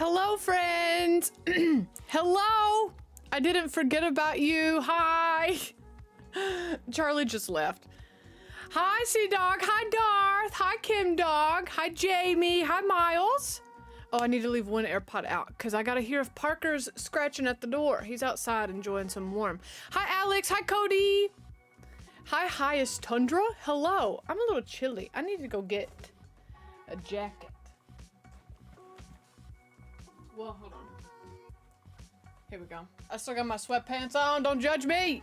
Hello, friends. Hello. I didn't forget about you. Hi. Charlie just left. Hi, Sea Dog. Hi, Darth. Hi, Kim Dog. Hi, Jamie. Hi, Miles. Oh, I need to leave one AirPod out because I gotta hear if Parker's scratching at the door. He's outside enjoying some warm. Hi, Alex. Hi, Cody. Hi, Highest Tundra. Hello. I'm a little chilly. I need to go get a jacket. Well, hold on. Here we go. I still got my sweatpants on. Don't judge me.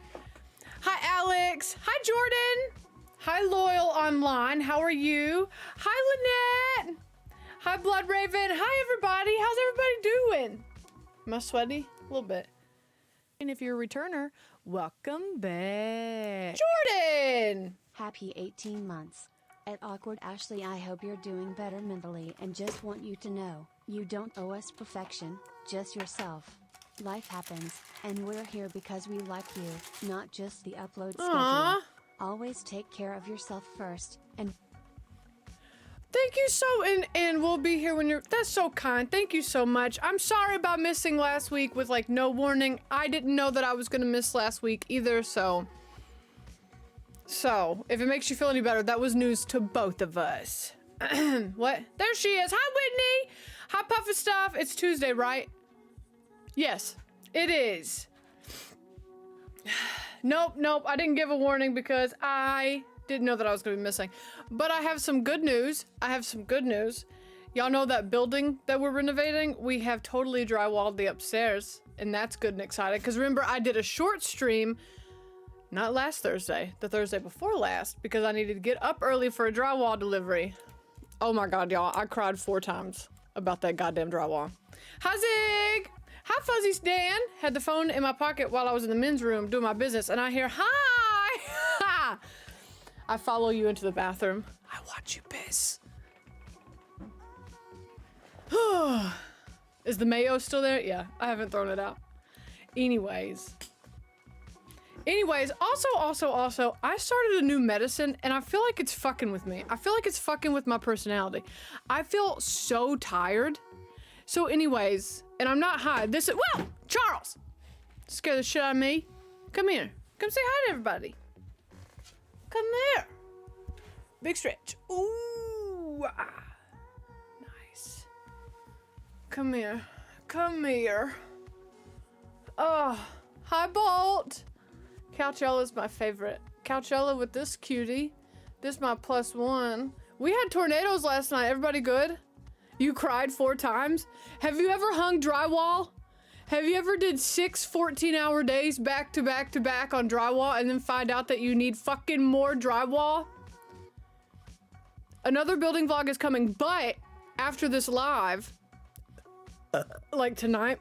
Hi, Alex. Hi, Jordan. Hi, Loyal Online. How are you? Hi, Lynette. Hi, Blood Raven. Hi, everybody. How's everybody doing? Am I sweaty? A little bit. And if you're a returner, welcome back. Jordan! Happy 18 months. At Awkward Ashley, I hope you're doing better mentally and just want you to know, you don't owe us perfection, just yourself. Life happens, and we're here because we like you, not just the upload schedule. Always take care of yourself first, and thank you and we'll be here when you're, that's so kind. Thank you so much. I'm sorry about missing last week with like no warning. I didn't know that I was gonna miss last week either, so if it makes you feel any better, that was news to both of us. What? There she is. Hi, Whitney. Hi, Puffy Stuff. It's Tuesday, right? Yes, it is. Nope. I didn't give a warning because I didn't know that I was going to be missing. But I have some good news. Y'all know that building that we're renovating? We have totally drywalled the upstairs. And that's good and exciting. Because remember, I did a short stream, not last Thursday, the Thursday before last, because I needed to get up early for a drywall delivery. Oh my God, y'all. I cried 4 times about that goddamn drywall. Hi, Zig. Hi, Fuzzy Stan. Had the phone in my pocket while I was in the men's room doing my business, and I hear, hi! I follow you into the bathroom. I watch you piss. Is the mayo still there? Yeah, I haven't thrown it out. Anyways, also, I started a new medicine, and I feel like it's fucking with me. I feel like it's fucking with my personality. I feel so tired. So anyways, and I'm not high. This is, whoa, Charles! Scare the shit out of me. Come here. Come say hi to everybody. Come here. Big stretch. Ooh. Nice. Come here. Oh, hi, Bolt. Couchella my favorite. Couchella with this cutie. This my +1. We had tornadoes last night. Everybody good? You cried 4 times? Have you ever hung drywall? Have you ever did 6 14-hour days back to back to back on drywall and then find out that you need fucking more drywall? Another building vlog is coming, but after this live, like tonight,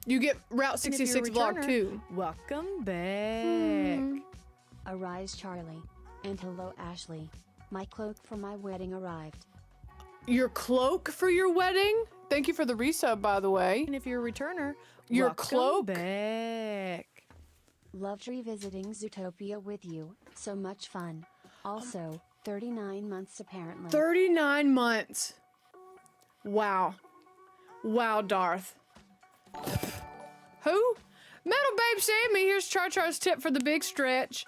you get Route 66 vlog too. Welcome back. Arise, Charlie. And hello, Ashley. My cloak for my wedding arrived. Your cloak for your wedding? Thank you for the resub, by the way. And if you're a returner, your cloak back. Loved revisiting Zootopia with you. So much fun. Also, 39 months apparently. 39 months. Wow. Wow, Darth. Who? Metal Babe Sammy. Here's Char Char's tip for the big stretch.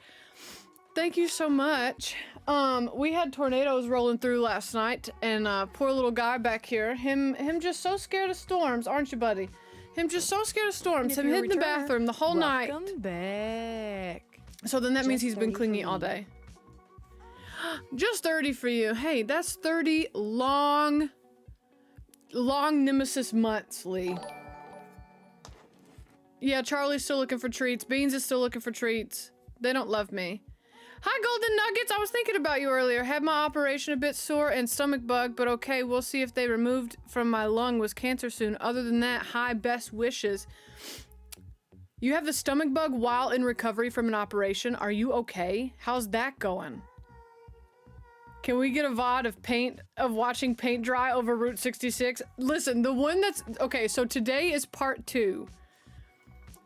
Thank you so much. We had tornadoes rolling through last night, and poor little guy back here, him just so scared of storms, aren't you, buddy? Him just so scared of storms. Him hid in the bathroom the whole night. Welcome back. So then that means he's been clingy all day. Just 30 for you. Hey, that's 30 long nemesis months, Lee. Yeah, Charlie's still looking for treats. Beans is still looking for treats. They don't love me. Hi, Golden Nuggets. I was thinking about you earlier. Had my operation a bit sore and stomach bug, but okay, we'll see if they removed from my lung was cancer soon. Other than that, hi, best wishes. You have the stomach bug while in recovery from an operation. Are you okay? How's that going? Can we get a VOD of watching paint dry over Route 66? Listen, the one that's, okay, so today is part 2.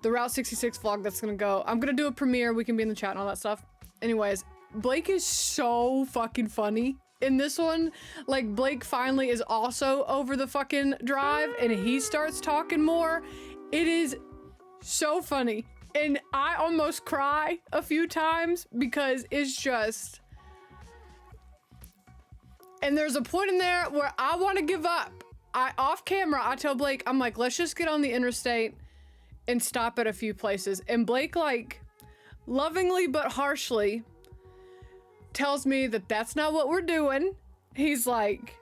The Route 66 vlog that's gonna go. I'm gonna do a premiere. We can be in the chat and all that stuff. Anyways, Blake is so fucking funny. in this one, like Blake finally is also over the fucking drive and he starts talking more. It is so funny. And I almost cry a few times because it's just... And there's a point in there where I want to give up. Off camera, I tell Blake, I'm like, let's just get on the interstate and stop at a few places. And Blake, like, lovingly but harshly tells me that that's not what we're doing. He's like,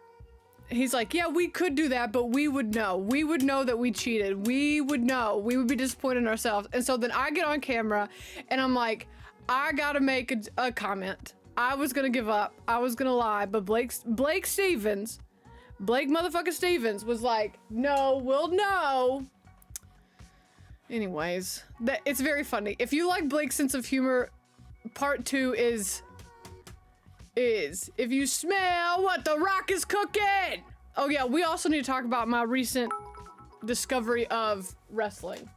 yeah, we could do that, but we would know. We would know that we cheated. We would know. We would be disappointed in ourselves. And so then I get on camera and I'm like, I gotta make a comment. I was gonna give up. I was gonna lie, but Blake motherfucking Stevens was like, no, we'll know. Anyways, it's very funny. If you like Blake's sense of humor, part 2 is if you smell what the Rock is cooking. Oh yeah, we also need to talk about my recent discovery of wrestling.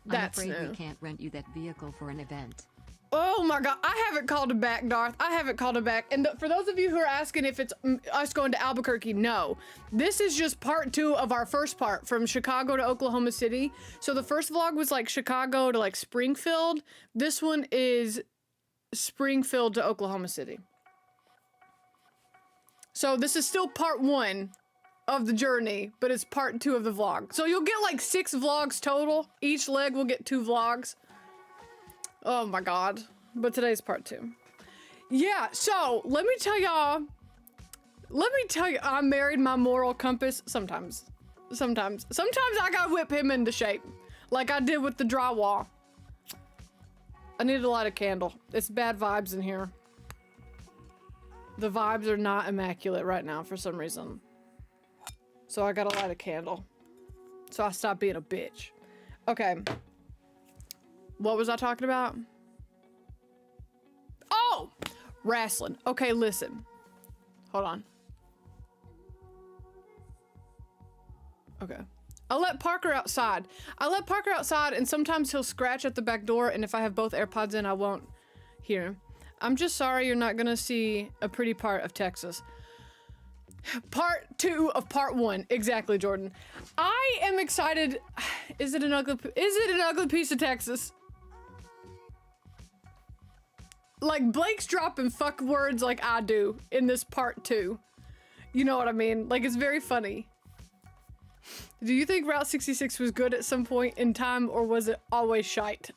That's I'm afraid new. we can't rent you that vehicle for an event. Oh my god, I haven't called it back, Darth. I haven't called it back. And for those of you who are asking if it's us going to Albuquerque, no. This is just part 2 of our first part from Chicago to Oklahoma City. So the first vlog was like Chicago to like Springfield. This one is Springfield to Oklahoma City. So this is still part 1 of the journey, but it's part 2 of the vlog. So you'll get like 6 vlogs total. Each leg will get 2 vlogs. Oh my god. But today's part 2. Yeah, so let me tell y'all, I married my moral compass sometimes. Sometimes I gotta whip him into shape. Like I did with the drywall. I need to light a candle. It's bad vibes in here. The vibes are not immaculate right now for some reason. So I gotta light a candle. So I stop being a bitch. Okay. What was I talking about? Oh! Wrestling. Okay, listen. Hold on. Okay. I let Parker outside. And sometimes he'll scratch at the back door, and if I have both AirPods in, I won't hear him. I'm just sorry you're not gonna see a pretty part of Texas. Part 2 of part 1. Exactly, Jordan. I am excited. Is it an ugly piece of Texas? Like, Blake's dropping fuck words like I do in this part 2. You know what I mean? Like, it's very funny. Do you think Route 66 was good at some point in time, or was it always shite?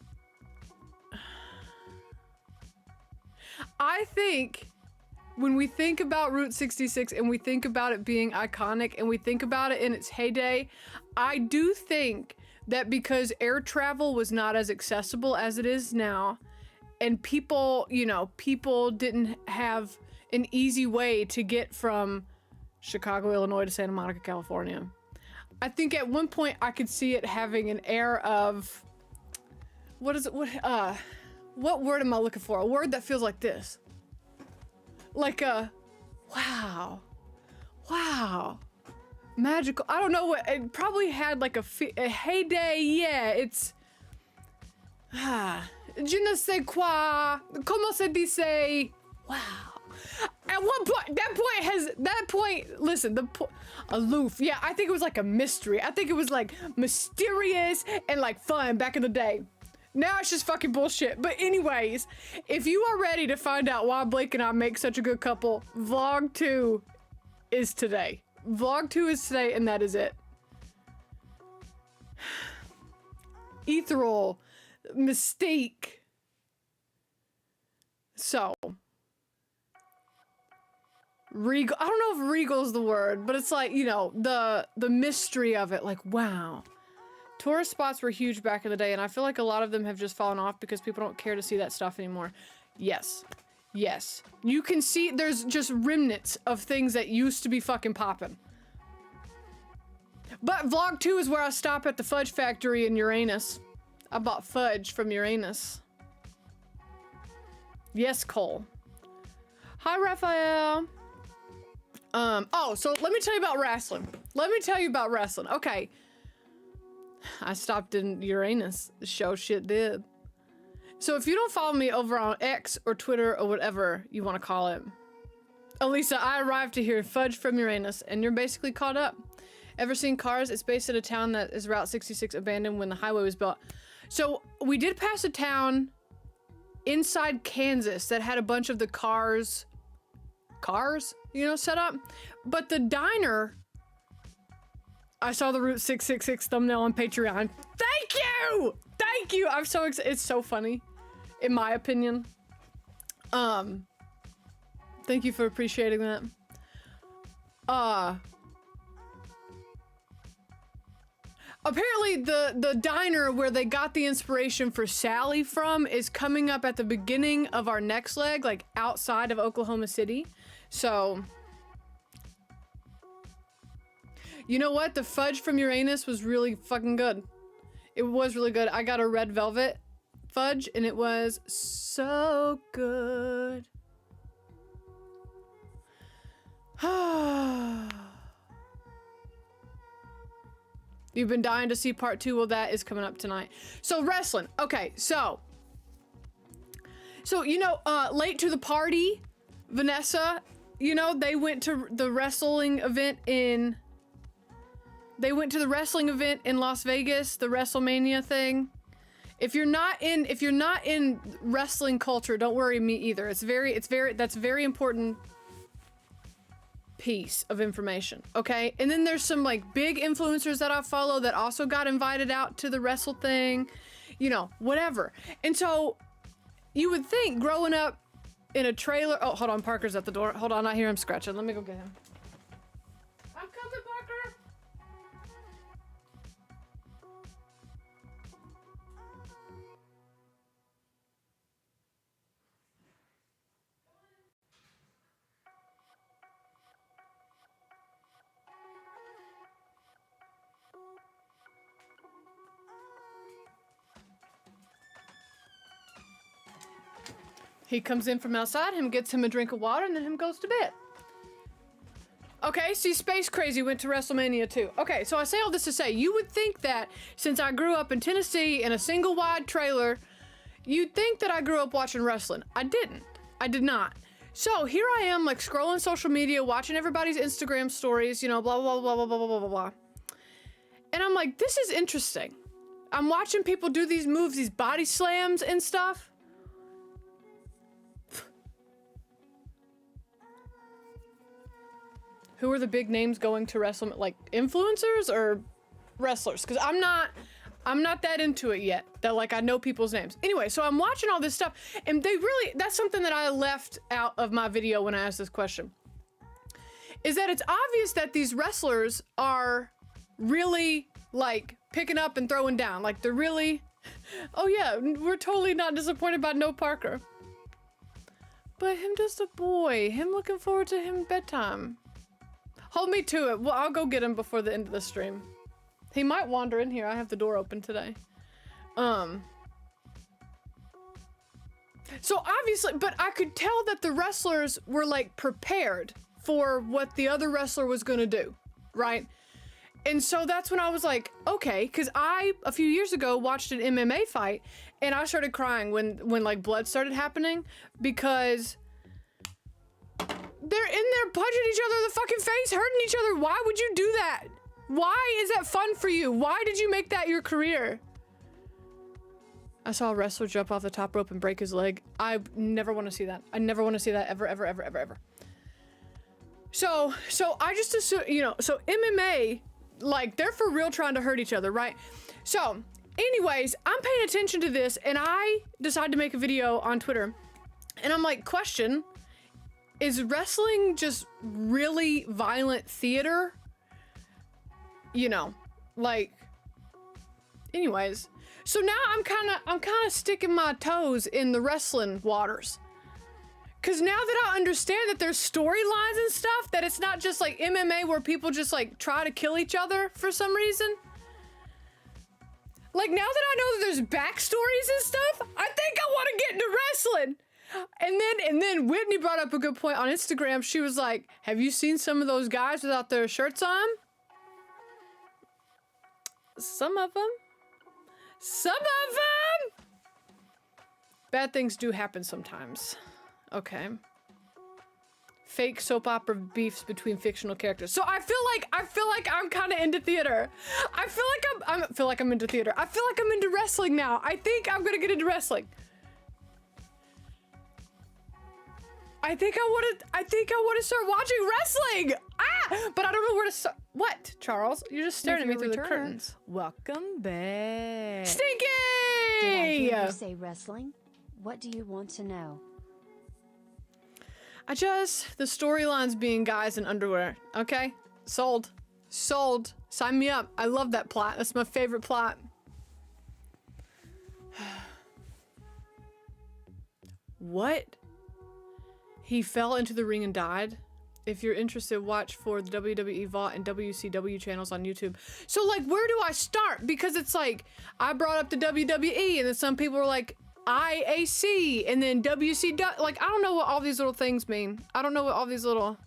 I think when we think about Route 66 and we think about it being iconic and we think about it in its heyday, I do think that because air travel was not as accessible as it is now, and people, you know, people didn't have an easy way to get from Chicago, Illinois to Santa Monica, California. I think at one point I could see it having an air of, what word am I looking for? A word that feels like this. Like a, wow, magical. I don't know what, it probably had like a heyday, yeah, it's, je ne sais quoi, comment se dit, wow. At one point, listen, aloof, yeah, I think it was like a mystery. I think it was like mysterious and like fun back in the day. Now it's just fucking bullshit. But anyways, if you are ready to find out why Blake and I make such a good couple, vlog 2 is today. Vlog 2 is today, and that is it. Ethereal. Mystique. So. Regal. I don't know if regal is the word, but it's like, you know, the mystery of it. Like, wow. Tourist spots were huge back in the day, and I feel like a lot of them have just fallen off because people don't care to see that stuff anymore. Yes. Yes. You can see there's just remnants of things that used to be fucking popping. But vlog 2 is where I stop at the fudge factory in Uranus. I bought fudge from Uranus. Yes, Cole. Hi, Raphael. Oh, so let me tell you about wrestling. Okay. I stopped in Uranus. The show shit did. So if you don't follow me over on X or Twitter or whatever you want to call it, Elisa, I arrived to hear Fudge from Uranus, and you're basically caught up. Ever seen Cars? It's based at a town that is Route 66 abandoned when the highway was built. So we did pass a town inside Kansas that had a bunch of the cars, you know, set up. But the diner, I saw the Route 666 thumbnail on Patreon. Thank you! Thank you! I'm so excited. It's so funny, in my opinion. Thank you for appreciating that. Apparently the diner where they got the inspiration for Sally from is coming up at the beginning of our next leg, like outside of Oklahoma City. So, you know what? The fudge from Uranus was really fucking good. It was really good. I got a red velvet fudge and it was so good. You've been dying to see part 2. Well, that is coming up tonight. So wrestling. Okay, so you know, late to the party, Vanessa, you know, they went to the wrestling event in Las Vegas, the WrestleMania thing. If you're not in wrestling culture, don't worry, me either. That's a very important piece of information, okay? And then there's some like big influencers that I follow that also got invited out to the wrestle thing, you know, whatever. And so you would think growing up in a trailer. Oh, hold on, Parker's at the door. Hold on, I hear him scratching. Let me go get him. I'm coming, Parker. He comes in from outside, him gets him a drink of water, and then him goes to bed. Okay, see, Space Crazy went to WrestleMania too. Okay, so I say all this to say, you would think that since I grew up in Tennessee in a single wide trailer, you'd think that I grew up watching wrestling. I didn't. I did not. So here I am, like scrolling social media, watching everybody's Instagram stories, you know, blah, blah, blah, blah, blah, blah, blah, blah, blah. And I'm like, this is interesting. I'm watching people do these moves, these body slams and stuff. Who are the big names going to WrestleMania? Like influencers or wrestlers? Because I'm not that into it yet. That like I know people's names. Anyway, so I'm watching all this stuff, and that's something that I left out of my video when I asked this question. Is that it's obvious that these wrestlers are really like picking up and throwing down. Like they're really, oh yeah, we're totally not disappointed by No Parker. But him just a boy. Him looking forward to him bedtime. Hold me to it. Well, I'll go get him before the end of the stream. He might wander in here. I have the door open today. So obviously, but I could tell that the wrestlers were like prepared for what the other wrestler was gonna do, right? And so that's when I was like, okay, because I, a few years ago, watched an MMA fight, and I started crying when like blood started happening, because they're in there punching each other in the fucking face, hurting each other. Why would you do that? Why is that fun for you? Why did you make that your career? I saw a wrestler jump off the top rope and break his leg. I never want to see that. I never want to see that ever, ever, ever, ever, ever. So I just assume, you know, so MMA, like, they're for real trying to hurt each other, right? So, anyways, I'm paying attention to this, and I decided to make a video on Twitter. And I'm like, question, is wrestling just really violent theater? You know, like, anyways. So now I'm kind of sticking my toes in the wrestling waters. Cause now that I understand that there's storylines and stuff, that it's not just like MMA where people just like try to kill each other for some reason. Like now that I know that there's backstories and stuff, I think I want to get into wrestling. And then Whitney brought up a good point on Instagram. She was like, have you seen some of those guys without their shirts on? Some of them. Some of them! Bad things do happen sometimes. Okay. fake soap opera beefs between fictional characters. So I feel like I'm kind of into theater. I feel like I'm into theater. I feel like I'm into wrestling now. I think I'm gonna get into wrestling. I think I want to start watching wrestling. But I don't know where to start. What, Charles? You're just staring at me through the curtains. Welcome back. Stinky! Did I hear you say wrestling? What do you want to know? The storylines being guys in underwear. Okay? Sold. Sold. Sign me up. I love that plot. That's my favorite plot. What? He fell into the ring and died? If you're interested, watch for the WWE Vault and WCW channels on YouTube. So, like, where do I start? Because it's like, I brought up the WWE, and then some people were like, IAC, and then WCW. Like, I don't know what all these little things mean. I don't know what all these little...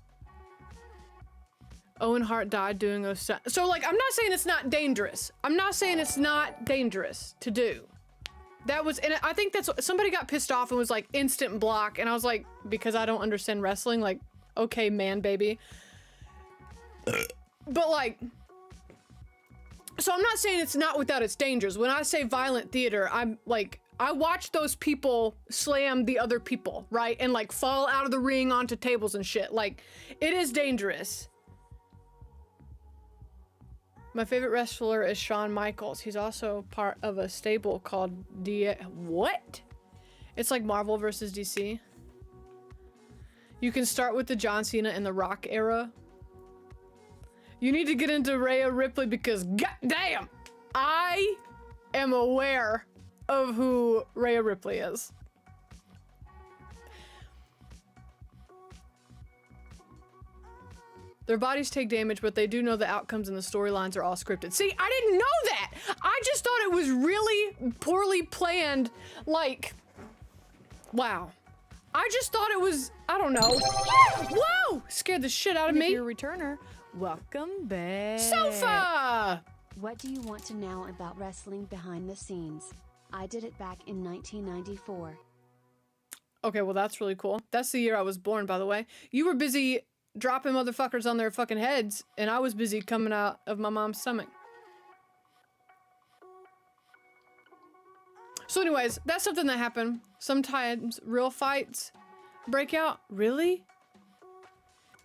Owen Hart died doing those... So, like, I'm not saying it's not dangerous. I'm not saying it's not dangerous to do. That was... And I think that's... Somebody got pissed off and was like, instant block. And I was like, because I don't understand wrestling, like, okay, man, baby. But, like... So I'm not saying it's not without its dangers. When I say violent theater, I'm like... I watch those people slam the other people, right? And, like, fall out of the ring onto tables and shit. Like, it is dangerous. My favorite wrestler is Shawn Michaels. He's also part of a stable called What? It's like Marvel versus DC. You can start with the John Cena and the Rock era. You need to get into Rhea Ripley because goddamn, I am aware of who Rhea Ripley is. Their bodies take damage, but they do know the outcomes and the storylines are all scripted. See, I didn't know that! I just thought it was really poorly planned, like... Wow. I just thought it was... I don't know. Whoa! Scared the shit out of me. If you're a returner, welcome back. Sofa! What do you want to know about wrestling behind the scenes? I did it back in 1994. Okay, well that's really cool. That's the year I was born, by the way. You were busy dropping motherfuckers on their fucking heads, and I was busy coming out of my mom's stomach. So anyways, that's something that happened. Sometimes real fights break out. Really?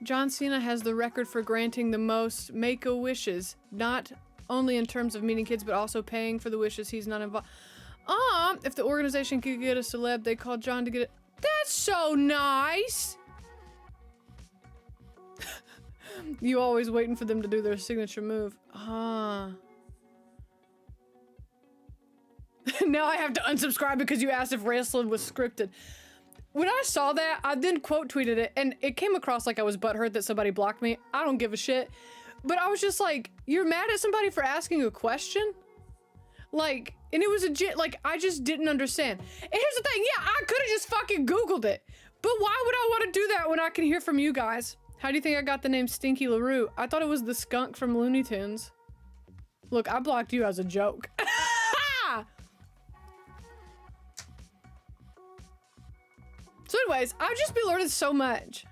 John Cena has the record for granting the most Make-A-Wishes, not only in terms of meeting kids, but also paying for the wishes he's not involved. If the organization could get a celeb, they called John to get it. That's so nice! You always waiting for them to do their signature move. Now I have to unsubscribe because you asked if wrestling was scripted. When I saw that, I then quote tweeted it, and it came across like I was butthurt that somebody blocked me. I don't give a shit. But I was just like, you're mad at somebody for asking a question? Like, and it was like, I just didn't understand. And here's the thing, yeah, I could have just fucking Googled it. But why would I want to do that when I can hear from you guys? How do you think I got the name Stinky LaRue? I thought it was the skunk from Looney Tunes. Look, I blocked you as a joke. So anyways, I've just been learning so much.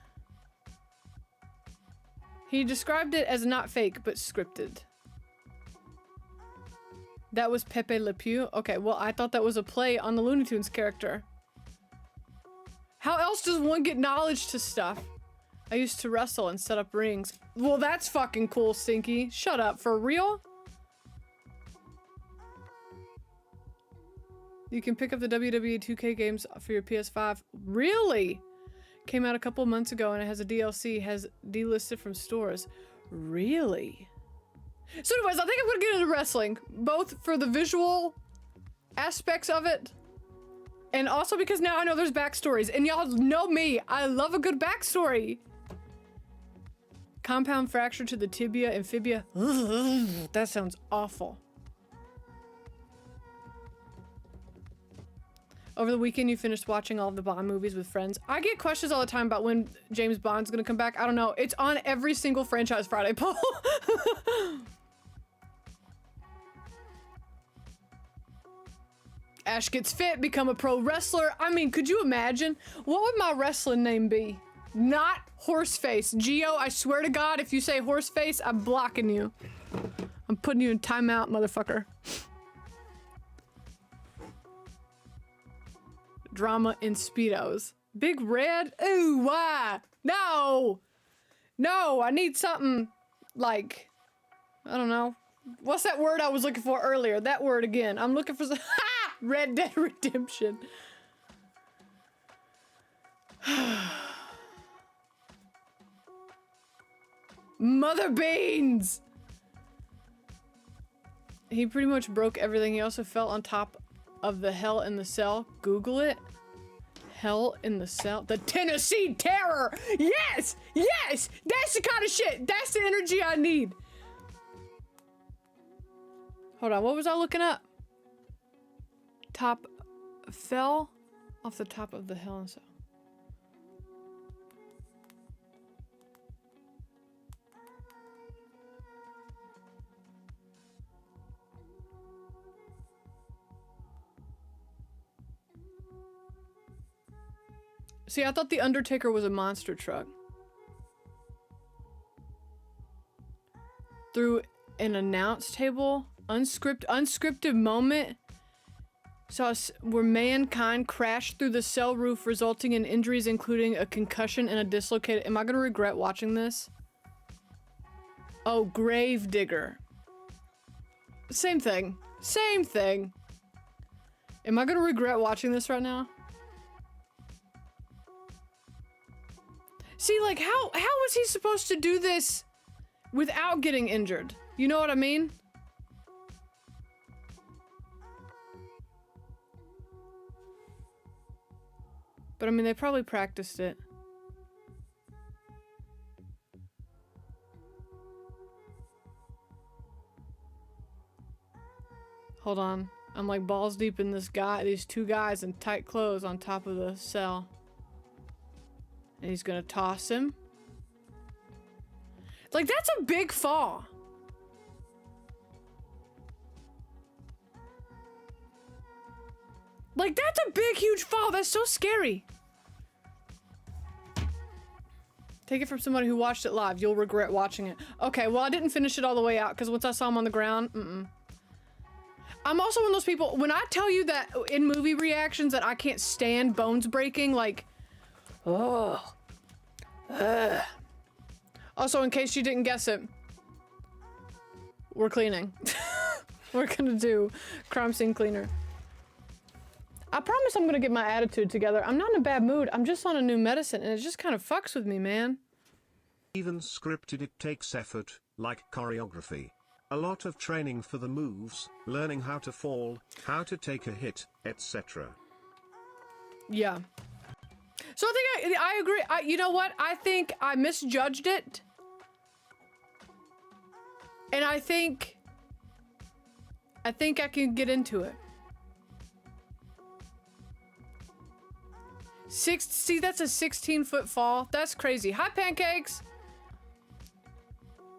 He described it as not fake, but scripted. That was Pepe Le Pew? Okay, well, I thought that was a play on the Looney Tunes character. How else does one get knowledge to stuff? I used to wrestle and set up rings. Well, that's fucking cool, Stinky. Shut up, for real? You can pick up the WWE 2K games for your PS5. Really? Came out a couple months ago and it has a DLC, has delisted from stores. Really? So anyways, I think I'm gonna get into wrestling. Both for the visual aspects of it, and also because now I know there's backstories. And y'all know me, I love a good backstory. Compound fracture to the tibia and fibia. Ugh, that sounds awful. Over the weekend, you finished watching all of the Bond movies with friends. I get questions all the time about when James Bond's gonna come back. I don't know. It's on every single Franchise Friday poll. Ash gets fit, become a pro wrestler. I mean, could you imagine? What would my wrestling name be? Not horse face. Geo, I swear to God, if you say horse face, I'm blocking you. I'm putting you in timeout, motherfucker. Drama in Speedos. Big red? Ooh, why? No! No, I need something like, I don't know. What's that word I was looking for earlier? That word again. I'm looking for some- Ha! Red Dead Redemption. Mother beans! He pretty much broke everything. He also fell on top of the Hell in the Cell. Google it. Hell in the Cell. The Tennessee Terror! Yes! Yes! That's the kind of shit! That's the energy I need! Hold on, what was I looking up? Top... Fell off the top of the Hell in the Cell. See, I thought The Undertaker was a monster truck. Through an announce table, unscripted moment, where mankind crashed through the cell roof, resulting in injuries including a concussion and a dislocated. Am I gonna regret watching this? Oh, Gravedigger. Same thing. Same thing. Am I gonna regret watching this right now? See, like, how was he supposed to do this without getting injured? You know what I mean? But I mean, they probably practiced it. Hold on. I'm like balls deep in these two guys in tight clothes on top of the cell. And he's gonna toss him. Like, that's a big fall. Like, that's a big, huge fall. That's so scary. Take it from somebody who watched it live. You'll regret watching it. Okay, well, I didn't finish it all the way out because once I saw him on the ground, I'm also one of those people, when I tell you that in movie reactions that I can't stand bones breaking, like, oh. Also, in case you didn't guess it, we're cleaning. We're gonna do crime scene cleaner. I promise I'm gonna get my attitude together. I'm not in a bad mood. I'm just on a new medicine and it just kind of fucks with me, man. Even scripted, it takes effort, like choreography. A lot of training for the moves, learning how to fall, how to take a hit, etc. Yeah. So I agree. You know what? I think I misjudged it. And I think I can get into it. See, that's a 16-foot fall. That's crazy. Hi, Pancakes.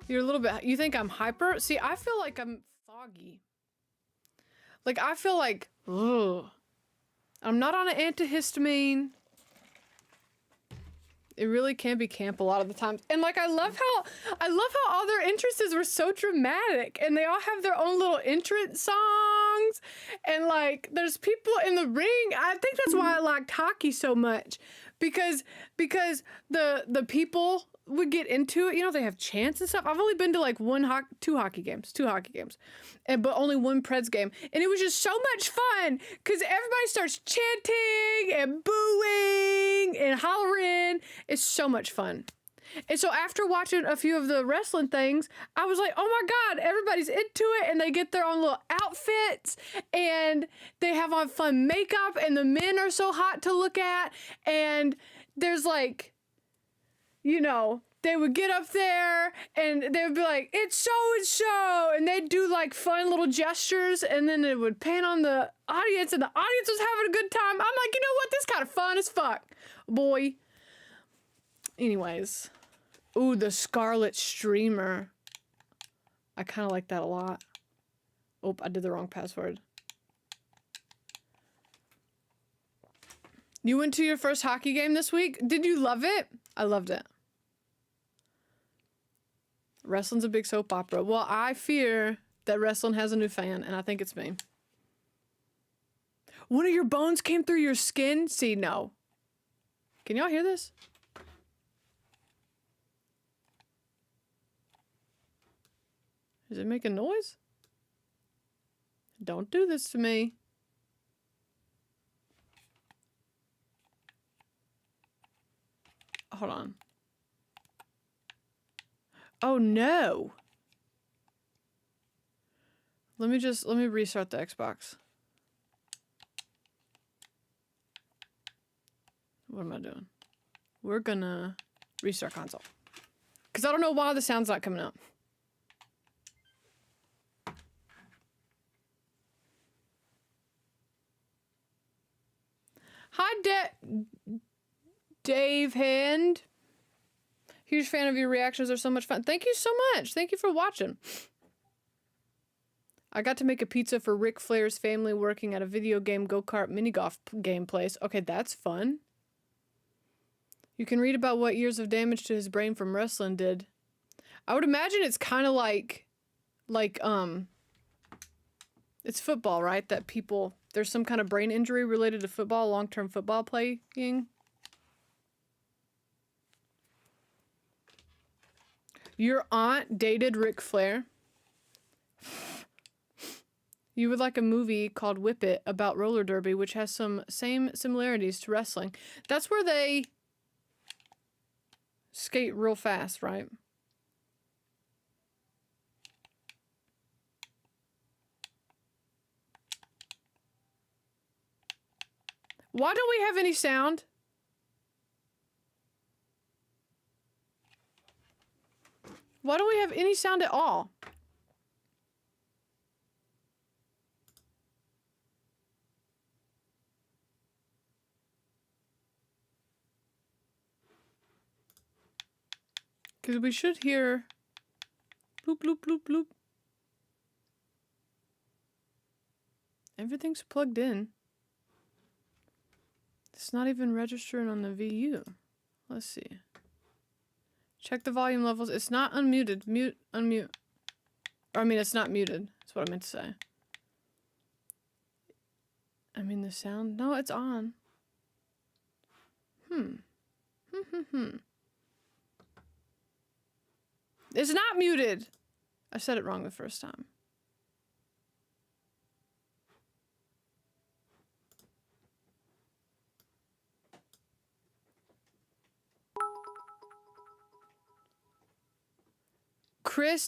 You're a little bit, you think I'm hyper? See, I feel like I'm foggy. Like, I feel like, ugh. I'm not on an antihistamine. It really can be camp a lot of the times. And like, I love how all their entrances were so dramatic and they all have their own little entrance songs. And like, there's people in the ring. I think that's why I liked hockey so much because the people would get into it. You know, they have chants and stuff. I've only been to like two hockey games, but only one Preds game. And it was just so much fun because everybody starts chanting and booing and hollering. It's so much fun. And so after watching a few of the wrestling things, I was like, oh my God, everybody's into it and they get their own little outfits and they have on fun makeup and the men are so hot to look at. And there's like, you know, they would get up there and they would be like, it's so-and-so, and they'd do like fun little gestures and then it would pan on the audience and the audience was having a good time. I'm like, you know what? This is kind of fun as fuck, boy. Anyways. Ooh, the Scarlet Streamer. I kind of like that a lot. Oh, I did the wrong password. You went to your first hockey game this week? Did you love it? I loved it. Wrestling's a big soap opera. Well, I fear that wrestling has a new fan, and I think it's me. One of your bones came through your skin? See, no. Can y'all hear this? Is it making noise? Don't do this to me. Hold on. Oh no. Let me restart the Xbox. What am I doing? We're gonna restart console. Because I don't know why the sound's not coming out. Hi, Dave Hand. Huge fan of your reactions. They're so much fun. Thank you so much. Thank you for watching. I got to make a pizza for Ric Flair's family working at a video game go-kart mini-golf game place. Okay, that's fun. You can read about what years of damage to his brain from wrestling did. I would imagine it's kind of like, it's football, right? That people, there's some kind of brain injury related to football, long-term football playing. Your aunt dated Ric Flair. You would like a movie called Whip It about roller derby, which has some same similarities to wrestling. That's where they skate real fast, right? Why don't we have any sound? Why don't we have any sound at all? Because we should hear bloop, bloop, bloop, bloop. Everything's plugged in. It's not even registering on the VU. Let's see. Check the volume levels. It's not unmuted. Mute, unmute. Or, I mean, it's not muted. That's what I meant to say. I mean, the sound. No, it's on. It's not muted. I said it wrong the first time.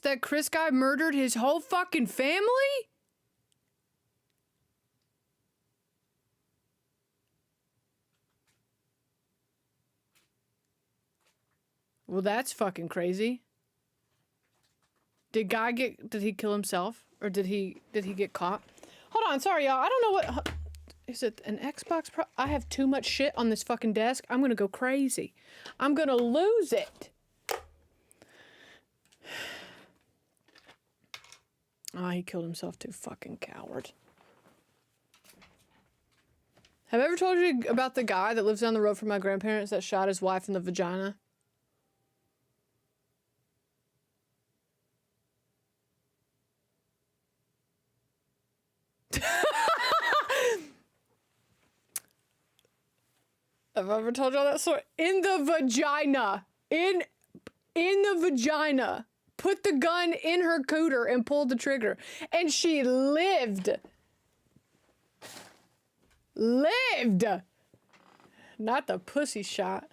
That Chris guy murdered his whole fucking family? Well, that's fucking crazy. Did he kill himself? Or did he get caught? Hold on, sorry y'all. I don't know what, is it an Xbox Pro? I have too much shit on this fucking desk. I'm gonna go crazy. I'm gonna lose it. Oh, he killed himself too. Fucking coward. Have I ever told you about the guy that lives down the road from my grandparents that shot his wife in the vagina? Have I ever told y'all that story? In the vagina. In the vagina. Put the gun in her cooter and pulled the trigger. And she lived. Lived. Not the pussy shot.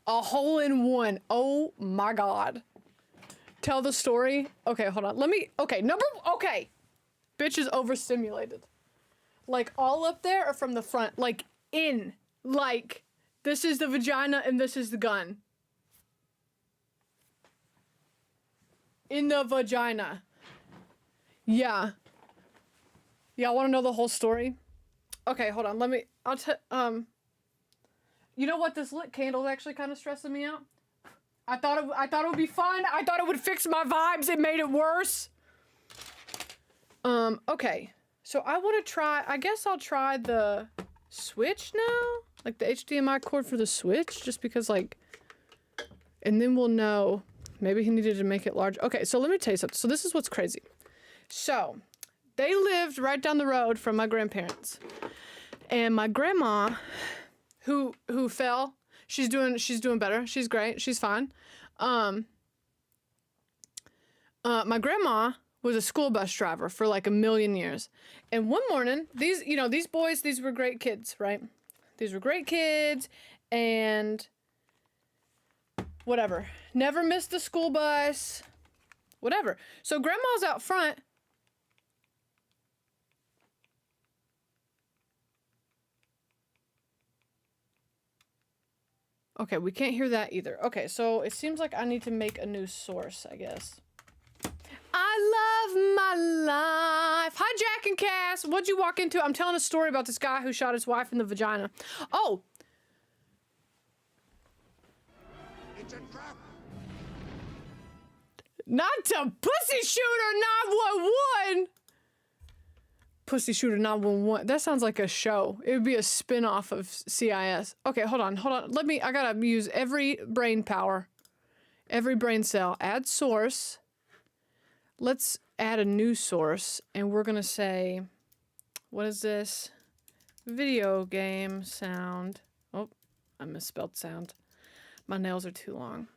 A hole in one. Oh my God. Tell the story. Okay, hold on. Okay. Bitch is overstimulated. Like all up there or from the front? Like in. Like this is the vagina and this is the gun. In the vagina. Yeah. Y'all want to know the whole story? Okay, hold on. You know what? This lit candle is actually kind of stressing me out. I thought it would be fun. I thought it would fix my vibes. It made it worse. Okay. So I want to try, I guess I'll try the Switch now? Like the HDMI cord for the Switch? Just because like, and then we'll know. Maybe he needed to make it large. Okay, so let me tell you something. So this is what's crazy. So they lived right down the road from my grandparents. And my grandma, who fell, she's doing better. She's great. She's fine. My grandma was a school bus driver for like a million years. And one morning, these boys, these were great kids, right? These were great kids and whatever. Never missed the school bus. Whatever. So grandma's out front. Okay, we can't hear that either. Okay, so it seems like I need to make a new source, I guess. I love my life. Hi, Jack and Cass. What'd you walk into? I'm telling a story about this guy who shot his wife in the vagina. Oh. It's a trap. Not to Pussy Shooter 911. Pussy Shooter 911. That sounds like a show. It would be a spin-off of CIS. Okay, hold on. I gotta use every brain power. Every brain cell. Add source. Let's add a new source. And we're gonna say, what is this? Video game sound. Oh, I misspelled sound. My nails are too long.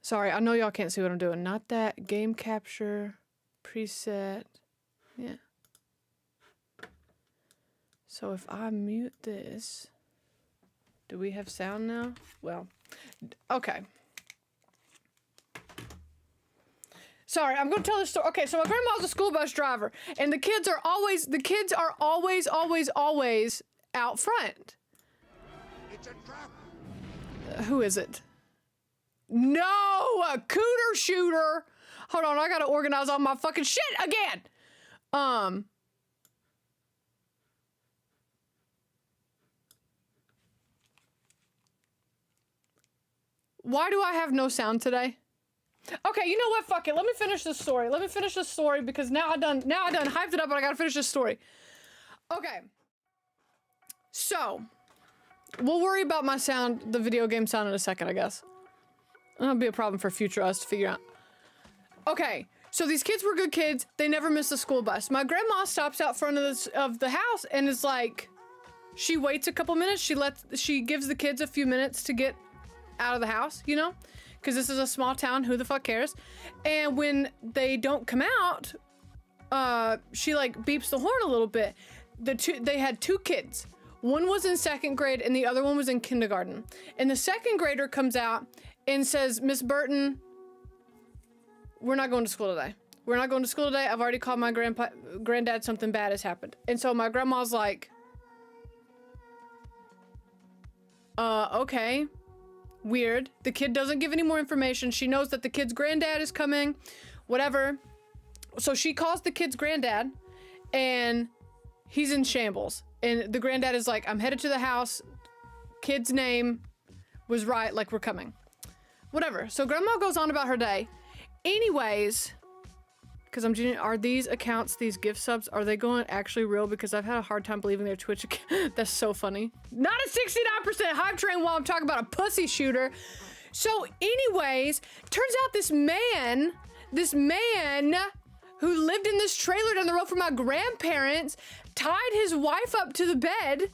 Sorry, I know y'all can't see what I'm doing. Not that. Game capture. Preset. Yeah. So if I mute this, do we have sound now? Well, okay. Sorry, I'm gonna tell this story. Okay, so my grandma's a school bus driver, and the kids are always out front. It's a trap. Who is it? No, a cooter shooter. Hold on, I gotta organize all my fucking shit again. Why do I have no sound today? Okay, you know what? Fuck it. Let me finish this story. Because now I done hyped it up, but I gotta finish this story. Okay. So, we'll worry about my sound, the video game sound in a second, I guess. That'll be a problem for future us to figure out. Okay, so these kids were good kids. They never missed a school bus. My grandma stops out front of the house and is like, she waits a couple minutes. She gives the kids a few minutes to get out of the house, you know? Because this is a small town, who the fuck cares? And when they don't come out, she like beeps the horn a little bit. They had two kids. One was in second grade and the other one was in kindergarten. And the second grader comes out and says, Miss Burton, we're not going to school today. We're not going to school today. I've already called my granddad. Something bad has happened. And so my grandma's like, okay. Weird. The kid doesn't give any more information. She knows that the kid's granddad is coming. Whatever. So she calls the kid's granddad and he's in shambles. And the granddad is like, I'm headed to the house. Kid's name was right. Like, we're coming. Whatever. So grandma goes on about her day. Anyways, because are these accounts, these gift subs, are they going actually real? Because I've had a hard time believing their Twitch account. That's so funny. Not a 69% hype train while I'm talking about a pussy shooter. So anyways, turns out this man who lived in this trailer down the road from my grandparents tied his wife up to the bed.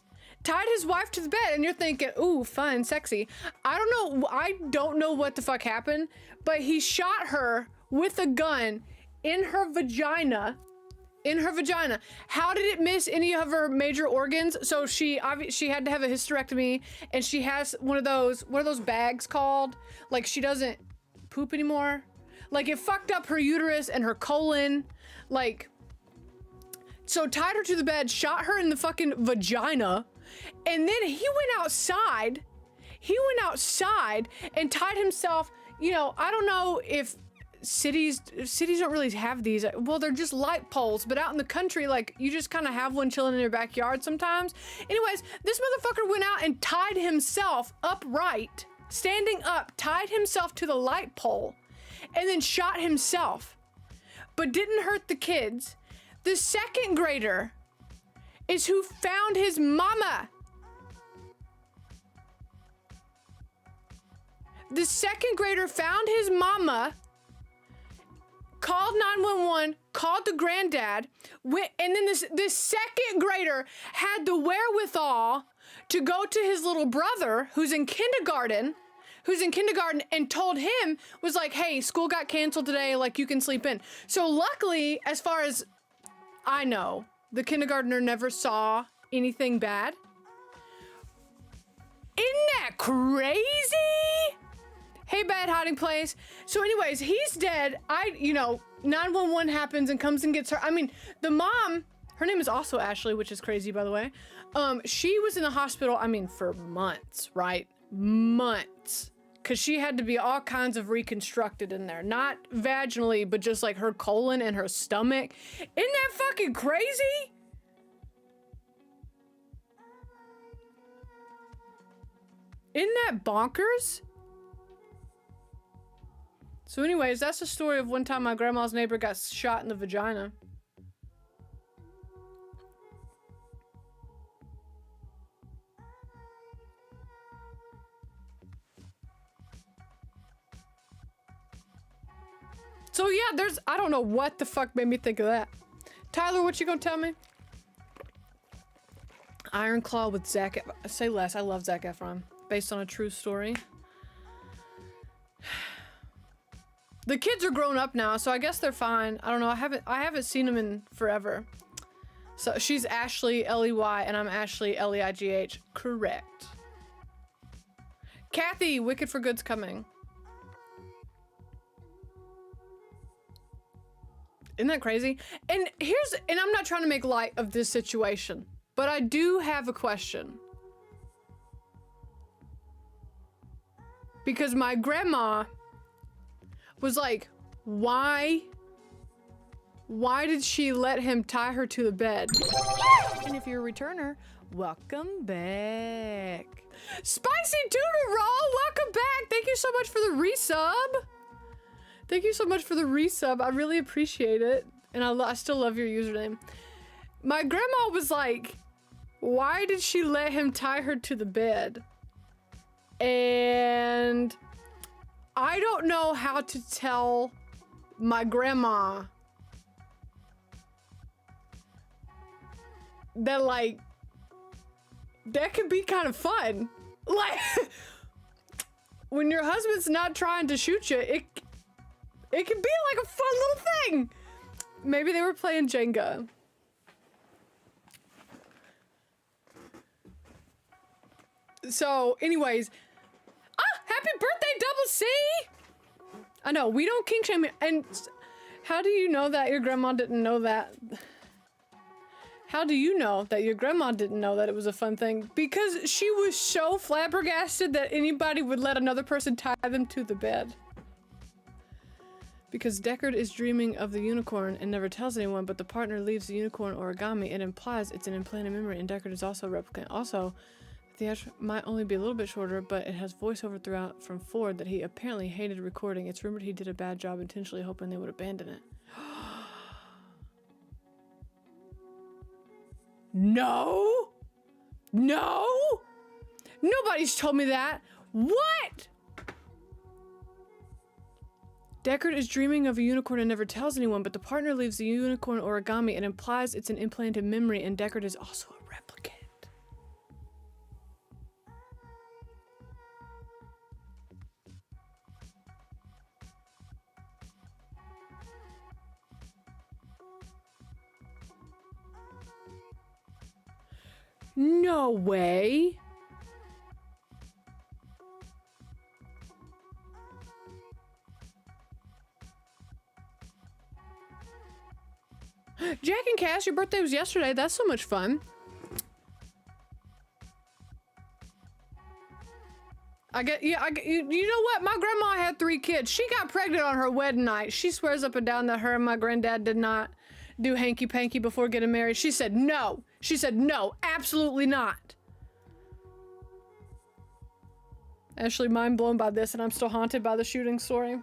And you're thinking, ooh, fun, sexy. I don't know what the fuck happened, but he shot her with a gun in her vagina. How did it miss any of her major organs? So she had to have a hysterectomy, and she has what are those bags called? Like, she doesn't poop anymore. Like, it fucked up her uterus and her colon. Like, so tied her to the bed, shot her in the fucking vagina, and then he went outside and tied himself. You know, I don't know if cities don't really have these. Well, they're just light poles, but out in the country, like, you just kind of have one chilling in your backyard sometimes. Anyways, this motherfucker went out and tied himself upright, standing up, tied himself to the light pole, and then shot himself, but didn't hurt the kids. The second grader is who found his mama. The second grader found his mama, called 911, called the granddad, and then this second grader had the wherewithal to go to his little brother who's in kindergarten, and told him, was like, hey, school got canceled today, like you can sleep in. So luckily, as far as I know, the kindergartner never saw anything bad. Isn't that crazy? Hey, bad hiding place. So anyways, he's dead. 911 happens and comes and gets her. I mean, the mom, her name is also Ashley, which is crazy, by the way. She was in the hospital, for months, right? Months. Because she had to be all kinds of reconstructed in there. Not vaginally, but just like her colon and her stomach. Isn't that fucking crazy? Isn't that bonkers? So anyways, that's the story of one time my grandma's neighbor got shot in the vagina. So yeah, I don't know what the fuck made me think of that. Tyler, what you gonna tell me? Iron Claw with say less, I love Zac Efron. Based on a true story. The kids are grown up now, so I guess they're fine. I don't know. I haven't seen them in forever. So she's Ashley Ley and I'm Ashley Leigh. Correct. Kathy, Wicked for Good's coming. Isn't that crazy? And I'm not trying to make light of this situation, but I do have a question. Because my grandma was like, why did she let him tie her to the bed? And if you're a returner, welcome back. Spicy Tuna Roll, welcome back. Thank you so much for the resub. Thank you so much for the resub. I really appreciate it. And I still love your username. My grandma was like, why did she let him tie her to the bed? And I don't know how to tell my grandma that, like, that could be kind of fun. Like, when your husband's not trying to shoot you, it can be like a fun little thing. Maybe they were playing Jenga. So, anyways, happy birthday, Double C! I know, we don't kink shame. And how do you know that your grandma didn't know that? How do you know that your grandma didn't know that it was a fun thing? Because she was so flabbergasted that anybody would let another person tie them to the bed. Because Deckard is dreaming of the unicorn and never tells anyone, but the partner leaves the unicorn origami. It implies it's an implanted memory, and Deckard is also a replicant. Also, the edge might only be a little bit shorter, but it has voiceover throughout from Ford that he apparently hated recording. It's rumored he did a bad job intentionally hoping they would abandon it. No! No! Nobody's told me that! What?! Deckard is dreaming of a unicorn and never tells anyone, but the partner leaves the unicorn origami. It implies it's an implanted memory, and Deckard is also a replicant. No way! Jack and Cass, your birthday was yesterday. That's so much fun. You know what? My grandma had 3 kids. She got pregnant on her wedding night. She swears up and down that her and my granddad did not do hanky-panky before getting married. She said no. She said no, absolutely not. Actually, mind blown by this, and I'm still haunted by the shooting story.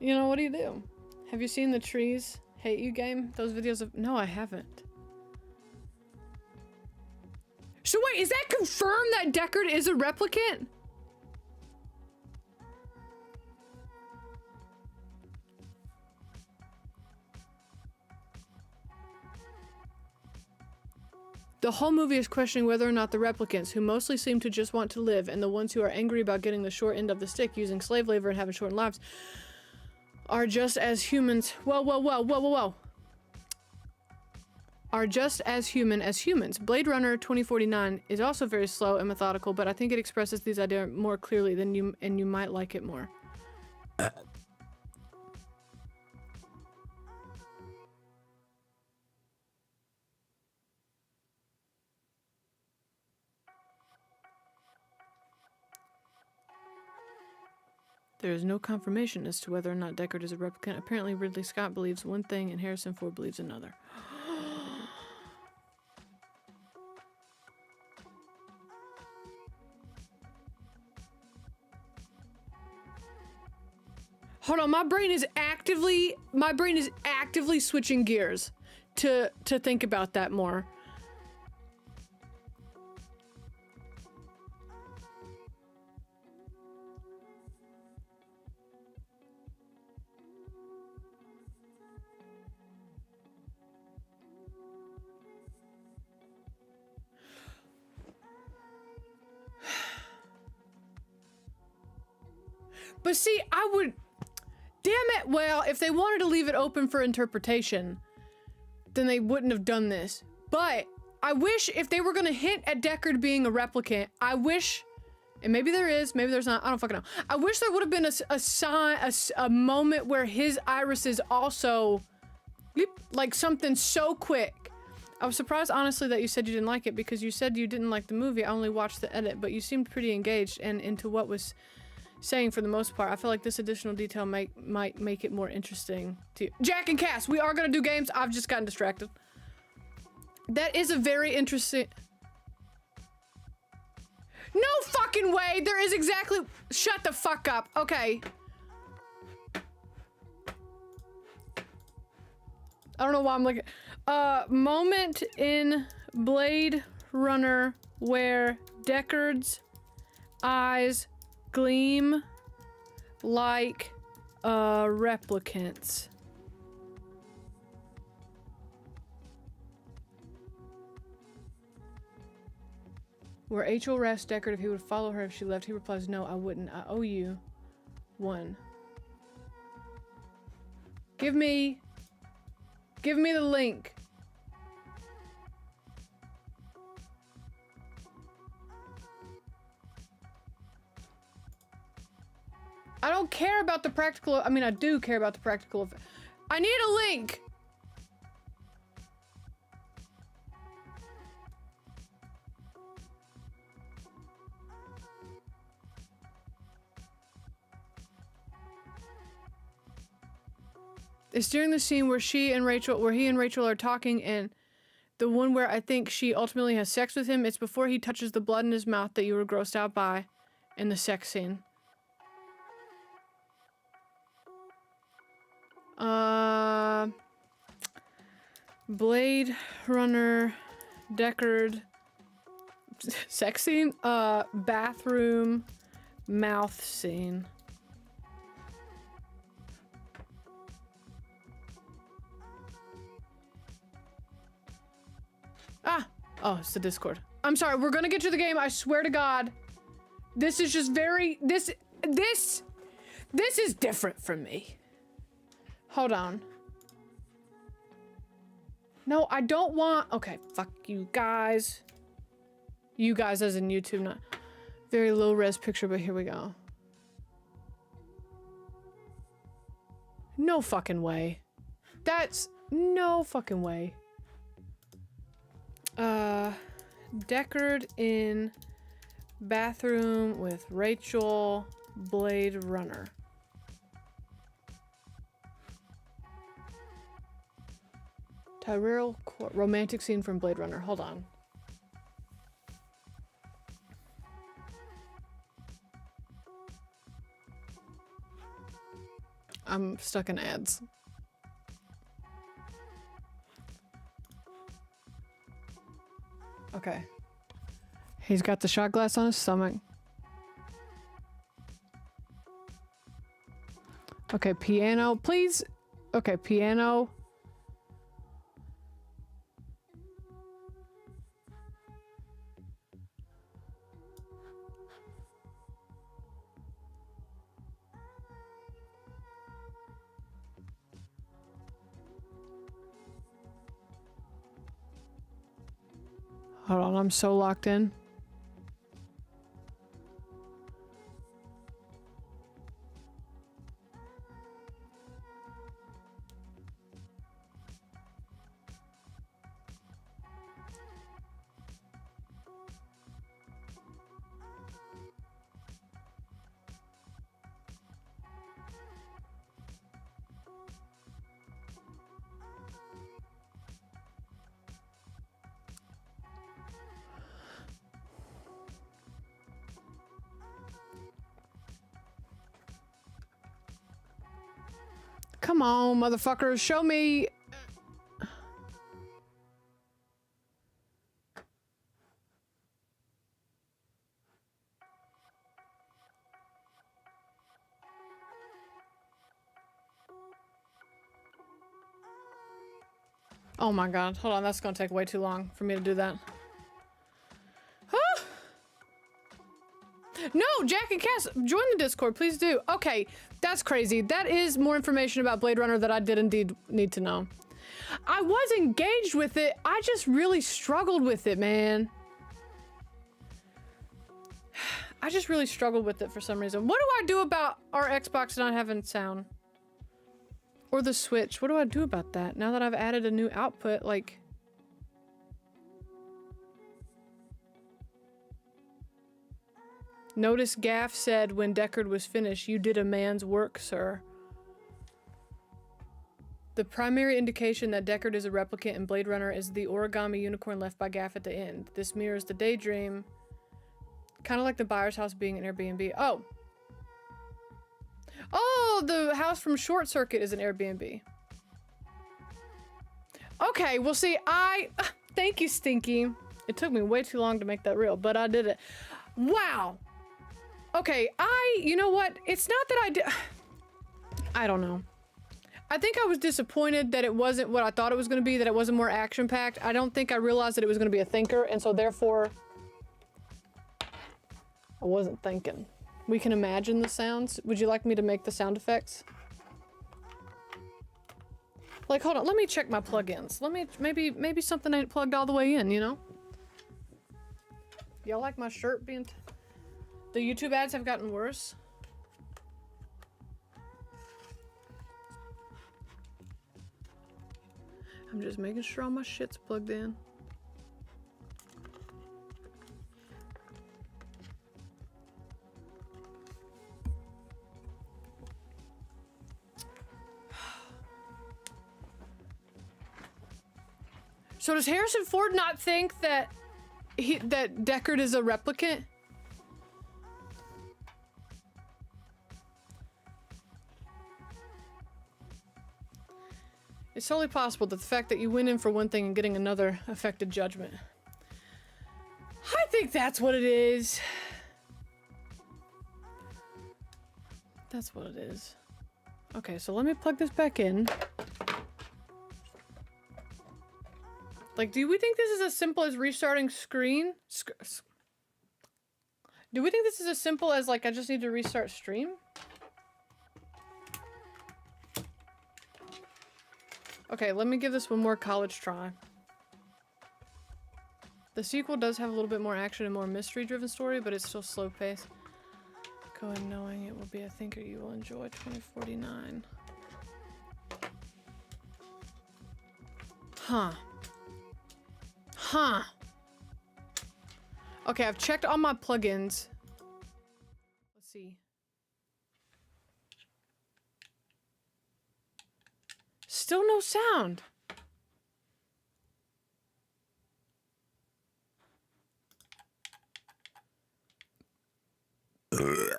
You know, what do you do? Have you seen the Trees Hate You game? Those videos of... No, I haven't. So wait, is that confirmed that Deckard is a replicant? The whole movie is questioning whether or not the replicants, who mostly seem to just want to live, and the ones who are angry about getting the short end of the stick using slave labor and having shortened lives, are just as humans. Whoa. Are just as human as humans. Blade Runner 2049 is also very slow and methodical, but I think it expresses these ideas more clearly than you, and you might like it more. There is no confirmation as to whether or not Deckard is a replicant. Apparently, Ridley Scott believes one thing and Harrison Ford believes another. Hold on, my brain is actively switching gears to think about that more. But see, I would... Damn it! Well, if they wanted to leave it open for interpretation, then they wouldn't have done this. But I wish if they were gonna hint at Deckard being a replicant, I wish... And maybe there is, maybe there's not, I don't fucking know. I wish there would have been a sign, a moment where his irises also... Like something so quick. I was surprised, honestly, that you said you didn't like it, because you said you didn't like the movie. I only watched the edit, but you seemed pretty engaged and into what was saying for the most part. I feel like this additional detail might make it more interesting to you. Jack and Cass, we are gonna do games. I've just gotten distracted. That is a very interesting... No fucking way! There is exactly... Shut the fuck up. Okay. I don't know why I'm looking... moment in Blade Runner where Deckard's eyes gleam like replicants. Where Rachel asks Deckard if he would follow her if she left, he replies, "No, I wouldn't. I owe you one." Give me the link. I don't care about the practical. I mean, I do care about the practical. I need a link. It's during the scene where he and Rachel are talking, and the one where I think she ultimately has sex with him. It's before he touches the blood in his mouth that you were grossed out by in the sex scene. Blade Runner, Deckard, sex scene, bathroom, mouth scene. Ah! Oh, it's the Discord. I'm sorry, we're gonna get to the game, I swear to God. This is just very, this is different from me. Hold on. No, I don't want, okay, fuck you guys. You guys as in YouTube, not very low res picture, but here we go. No fucking way. That's no fucking way. Deckard in bathroom with Rachel, Blade Runner. Tyrell romantic scene from Blade Runner. Hold on. I'm stuck in ads. Okay. He's got the shot glass on his stomach. Okay, piano, please. Okay, piano. Hold on, I'm so locked in. Come on, motherfuckers, show me. Oh my god, hold on, that's gonna take way too long for me to do that. Ah! No, Jack and Cass, join the Discord, please do. Okay, that's crazy. That is more information about Blade Runner that I did indeed need to know. I was engaged with it, I just really struggled with it, man. I just really struggled with it for some reason. What do I do about our Xbox not having sound? Or the Switch? What do I do about that? Now that I've added a new output, like... Notice Gaff said when Deckard was finished, "You did a man's work, sir." The primary indication that Deckard is a replicant in Blade Runner is the origami unicorn left by Gaff at the end. This mirrors the daydream. Kind of like the buyer's house being an Airbnb. Oh! Oh, the house from Short Circuit is an Airbnb. Okay, well see, thank you, Stinky. It took me way too long to make that real, but I did it. Wow! Okay, you know what? It's not that I did... I don't know. I think I was disappointed that it wasn't what I thought it was going to be, that it wasn't more action-packed. I don't think I realized that it was going to be a thinker, and so therefore... I wasn't thinking. We can imagine the sounds. Would you like me to make the sound effects? Like, hold on, let me check my plugins. Let me, maybe something ain't plugged all the way in, you know? Y'all like my shirt being... The YouTube ads have gotten worse. I'm just making sure all my shit's plugged in. So does Harrison Ford not think that that Deckard is a replicant? It's totally possible that the fact that you went in for one thing and getting another affected judgment. I think that's what it is. That's what it is. Okay, so let me plug this back in. Like, do we think this is as simple as restarting screen? Do we think this is as simple as, like, I just need to restart stream? Okay, let me give this one more college try. The sequel does have a little bit more action and more mystery-driven story, but it's still slow paced. Go in knowing it will be a thinker you will enjoy. 2049. Huh. Huh. Okay, I've checked all my plugins. Let's see. Still no sound.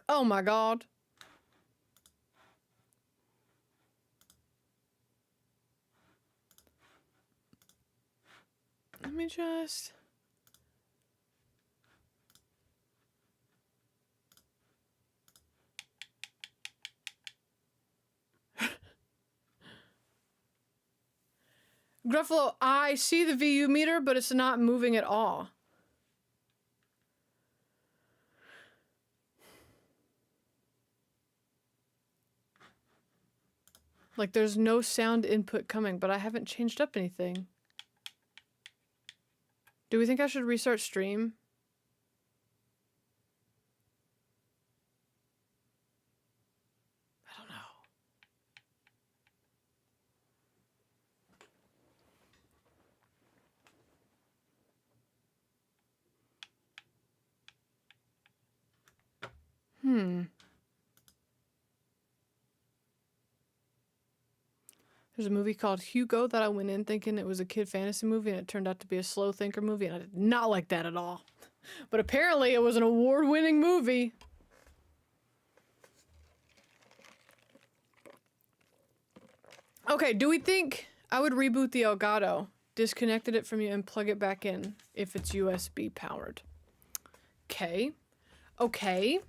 Oh my god. Let me just... Gruffalo, I see the VU meter, but it's not moving at all. Like, there's no sound input coming, but I haven't changed up anything. Do we think I should restart stream? I don't know. There's a movie called Hugo that I went in thinking it was a kid fantasy movie, and it turned out to be a slow thinker movie, and I did not like that at all. But apparently it was an award-winning movie. Okay, do we think I would reboot the Elgato, disconnected it from you, and plug it back in if it's USB powered? Okay. Okay.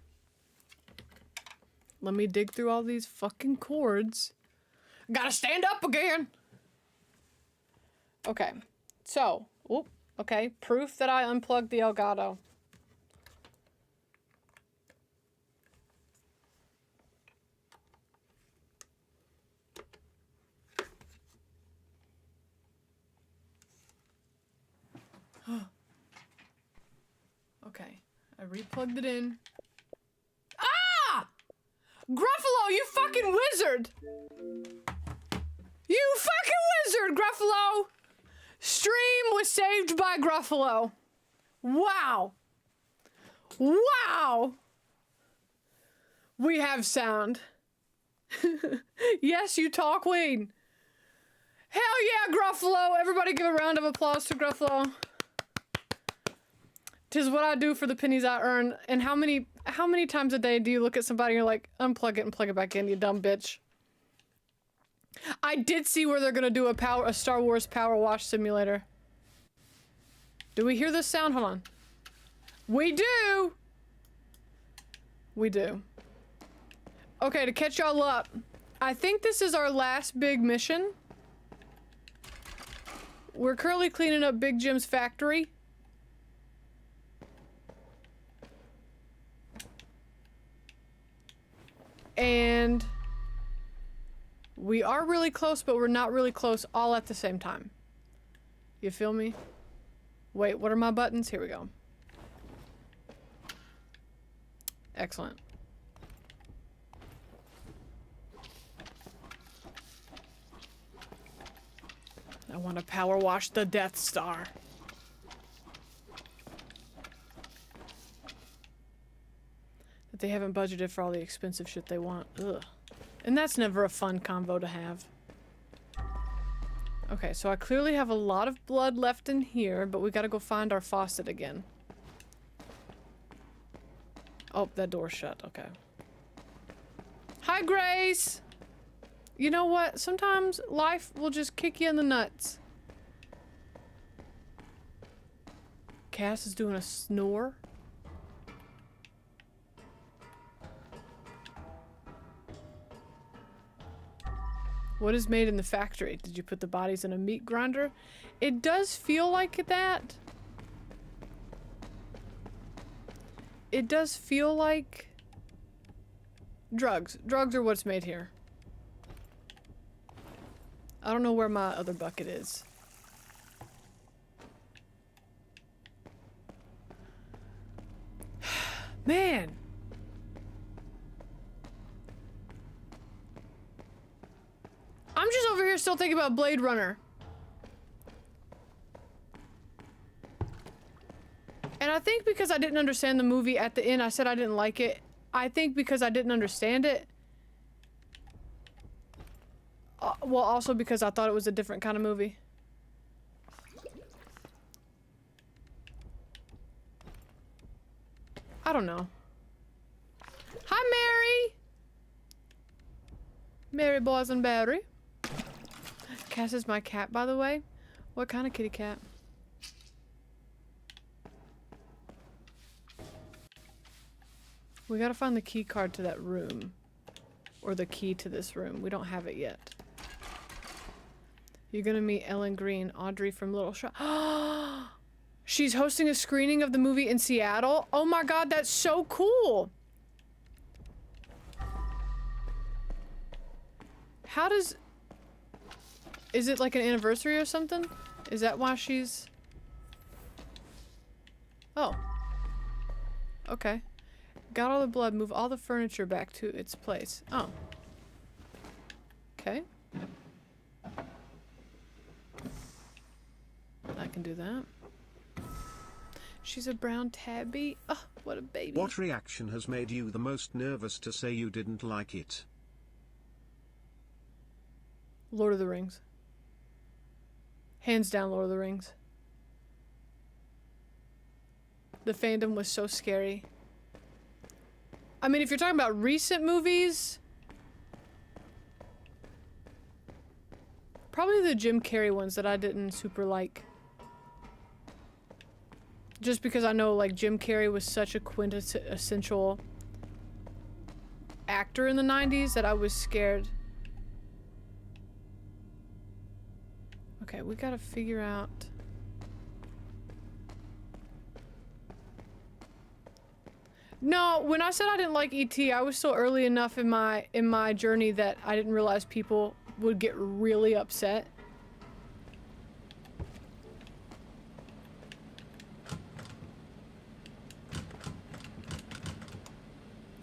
Let me dig through all these fucking cords. Gotta stand up again! Okay. So, oop, okay. Proof that I unplugged the Elgato. Okay. I replugged it in. Ah! Gruffalo, you fucking wizard! You fucking wizard, Gruffalo! Stream was saved by Gruffalo. Wow. Wow. We have sound. Yes, you talk, Queen. Hell yeah, Gruffalo! Everybody give a round of applause to Gruffalo. 'Tis what I do for the pennies I earn. And how many times a day do you look at somebody and you're like, unplug it and plug it back in, you dumb bitch? I did see where they're gonna do a Star Wars Power Wash simulator. Do we hear this sound? Hold on. We do! We do. Okay, to catch y'all up, I think this is our last big mission. We're currently cleaning up Big Jim's factory. And we are really close, but we're not really close all at the same time. You feel me? Wait, what are my buttons? Here we go. Excellent. I want to power wash the Death Star. That they haven't budgeted for all the expensive shit they want. Ugh. And that's never a fun convo to have. Okay, so I clearly have a lot of blood left in here, but we gotta go find our faucet again. Oh, that door's shut. Okay. Hi, Grace! You know what? Sometimes life will just kick you in the nuts. Cass is doing a snore. What is made in the factory? Did you put the bodies in a meat grinder? It does feel like that. It does feel like drugs. Drugs are what's made here. I don't know where my other bucket is. Man! I'm just over here still thinking about Blade Runner. And I think because I didn't understand the movie at the end, I said I didn't like it. I think because I didn't understand it. Well, also because I thought it was a different kind of movie. I don't know. Hi, Mary! Mary Boysenberry. Cass is my cat, by the way. What kind of kitty cat? We gotta find the key card to that room. Or the key to this room. We don't have it yet. You're gonna meet Ellen Green, Audrey from Little Shop. She's hosting a screening of the movie in Seattle. Oh my god, that's so cool. How does... Is it like an anniversary or something? Is that why she's... Oh. Okay. Got all the blood, move all the furniture back to its place. Oh. Okay. I can do that. She's a brown tabby. Oh, what a baby. What reaction has made you the most nervous to say you didn't like it? Lord of the Rings. Hands down, Lord of the Rings. The fandom was so scary. I mean, if you're talking about recent movies, probably the Jim Carrey ones that I didn't super like. Just because I know, like, Jim Carrey was such a quintessential actor in the 90s that I was scared. Okay, we gotta figure out... No, when I said I didn't like E.T., I was still early enough in my journey that I didn't realize people would get really upset.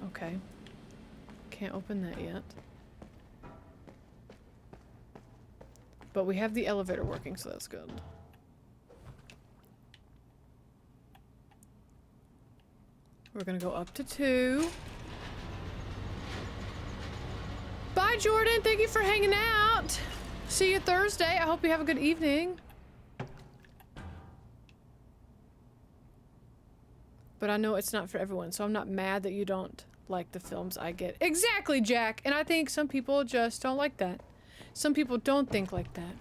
Okay. Can't open that yet. But we have the elevator working, so that's good. We're gonna go up to 2. Bye, Jordan. Thank you for hanging out. See you Thursday. I hope you have a good evening. But I know it's not for everyone, so I'm not mad that you don't like the films I get. Exactly, Jack. And I think some people just don't like that. Some people don't think like that.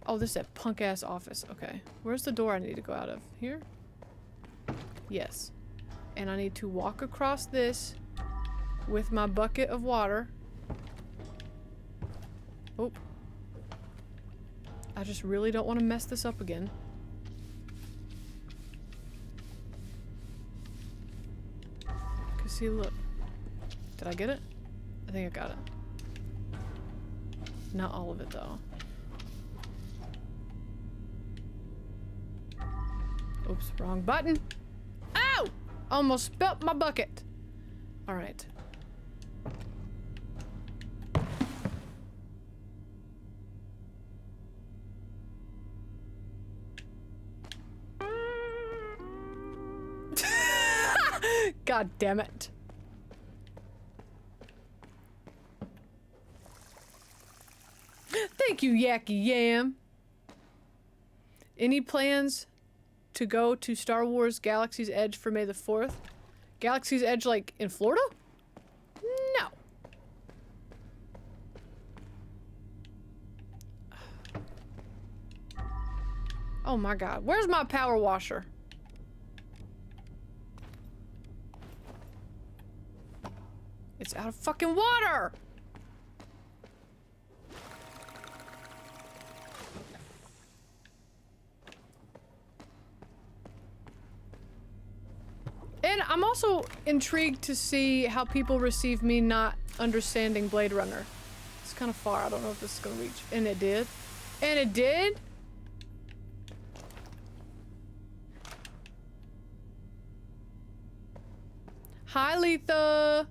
Oh, this is that punk-ass office. Okay. Where's the door I need to go out of? Here? Yes. And I need to walk across this with my bucket of water. Oh. I just really don't want to mess this up again. Cause see, look. Did I get it? I think I got it. Not all of it, though. Oops, wrong button. Ow! Almost spilt my bucket. All right. God damn it. Thank you, Yacky Yam. Any plans to go to Star Wars Galaxy's Edge for May the 4th? Galaxy's Edge, like, in Florida? No. Oh my god. Where's my power washer? It's out of fucking water! And I'm also intrigued to see how people receive me not understanding Blade Runner. It's kind of far. I don't know if this is gonna reach. And it did. And it did? Hi, Letha!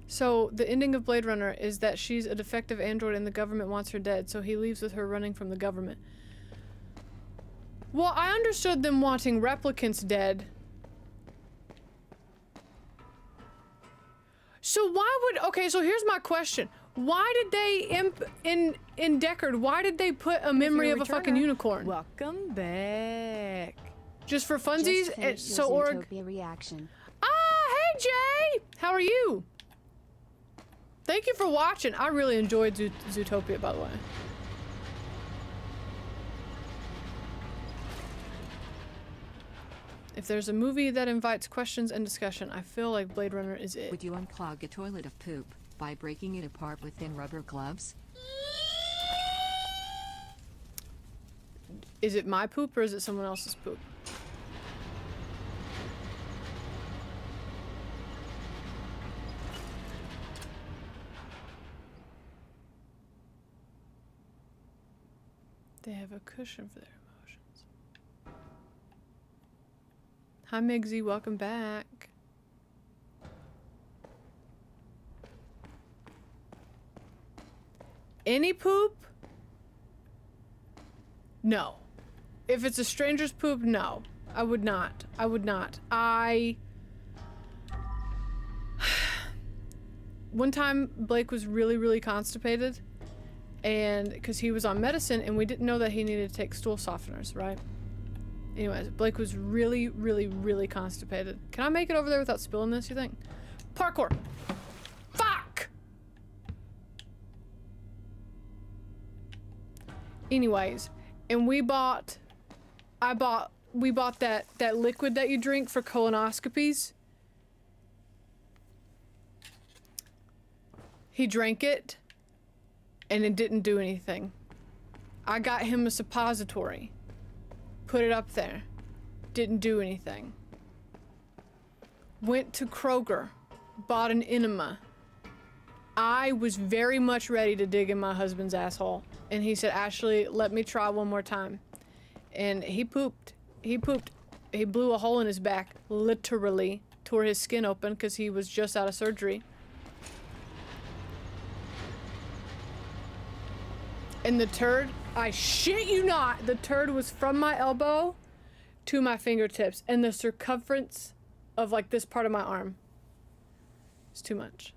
So, the ending of Blade Runner is that she's a defective android and the government wants her dead, so he leaves with her running from the government. Well, I understood them wanting replicants dead. So why would... Okay, so here's my question. Why did they... In Deckard, why did they put a memory of a fucking unicorn? Welcome back. Just for funsies? Just finished So your Org... Zootopia reaction. Ah, hey Jay! How are you? Thank you for watching. I really enjoyed Zootopia, by the way. If there's a movie that invites questions and discussion, I feel like Blade Runner is it. Would you unclog a toilet of poop by breaking it apart with thin rubber gloves? Is it my poop or is it someone else's poop? They have a cushion for their emotions. Hi Migsy, welcome back. Any poop? No. If it's a stranger's poop, no. I would not. I would not. One time, Blake was really, really constipated. And because he was on medicine and we didn't know that he needed to take stool softeners, right? Anyways, Blake was really, really, really constipated. Can I make it over there without spilling this, you think? Parkour! Fuck! Anyways, and we bought that liquid that you drink for colonoscopies. He drank it and it didn't do anything. I got him a suppository. Put it up there. Didn't do anything. Went to Kroger. Bought an enema. I was very much ready to dig in my husband's asshole. And he said, Ashley, let me try one more time. And he pooped. He pooped. He blew a hole in his back. Literally. Tore his skin open because he was just out of surgery. And the turd, I shit you not, the turd was from my elbow to my fingertips and the circumference of like this part of my arm. It's too much.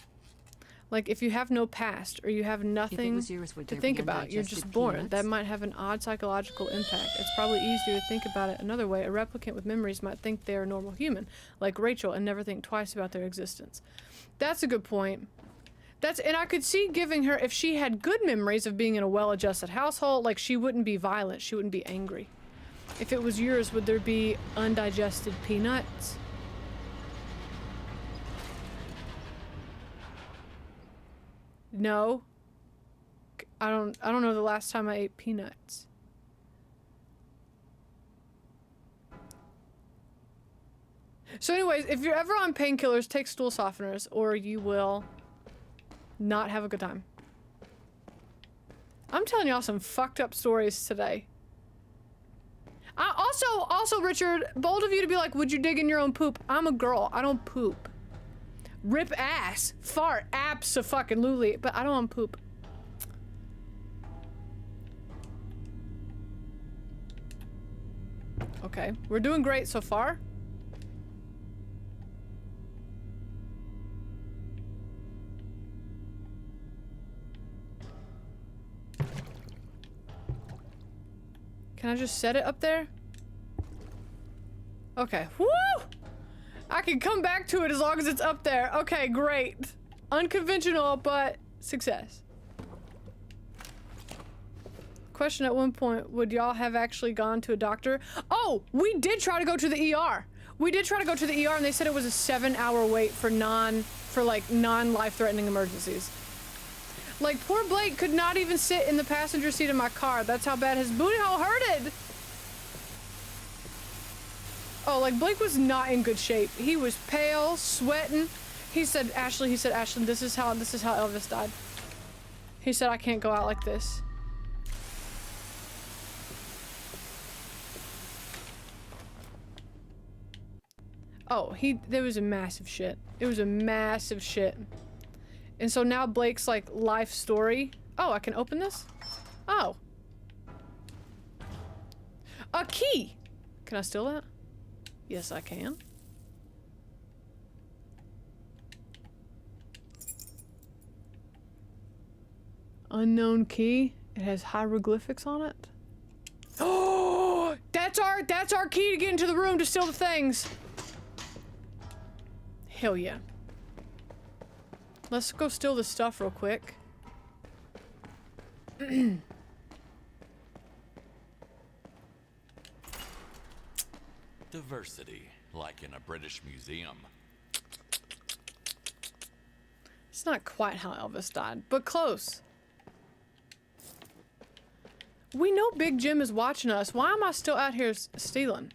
Like if you have no past or you have nothing to think about, you're just born. That might have an odd psychological impact. It's probably easier to think about it another way. A replicant with memories might think they're a normal human, like Rachel, and never think twice about their existence. That's a good point. And I could see giving her, if she had good memories of being in a well-adjusted household, like she wouldn't be violent, she wouldn't be angry. If it was yours, would there be undigested peanuts? No. I don't know the last time I ate peanuts. So anyways, if you're ever on painkillers, take stool softeners or you will not have a good time. I'm telling y'all some fucked up stories today. Also, Richard, bold of you to be like, would you dig in your own poop? I'm a girl. I don't poop. Rip ass. Fart. Abso-fucking-lutely. But I don't want poop. Okay. We're doing great so far. Can I just set it up there? Okay. Woo! I can come back to it as long as it's up there. Okay, great. Unconventional, but success. Question at one point, would y'all have actually gone to a doctor? Oh, we did try to go to the ER. We did try to go to the ER and they said it was a 7-hour wait for non-life-threatening emergencies. Like, poor Blake could not even sit in the passenger seat of my car. That's how bad his booty hole hurted. Oh, like, Blake was not in good shape. He was pale, sweating. He said, Ashley, this is how Elvis died. He said, I can't go out like this. Oh, there was a massive shit. It was a massive shit. And so now Blake's, like, life story. Oh, I can open this? Oh. A key! Can I steal that? Yes, I can. Unknown key. It has hieroglyphics on it. Oh! That's our key to get into the room to steal the things. Hell yeah. Let's go steal the stuff real quick. Diversity. like in a British museum. It's not quite how Elvis died, but close. We know Big Jim is watching us. Why am I still out here stealing?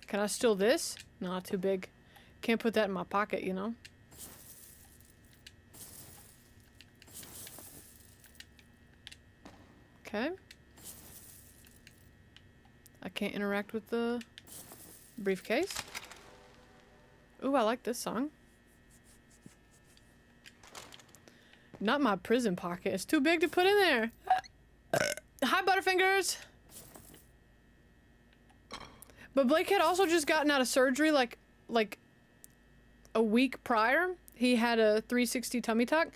Can I steal this? No, too big. Can't put that in my pocket, you know? Okay. I can't interact with the briefcase. Ooh, I like this song. Not my prison pocket. It's too big to put in there. Hi, Butterfingers. But Blake had also just gotten out of surgery like a week prior. He had a 360 tummy tuck,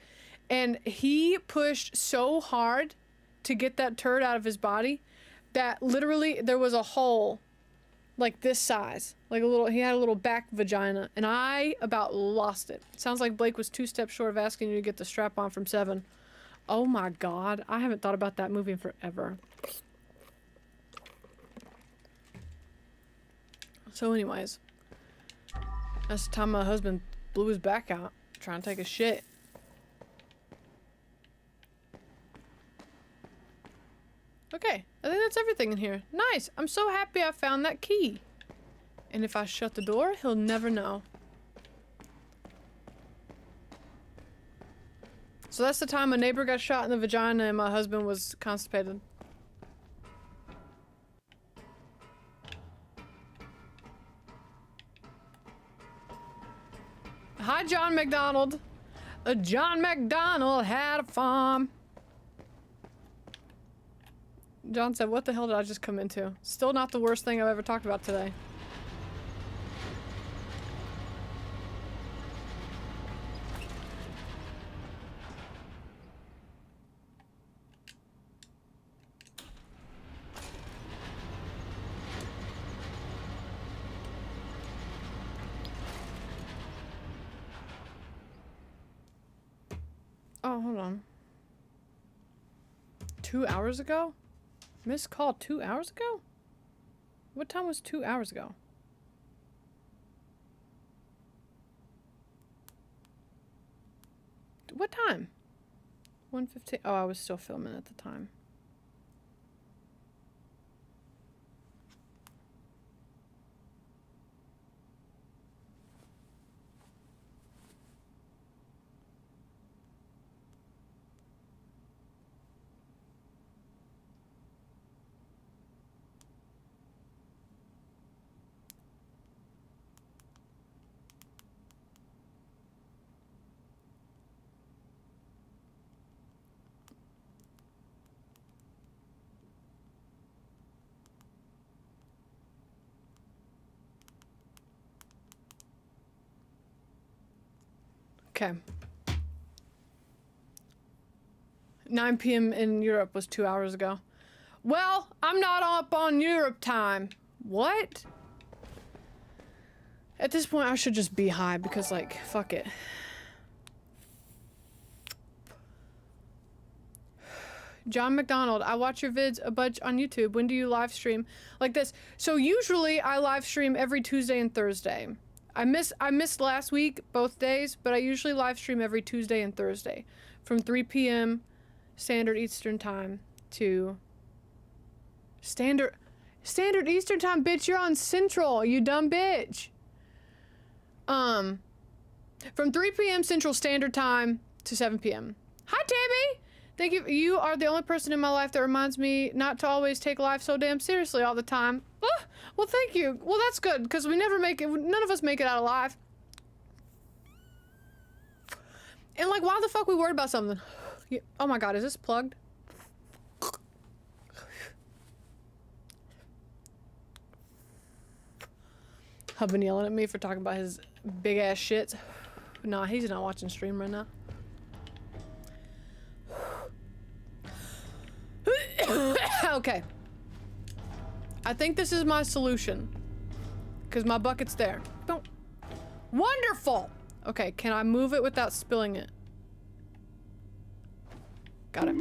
and he pushed so hard to get that turd out of his body that literally there was a hole like this size, like a little, he had a little back vagina, and I about lost it. Sounds like Blake was 2 steps short of asking you to get the strap on from 7. Oh my god, I haven't thought about that movie in forever. So anyways, that's the time my husband blew his back out trying to take a shit. Okay, I think that's everything in here. Nice, I'm so happy I found that key. And if I shut the door, he'll never know. So that's the time a neighbor got shot in the vagina and my husband was constipated. Hi, John McDonald. John McDonald had a farm. John said, what the hell did I just come into? Still not the worst thing I've ever talked about today. Oh, hold on. 2 hours ago? Missed call 2 hours ago? What time was 2 hours ago? What time? 1:15. Oh, I was still filming at the time. Okay. 9 p.m. in Europe was 2 hours ago. Well, I'm not up on Europe time. What? At this point, I should just be high because, like, fuck it. John McDonald, I watch your vids a bunch on YouTube. When do you live stream like this? So usually I live stream every Tuesday and Thursday. I missed last week, both days, but I usually live stream every Tuesday and Thursday from 3 p.m. Standard Eastern Time to Standard Eastern Time, bitch, you're on Central, you dumb bitch. From 3 p.m. Central Standard Time to 7 p.m. Hi, Tammy! Thank you. You are the only person in my life that reminds me not to always take life so damn seriously all the time. Oh, well, thank you. Well, that's good, because we never make it, none of us make it out alive. And, like, why the fuck we worried about something? Oh my god, is this plugged? I've been yelling at me for talking about his big ass shits. Nah, he's not watching stream right now. Okay. I think this is my solution. Because my bucket's there. Don't. Wonderful! Okay, can I move it without spilling it? Got it.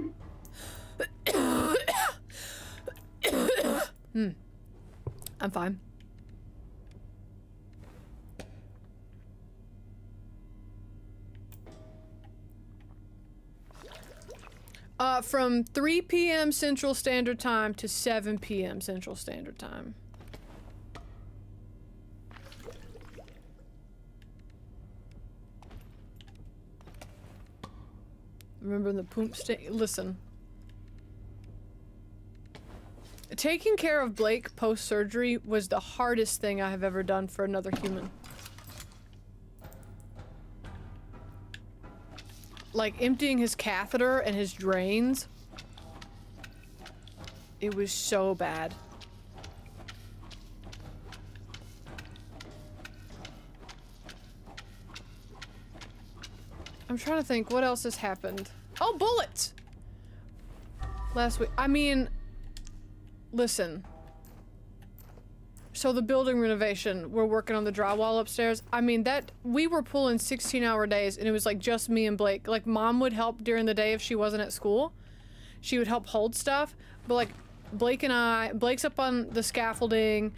I'm fine. From 3 p.m. Central Standard Time to 7 p.m. Central Standard Time. Remember the poop state? Listen. Taking care of Blake post-surgery was the hardest thing I have ever done for another human. Like, emptying his catheter and his drains. It was so bad. I'm trying to think what else has happened. Oh, bullets! Last week. I mean, listen. So the building renovation, we're working on the drywall upstairs. I mean, that, we were pulling 16-hour days and it was like just me and Blake. Like, Mom would help during the day if she wasn't at school. She would help hold stuff. But like, Blake and I, Blake's up on the scaffolding.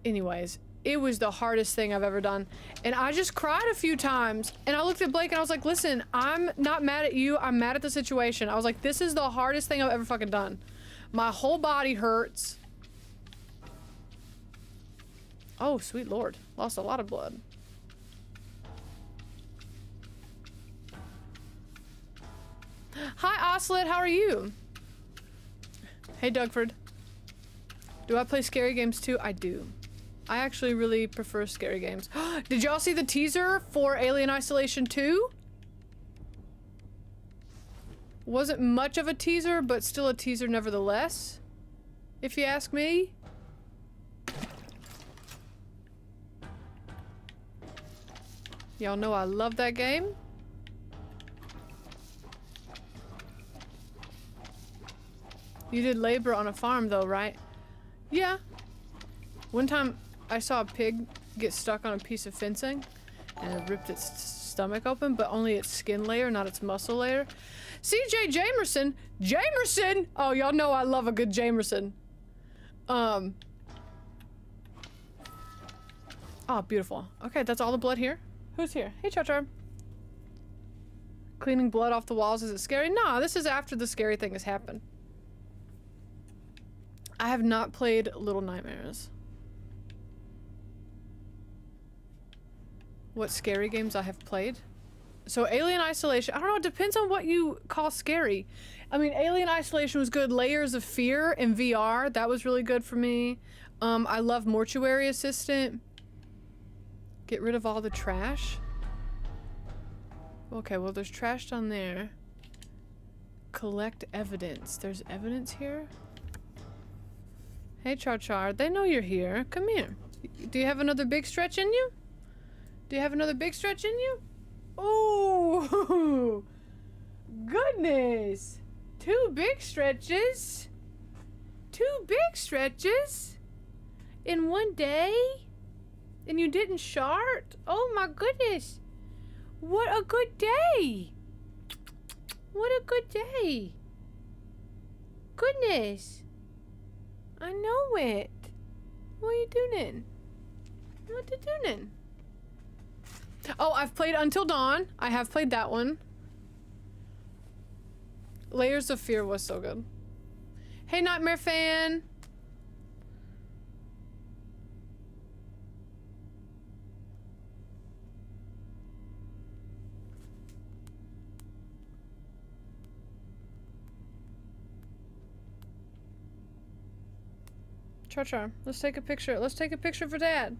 Anyways, it was the hardest thing I've ever done. And I just cried a few times. And I looked at Blake and I was like, listen, I'm not mad at you. I'm mad at the situation. I was like, this is the hardest thing I've ever fucking done. My whole body hurts. Oh, sweet lord. Lost a lot of blood. Hi, Oslet. How are you? Hey, Dougford. Do I play scary games too? I do. I actually really prefer scary games. Did y'all see the teaser for Alien Isolation 2? Wasn't much of a teaser, but still a teaser nevertheless, if you ask me. Y'all know I love that game. You did labor on a farm though, right? Yeah. One time I saw a pig get stuck on a piece of fencing and it ripped its stomach open, but only its skin layer, not its muscle layer. CJ Jamerson! Jamerson! Oh, y'all know I love a good Jamerson. Oh, beautiful. Okay, that's all the blood here. Who's here? Hey, Char-Char. Cleaning blood off the walls, is it scary? Nah, this is after the scary thing has happened. I have not played Little Nightmares. What scary games I have played? So Alien Isolation, I don't know, it depends on what you call scary. I mean, Alien Isolation was good. Layers of Fear in VR, that was really good for me. I love Mortuary Assistant. Get rid of all the trash. Okay, well, there's trash down there. Collect evidence. There's evidence here? Hey, Char-Char. They know you're here. Come here. Do you have another big stretch in you? Do you have another big stretch in you? Oh, goodness. 2 big stretches. 2 big stretches in one day? And you didn't shart? Oh my goodness. What a good day. What a good day. Goodness. I know it. What are you doing? What you doing? Oh, I've played Until Dawn. I have played that one. Layers of Fear was so good. Hey, Nightmare fan. Char-Char, let's take a picture. Let's take a picture for Dad.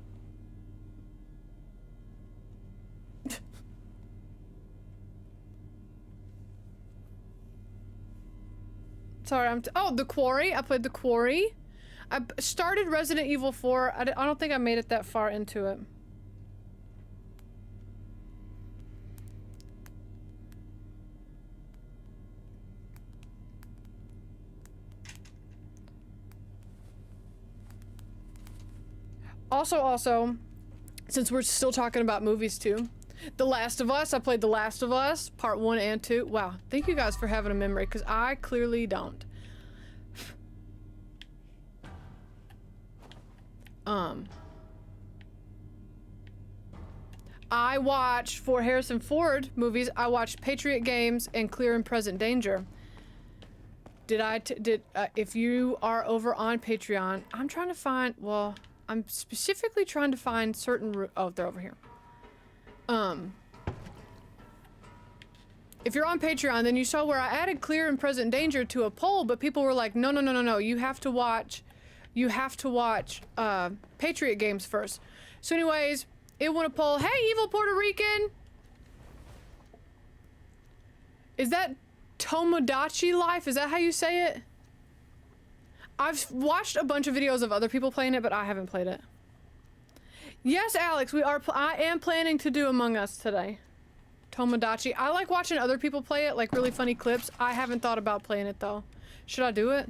Sorry, oh, The Quarry. I played The Quarry. I started Resident Evil 4. I don't think I made it that far into it. Also, since we're still talking about movies too, The Last of Us, I played The Last of Us, part 1 and 2. Wow, thank you guys for having a memory, because I clearly don't. I watched, for Harrison Ford movies, I watched Patriot Games and Clear and Present Danger. If you are over on Patreon, I'm trying to find, well, I'm specifically trying to find certain, oh, they're over here. If you're on Patreon, then you saw where I added Clear and Present Danger to a poll, but people were like, no, no, no, no, no, you have to watch Patriot Games first. So anyways, it won a poll. Hey, evil Puerto Rican! Is that Tomodachi Life? Is that how you say it? I've watched a bunch of videos of other people playing it, but I haven't played it. Yes, Alex, I am planning to do Among Us today. Tomodachi. I like watching other people play it, like really funny clips. I haven't thought about playing it though. Should I do it?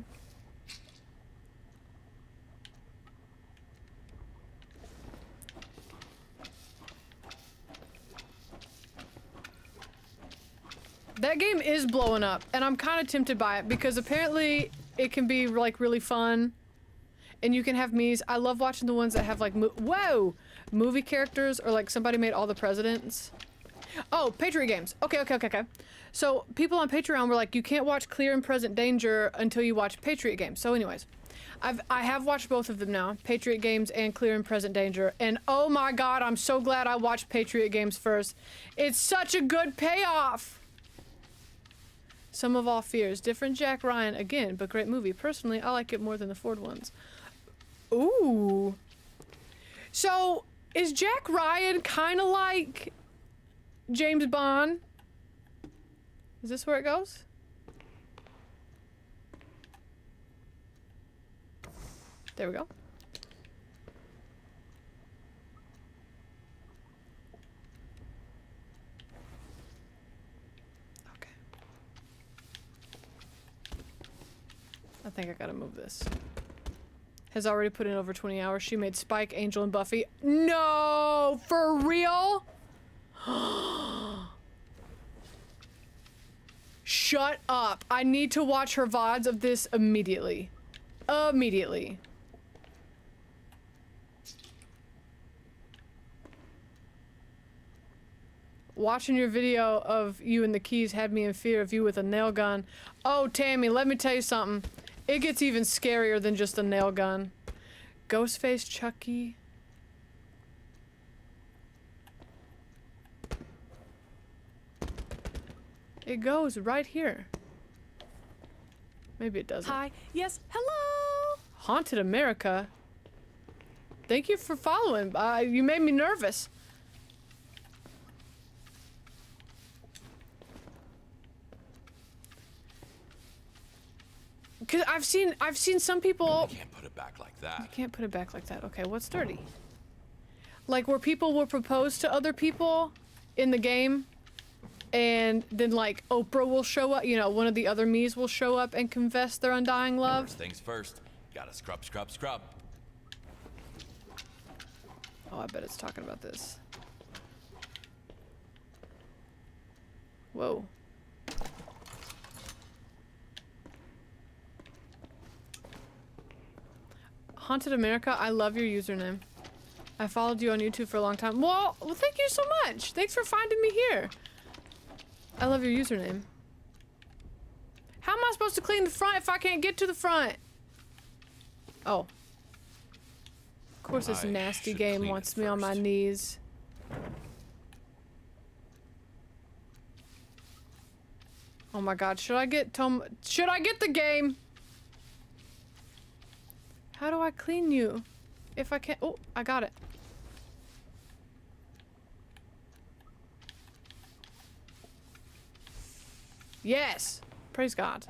That game is blowing up, and I'm kind of tempted by it because apparently it can be like really fun, and you can have me's. I love watching the ones that have like movie characters, or like somebody made all the presidents. Oh, Patriot Games. Okay. So people on Patreon were like, you can't watch Clear and Present Danger until you watch Patriot Games. So anyways, I have watched both of them now, Patriot Games and Clear and Present Danger, and oh my god, I'm so glad I watched Patriot Games first. It's such a good payoff. Sum of All Fears. Different Jack Ryan again, but great movie. Personally, I like it more than the Ford ones. Ooh. So, is Jack Ryan kind of like James Bond? Is this where it goes? There we go. I think I gotta move this. Has already put in over 20 hours. She made Spike, Angel, and Buffy. No! For real? Shut up. I need to watch her VODs of this immediately. Immediately. Watching your video of you and the keys had me in fear of you with a nail gun. Oh, Tammy, let me tell you something. It gets even scarier than just a nail gun. Ghostface Chucky. It goes right here. Maybe it doesn't. Hi. Yes. Hello. Haunted America. Thank you for following. You made me nervous. Cause I've seen some people. You can't put it back like that. You can't put it back like that. Okay, what's dirty? Like where people will propose to other people in the game, and then like Oprah will show up. You know, one of the other me's will show up and confess their undying love. First things first. Gotta scrub, scrub, scrub. Oh, I bet it's talking about this. Whoa. Haunted America, I love your username. I followed you on YouTube for a long time. Well, thank you so much. Thanks for finding me here. I love your username. How am I supposed to clean the front if I can't get to the front? Oh. Of course this nasty game wants me on my knees. Oh my god, should I get the game? How do I clean you? If I can't- oh, I got it. Yes! Praise God.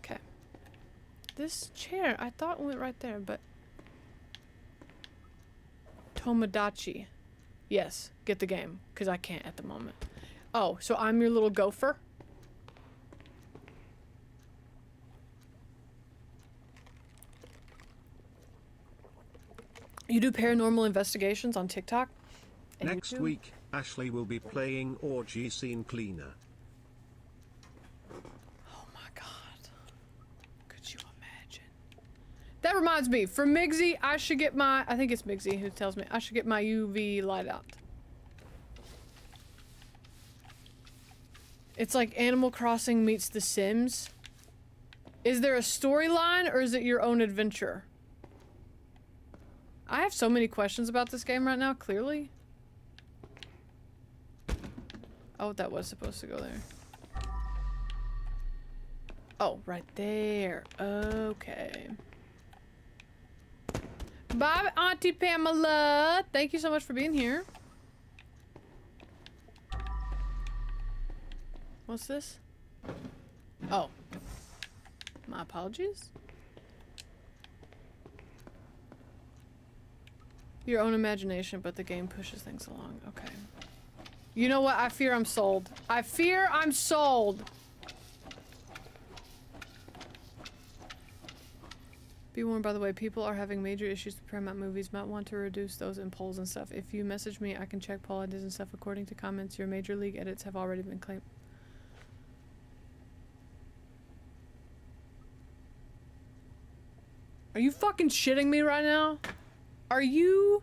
Okay. This chair, I thought went right there, but... Tomodachi. Yes, get the game, because I can't at the moment. Oh, so I'm your little gopher? You do paranormal investigations on TikTok? And Next YouTube? week, Ashley will be playing Orgy Scene Cleaner. Oh my god. Could you imagine? That That reminds me, for Migsy, I should get my, I think it's Migsy who tells me, I should get my UV light out. It's like Animal Crossing meets The Sims. Is there a storyline or is it your own adventure? I have so many questions about this game right now, clearly. Oh, that was supposed to go there. Oh, right there. Okay. Bye, Auntie Pamela. Thank you so much for being here. What's this? Oh. My apologies. Your own imagination, but the game pushes things along. Okay. You know what? I fear I'm sold. I fear I'm sold! Be warned, by the way, people are having major issues with Paramount movies. Might want to reduce those in polls and stuff. If you message me, I can check poll ideas and stuff. According to comments, your major league edits have already been claimed. Are you fucking shitting me right now? Are you...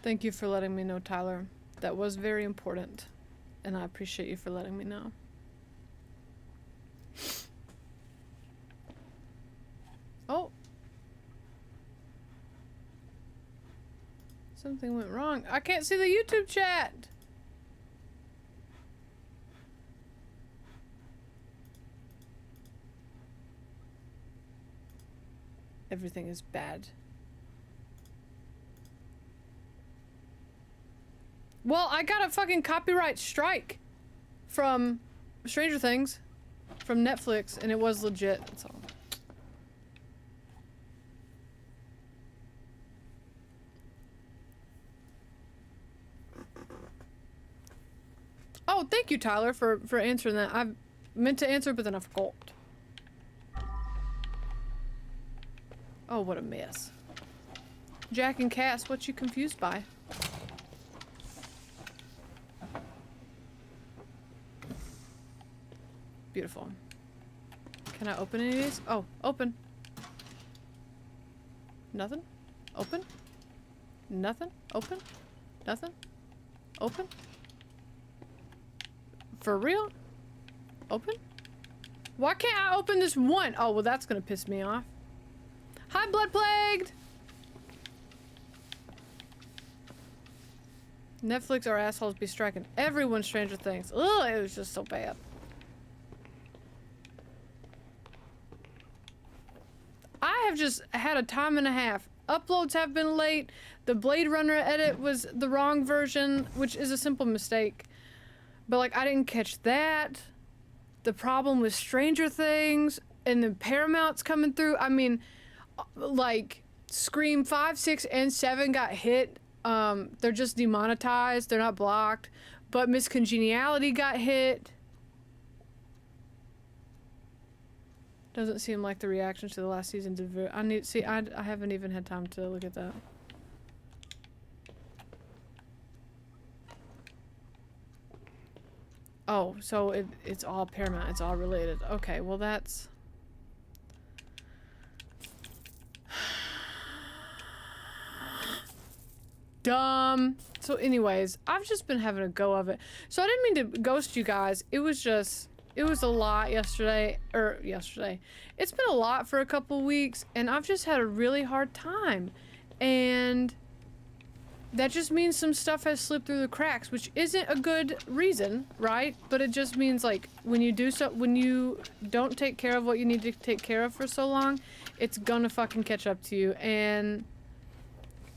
Thank you for letting me know, Tyler. That was very important, and I appreciate you for letting me know. Oh. Something went wrong. I can't see the YouTube chat. Everything is bad. Well, I got a fucking copyright strike from Stranger Things, from Netflix, and it was legit, that's all. Oh, thank you, Tyler, for answering that. I meant to answer, but then I forgot. Oh, what a mess. Jack and Cass, what you confused by? Beautiful. Can I open any of these? Oh, open. Nothing? Open? Nothing? Open? Nothing? Open? For real? Open? Why can't I open this one? Oh, well, that's gonna piss me off. Hi, Blood Plagued! Netflix, our assholes be striking everyone Stranger Things. Ugh, it was just so bad. I have just had a time and a half. Uploads have been late. The Blade Runner edit was the wrong version, which is a simple mistake. But like, I didn't catch that. The problem with Stranger Things, and then Paramount's coming through. I mean, like, Scream 5, 6, and 7 got hit. They're just demonetized. They're not blocked. But Miss Congeniality got hit. Doesn't seem like the reaction to the last season did I haven't even had time to look at that. Oh, so it's all Paramount, it's all related. Okay, well that's... dumb. So anyways, I've just been having a go of it. So I didn't mean to ghost you guys. It was just... it was a lot yesterday. It's been a lot for a couple weeks, and I've just had a really hard time. And that just means some stuff has slipped through the cracks, which isn't a good reason, right? But it just means like when you don't take care of what you need to take care of for so long, it's gonna fucking catch up to you. And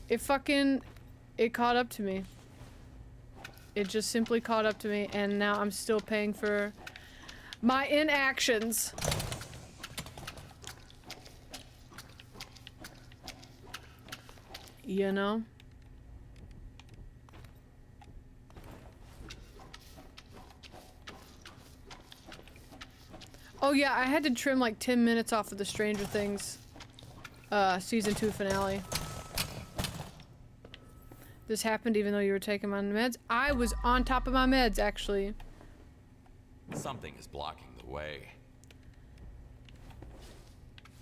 it caught up to me. It just simply caught up to me, and now I'm still paying for my inactions. You know? Oh yeah, I had to trim like 10 minutes off of the Stranger Things season 2 finale. This happened even though you were taking my meds? I was on top of my meds, actually. Something is blocking the way.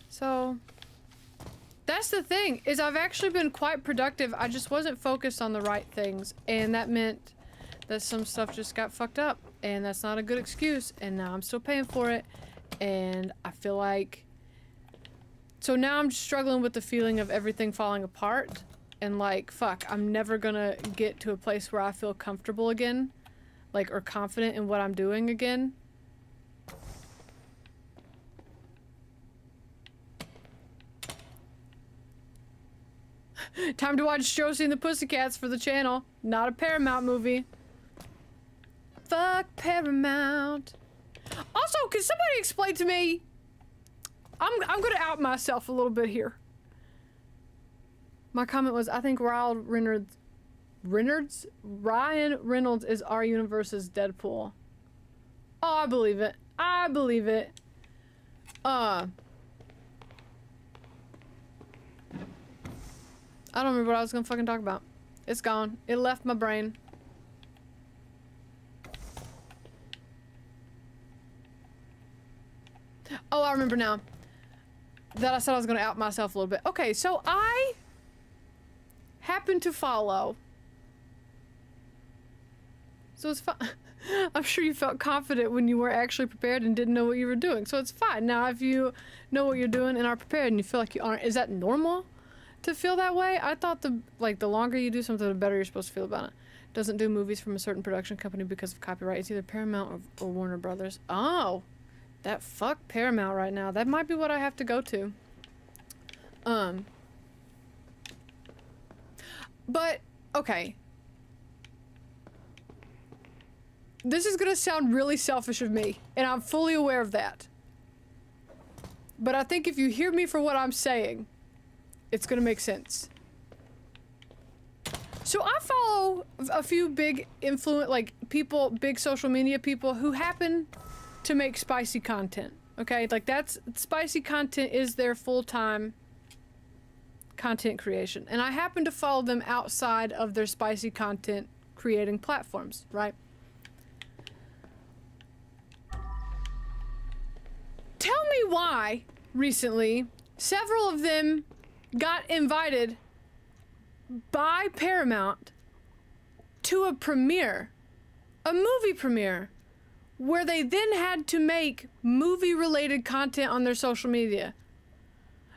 So, that's the thing, is I've actually been quite productive. I just wasn't focused on the right things, and that meant that some stuff just got fucked up, and that's not a good excuse, and now I'm still paying for it, and I feel like... So now I'm just struggling with the feeling of everything falling apart, and like, fuck, I'm never gonna get to a place where I feel comfortable again, like, or confident in what I'm doing again. Time to watch Josie and the Pussycats for the channel. Not a Paramount movie. Fuck Paramount. Also, can somebody explain to me? I'm gonna out myself a little bit here. My comment was, I think Ryan Reynolds is our universe's Deadpool. Oh, I believe it. I believe it. I don't remember what I was gonna fucking talk about. It's gone. It left my brain. Oh, I remember now. That I said I was gonna out myself a little bit. Okay, so I happen to follow. So it's fine. I'm sure you felt confident when you were actually prepared and didn't know what you were doing. So it's fine. Now, if you know what you're doing and are prepared and you feel like you aren't, is that normal to feel that way? I thought the longer you do something, the better you're supposed to feel about it. Doesn't do movies from a certain production company because of copyright. It's either Paramount or Warner Brothers. Oh, that fuck Paramount right now. That might be what I have to go to. But, okay. This is gonna sound really selfish of me, and I'm fully aware of that. But I think if you hear me for what I'm saying, it's gonna make sense. So I follow a few big people, big social media people who happen to make spicy content. Okay, like spicy content is their full-time content creation. And I happen to follow them outside of their spicy content creating platforms, right? Tell me why, recently, several of them got invited by Paramount to a premiere, a movie premiere, where they then had to make movie-related content on their social media,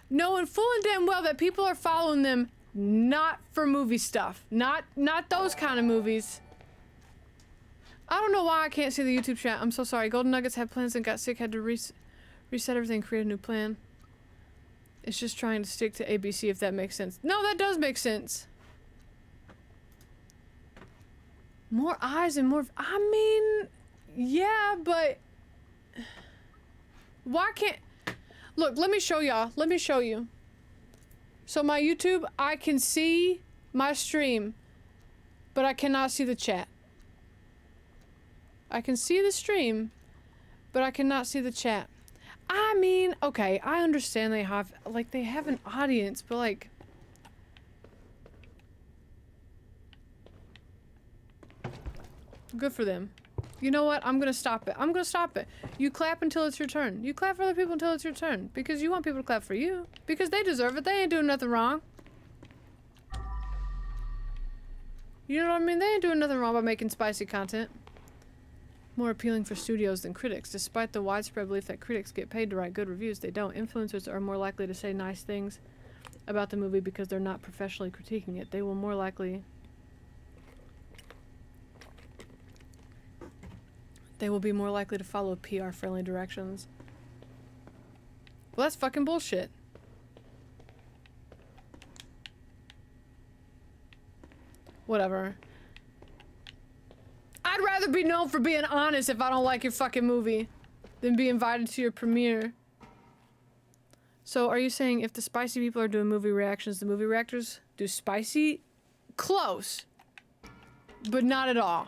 knowing full and damn well that people are following them not for movie stuff, not those kind of movies. I don't know why I can't see the YouTube chat. I'm so sorry. Golden Nuggets had plans and got sick, had to reset everything, create a new plan. It's just trying to stick to ABC, if that makes sense. No, that does make sense. More eyes and more... I mean... Yeah, but... Why can't... Look, let me show y'all. Let me show you. So my YouTube, I can see my stream, but I cannot see the chat. I can see the stream, but I cannot see the chat. I mean, okay, I understand they have an audience, but like... Good for them. You know what? I'm gonna stop it. I'm gonna stop it. You clap until it's your turn. You clap for other people until it's your turn. Because you want people to clap for you. Because they deserve it. They ain't doing nothing wrong. You know what I mean? They ain't doing nothing wrong by making spicy content. More appealing for studios than critics. Despite the widespread belief that critics get paid to write good reviews, they don't. Influencers are more likely to say nice things about the movie because they're not professionally critiquing it. They will more likely They will be more likely to follow PR-friendly directions. Well, that's fucking bullshit. Whatever. I'd rather be known for being honest if I don't like your fucking movie than be invited to your premiere. So are you saying if the spicy people are doing movie reactions, the movie reactors do spicy? Close. But not at all.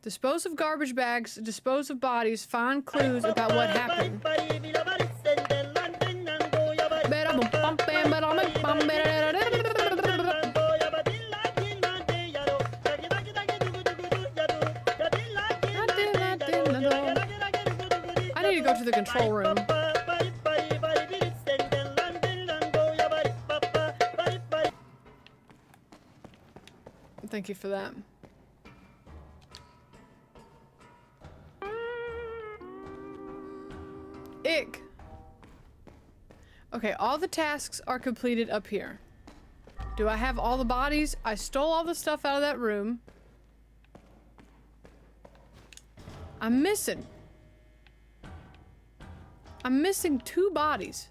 Dispose of garbage bags, dispose of bodies, find clues about what happened. I need to go to the control room. Thank you for that. Ick. Okay, all the tasks are completed up here. Do I have all the bodies? I stole all the stuff out of that room. I'm missing 2 bodies.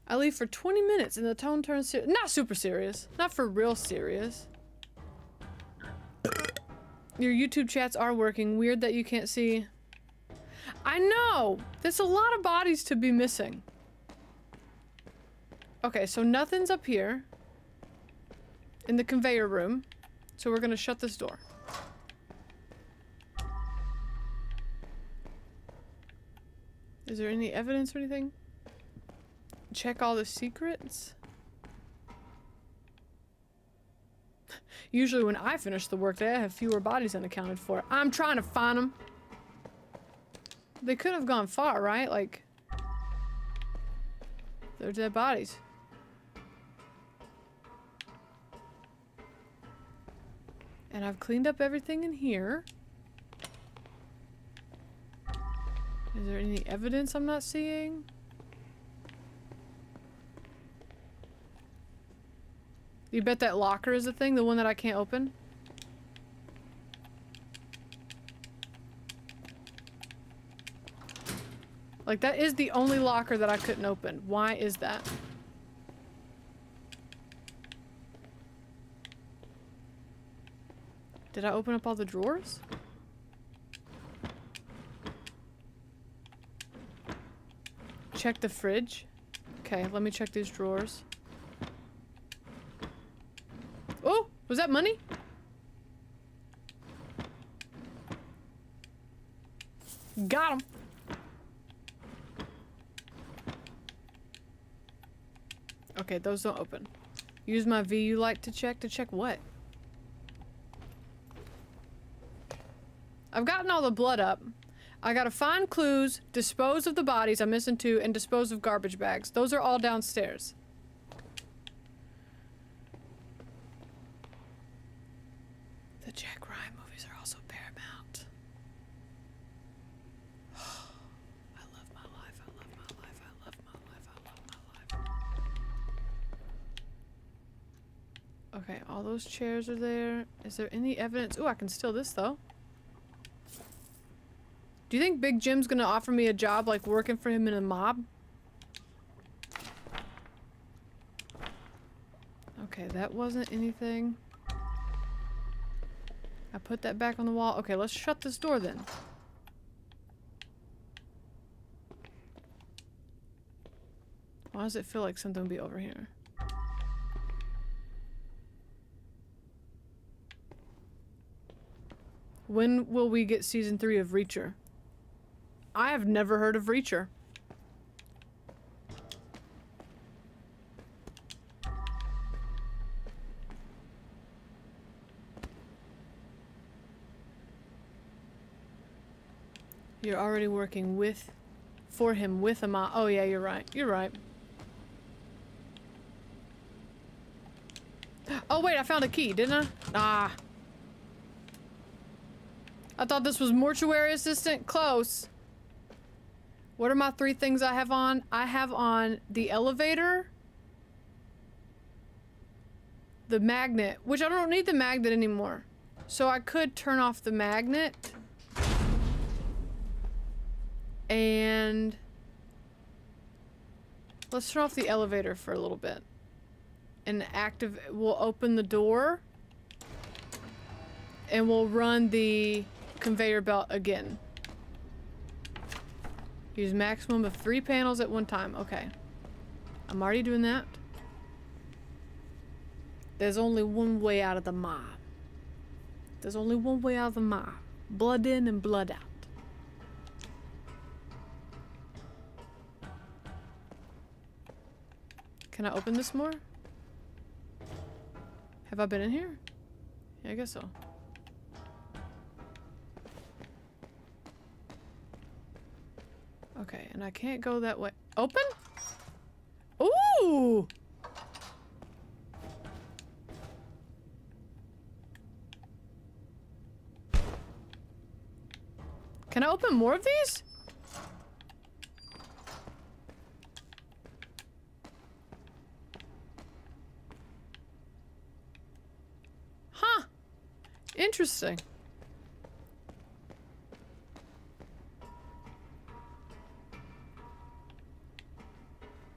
I leave for 20 minutes and the tone turns serious. Not super serious. Not for real serious. Your YouTube chats are working. Weird that you can't see. I know! There's a lot of bodies to be missing. Okay, so nothing's up here. In the conveyor room. So we're gonna shut this door. Is there any evidence or anything? Check all the secrets? Usually when I finish the workday, I have fewer bodies unaccounted for. I'm trying to find them. They couldn't have gone far, right? Like, they're dead bodies. And I've cleaned up everything in here. Is there any evidence I'm not seeing? You bet that locker is the thing? The one that I can't open? Like, that is the only locker that I couldn't open. Why is that? Did I open up all the drawers? Check the fridge. Okay, let me check these drawers. Oh, was that money? Got him. Okay, those don't open. Use my VU light to check what? I've gotten all the blood up. I gotta find clues, dispose of the bodies, I'm missing 2, and dispose of garbage bags. Those are all downstairs. The Jack Ryan movies are also paramount. I love my life, I love my life, I love my life, I love my life. Okay, all those chairs are there. Is there any evidence? Ooh, I can steal this though. Do you think Big Jim's gonna offer me a job like working for him in a mob? Okay, that wasn't anything. I put that back on the wall. Okay, let's shut this door then. Why does it feel like something will be over here? When will we get season 3 of Reacher? I have never heard of Reacher. You're already working for him with a mob. Oh yeah, you're right. You're right. Oh wait, I found a key, didn't I? Ah. I thought this was mortuary assistant. Close. What are my 3 things I have on? I have on the elevator, the magnet, which I don't need the magnet anymore. So I could turn off the magnet. And let's turn off the elevator for a little bit. And we'll open the door. And we'll run the conveyor belt again. Use maximum of 3 panels at one time. Okay. I'm already doing that. There's only one way out of the mob. There's only one way out of the mob. Blood in and blood out. Can I open this more? Have I been in here? Yeah, I guess so. Okay, and I can't go that way. Open? Ooh! Can I open more of these? Huh. Interesting.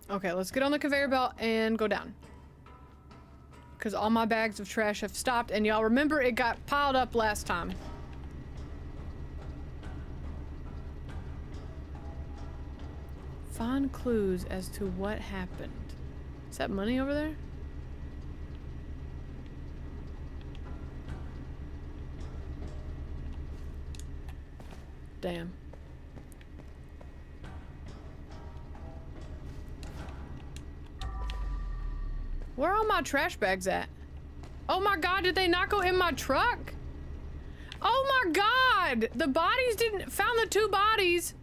Okay, let's get on the conveyor belt and go down. Because all my bags of trash have stopped, and y'all remember it got piled up last time. Find clues as to what happened. Is that money over there? Damn. Where are all my trash bags at? Oh my god, did they not go in my truck? Oh my god! The bodies didn't... Found the 2 bodies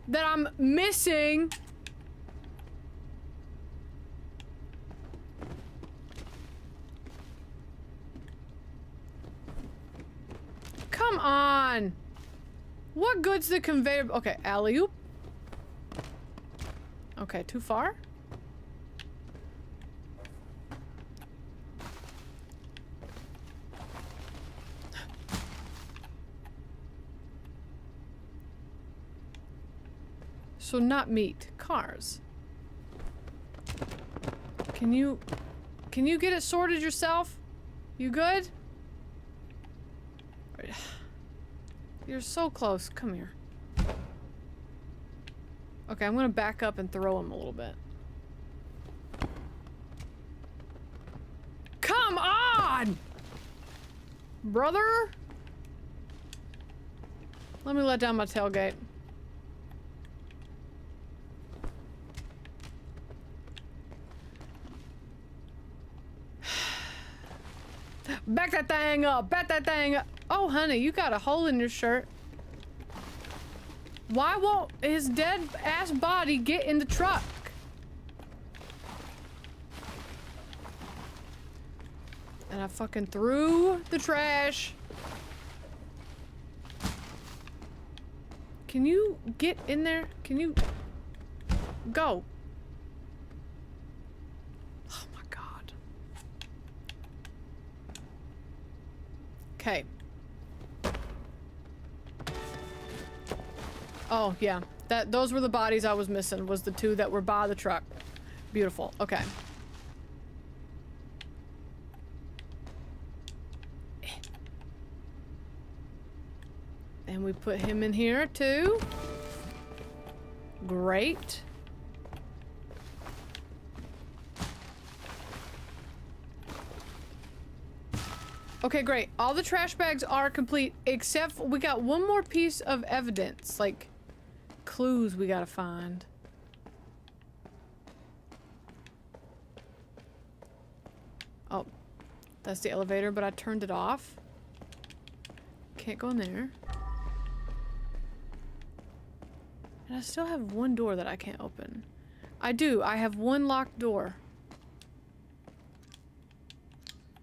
that I'm missing. Come on! What good's the conveyor... Okay, alley-oop. Okay, too far? So not meat, cars. Can you get it sorted yourself? You good? You're so close. Come here. Okay, I'm gonna back up and throw him a little bit. Come on! Brother? Let me let down my tailgate. Back that thing up! Back that thing up! Oh, honey, you got a hole in your shirt. Why won't his dead-ass body get in the truck? And I fucking threw the trash. Can you get in there? Can you... Go. Oh my god. Okay. Oh, yeah. Those were the bodies I was missing, was the 2 that were by the truck. Beautiful. Okay. And we put him in here, too. Great. Okay, great. All the trash bags are complete, except we got one more piece of evidence, like clues we gotta find. Oh, that's the elevator, but I turned it off. Can't go in there. And I still have one door that I can't open. I do. I have one locked door.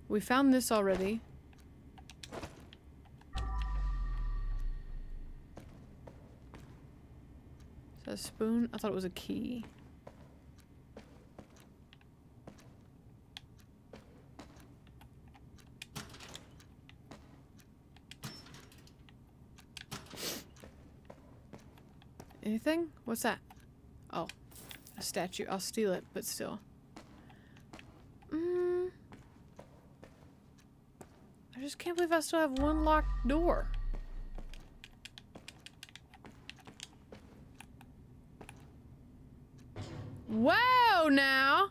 We found this already. Is that a spoon? I thought it was a key. Anything? What's that? Oh, a statue. I'll steal it, but still. I just can't believe I still have one locked door. Whoa, now!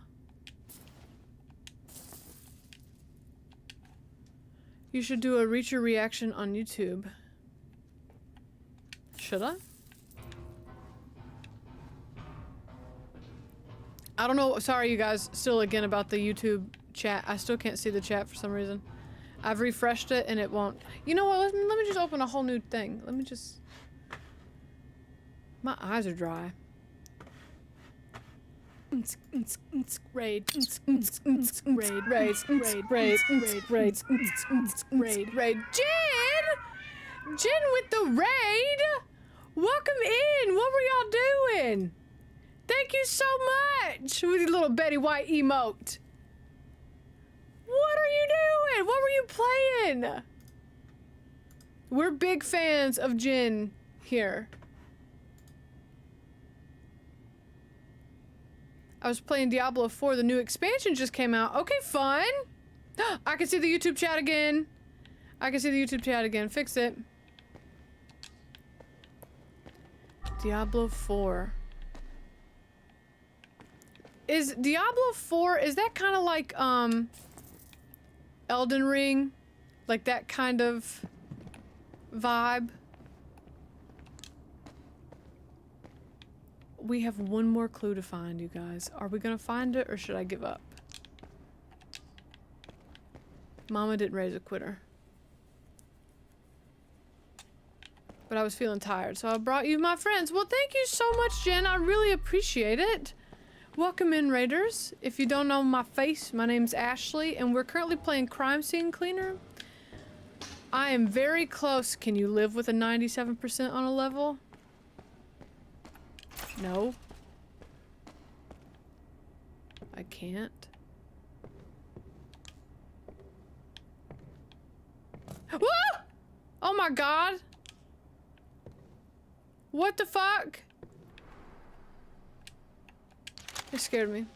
You should do a Reacher reaction on YouTube. Should I? I don't know. Sorry, you guys. Still, again, about the YouTube chat. I still can't see the chat for some reason. I've refreshed it and it won't. You know what? Let me just open a whole new thing. Let me just... My eyes are dry. Raid. Jen with the raid! Welcome in! What were y'all doing? Thank you so much! With your little Betty White emote. What are you doing? What were you playing? We're big fans of Jen here. I was playing Diablo 4. The new expansion just came out. Okay, fun. I can see the YouTube chat again. I can see the YouTube chat again. Fix it. Diablo 4. Is Diablo 4, is that kind of like, Elden Ring? Like that kind of vibe? We have one more clue to find, you guys. Are we gonna find it or should I give up? Mama didn't raise a quitter. But I was feeling tired, so I brought you my friends. Well, thank you so much, Jen. I really appreciate it. Welcome in, Raiders. If you don't know my face, my name's Ashley, and we're currently playing Crime Scene Cleaner. I am very close. Can you live with a 97% on a level? No. I can't. Woo! Oh my god! What the fuck? It scared me.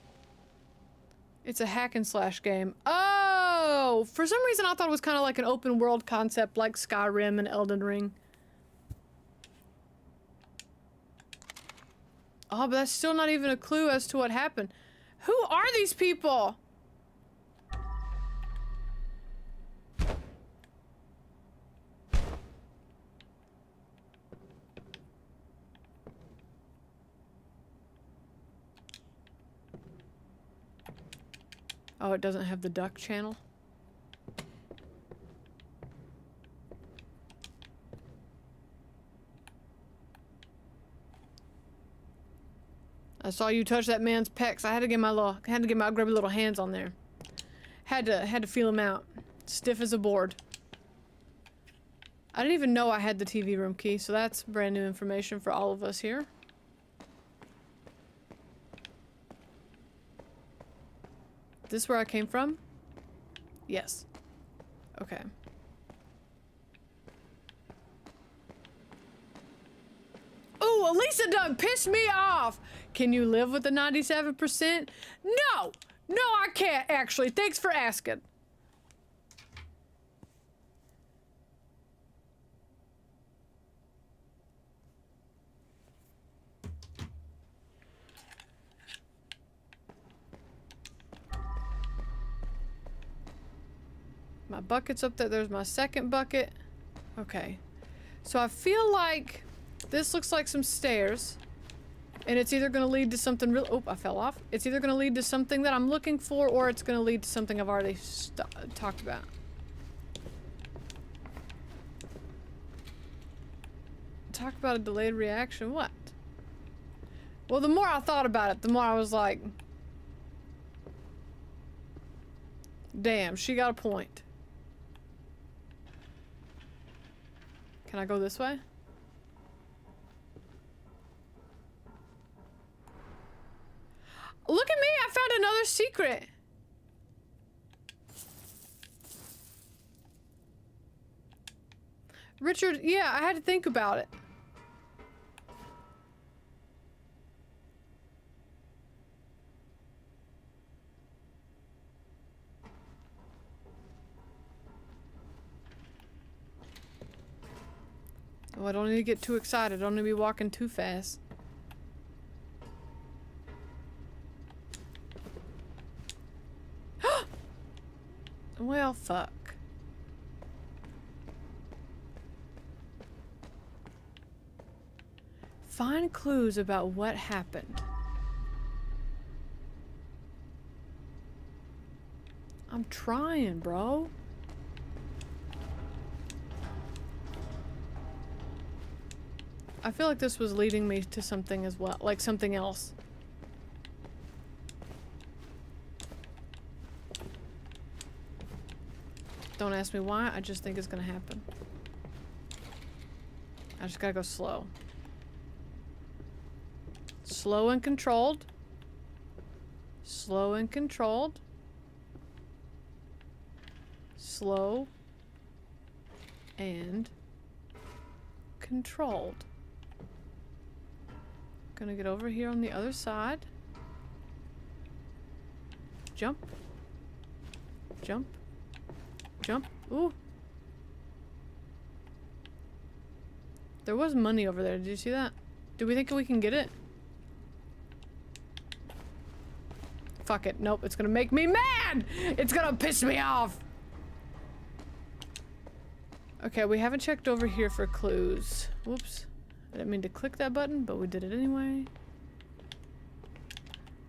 It's a hack and slash game. Oh! For some reason I thought it was kind of like an open world concept like Skyrim and Elden Ring. Oh, but that's still not even a clue as to what happened. Who are these people? Oh, it doesn't have the duck channel? I saw you touch that man's pecs. I had to get my grubby little hands on there. Had to feel him out. Stiff as a board. I didn't even know I had the TV room key, so that's brand new information for all of us here. This where I came from? Yes. Okay. Ooh, Elisa done pissed me off! Can you live with the 97%? No! No, I can't, actually. Thanks for asking. My bucket's up there. There's my second bucket. Okay. So I feel like this looks like some stairs. And it's either going to lead to something real— oh, I fell off. It's either going to lead to something that I'm looking for, or it's going to lead to something I've already talked about. Talk about a delayed reaction? What? Well, the more I thought about it, the more I was like, damn, she got a point. Can I go this way? Look at me! I found another secret! Richard, yeah, I had to think about it. Oh, I don't need to get too excited. I don't need to be walking too fast. Well, fuck. Find clues about what happened. I'm trying, bro. I feel like this was leading me to something as well, like something else. Don't ask me why, I just think it's gonna happen. I just gotta go slow. Slow and controlled. Slow and controlled. Slow and controlled. Gonna get over here on the other side. Jump. Jump. Jump. Ooh. There was money over there. Did you see that? Do we think we can get it? Fuck it. Nope. It's gonna make me mad! It's gonna piss me off! Okay, we haven't checked over here for clues. Whoops. I didn't mean to click that button, but we did it anyway.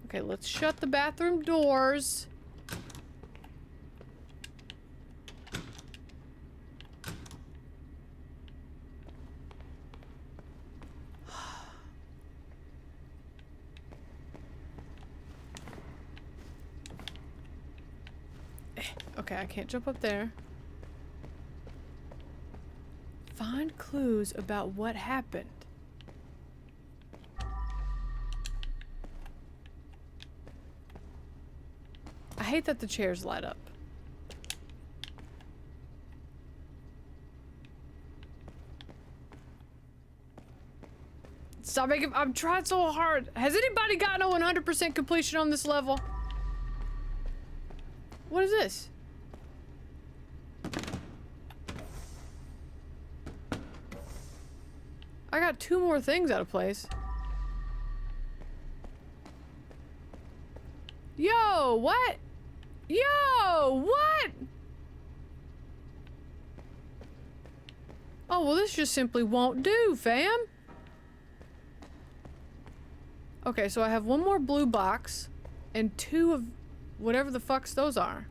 Okay, let's shut the bathroom doors. Okay, I can't jump up there. Find clues about what happened. I hate that the chairs light up. Stop making— I'm trying so hard. Has anybody gotten a 100% completion on this level? What is this? I got 2 more things out of place. Yo, what? Yo, what? Oh, well, this just simply won't do, fam. Okay, so I have 1 more blue box and 2 of whatever the fucks those are.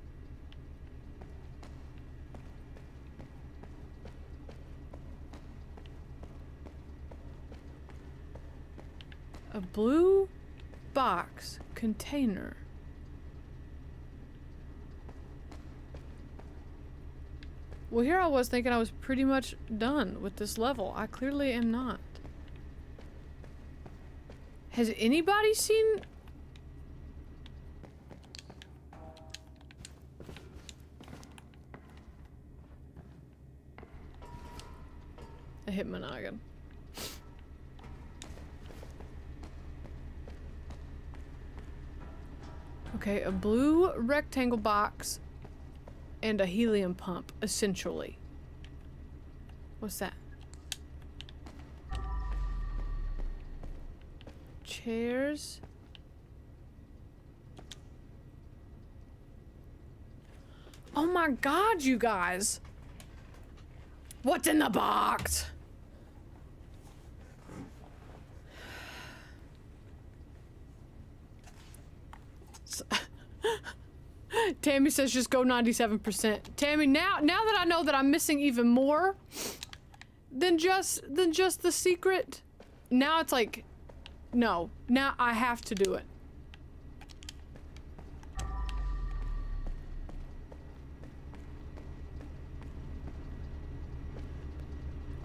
A blue box container. Well, here I was thinking I was pretty much done with this level. I clearly am not. Has anybody seen— I hit my noggin. Okay, a blue rectangle box and a helium pump, essentially. What's that? Chairs. Oh my god, you guys! What's in the box? Tammy says just go 97%. Tammy, now that I know that I'm missing even more than just the secret, now it's like, no, now I have to do it.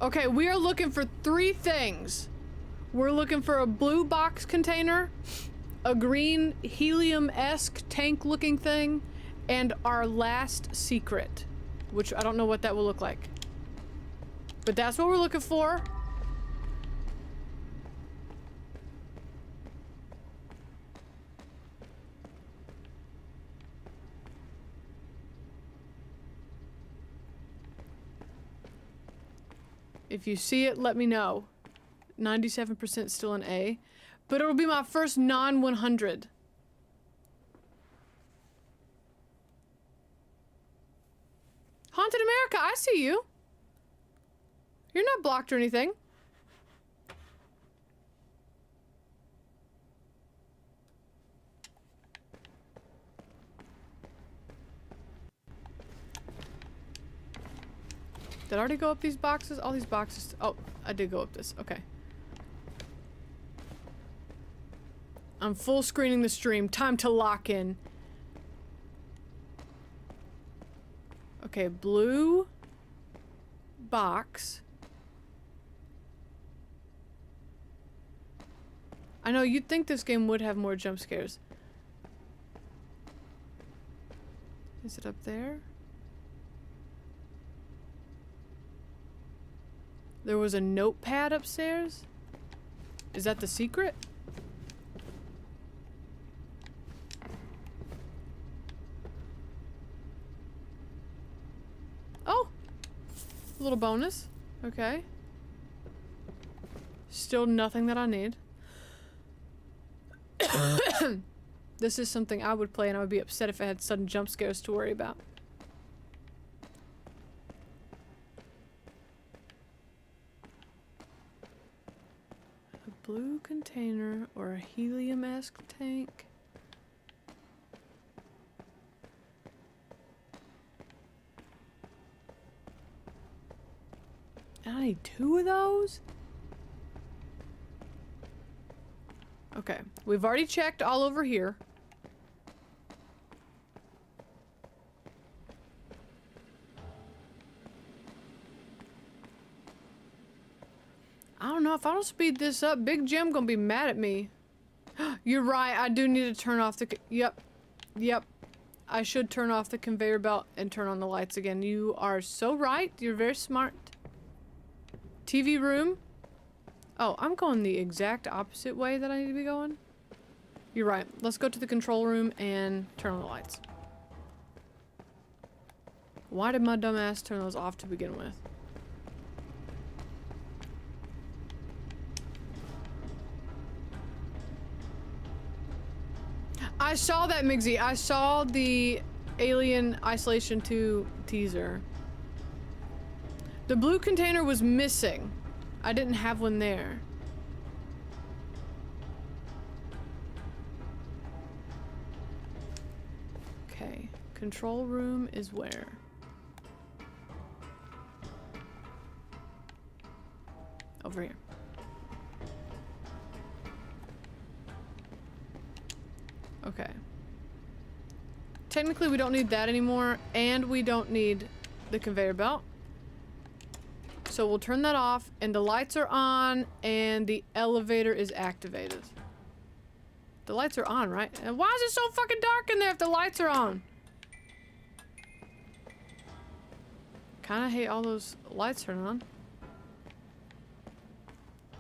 Okay, we are looking for 3 things. We're looking for a blue box container, a green helium-esque tank-looking thing, and our last secret, which I don't know what that will look like. But that's what we're looking for. If you see it, let me know. 97% still an A. But it'll be my first non-100. Haunted America, I see you. You're not blocked or anything. Did I already go up these boxes? All these boxes. Oh, I did go up this. Okay. I'm full screening the stream. Time to lock in. Okay, blue box. I know you'd think this game would have more jump scares. Is it up there? There was a notepad upstairs? Is that the secret? Oh! A little bonus. Okay. Still nothing that I need. This is something I would play and I would be upset if I had sudden jump scares to worry about. A blue container or a helium-esque tank. And I need 2 of those? Okay, we've already checked all over here. I don't know, if I don't speed this up, Big Jim gonna be mad at me. You're right, I do need to turn off the... Yep. I should turn off the conveyor belt and turn on the lights again. You are so right, you're very smart. TV room. Oh, I'm going the exact opposite way that I need to be going. You're right. Let's go to the control room and turn on the lights. Why did my dumb ass turn those off to begin with? I saw that, Migsy. I saw the Alien Isolation 2 teaser. The blue container was missing. I didn't have one there. Okay, control room is where? Over here. Okay. Technically we don't need that anymore, and we don't need the conveyor belt. So we'll turn that off, and the lights are on, and the elevator is activated. The lights are on, right? And why is it so fucking dark in there if the lights are on? Kinda hate all those lights turning on.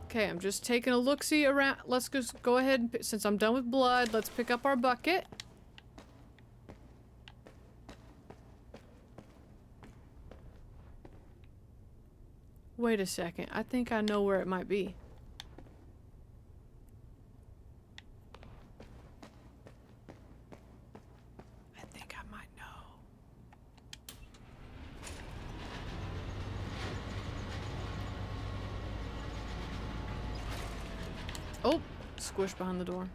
Okay, I'm just taking a look-see around. Let's just go ahead and, since I'm done with blood, let's pick up our bucket. Wait a second, I think I know where it might be. I think I might know. Oh, squish behind the door.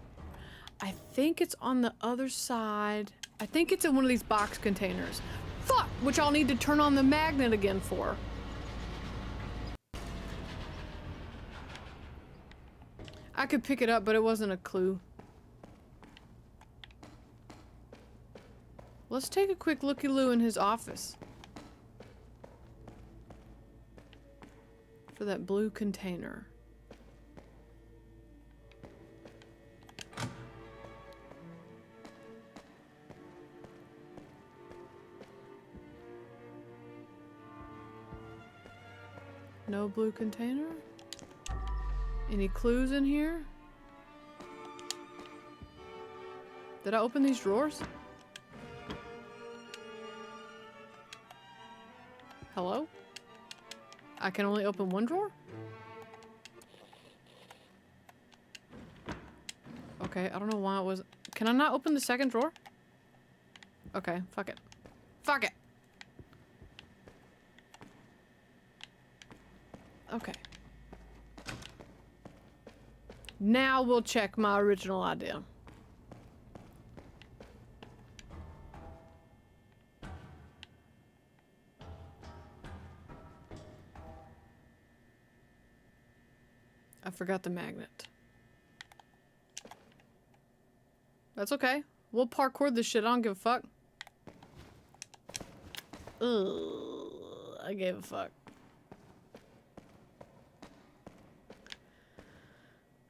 I think it's on the other side. I think it's in one of these box containers. Fuck! Which I'll need to turn on the magnet again for. I could pick it up, but it wasn't a clue. Let's take a quick looky-loo in his office. For that blue container. No blue container? Any clues in here? Did I open these drawers? Hello? I can only open one drawer? Okay, I don't know why it was... Can I not open the second drawer? Okay, fuck it. Fuck it! Okay. Now we'll check my original idea. I forgot the magnet. That's okay. We'll parkour this shit. I don't give a fuck. Ugh, I gave a fuck.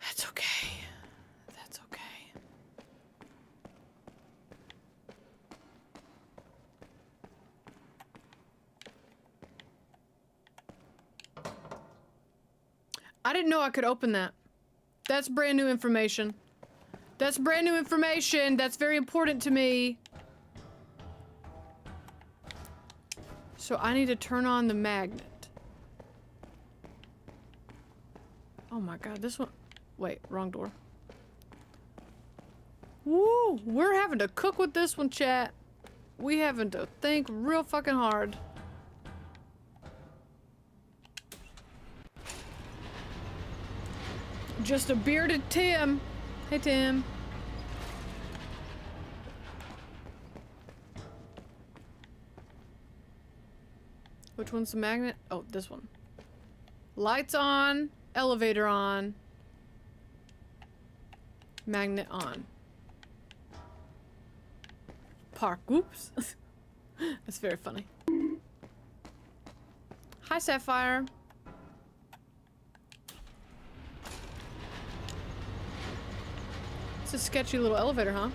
That's okay. That's okay. I didn't know I could open that. That's brand new information. That's brand new information. That's very important to me. So I need to turn on the magnet. Oh my god, this one... Wait, wrong door. Woo! We're having to cook with this one, chat. We having to think real fucking hard. Just a bearded Tim. Hey, Tim. Which one's the magnet? Oh, this one. Lights on. Elevator on. Magnet on. Park. Oops. That's very funny. Hi, Sapphire. It's a sketchy little elevator, huh?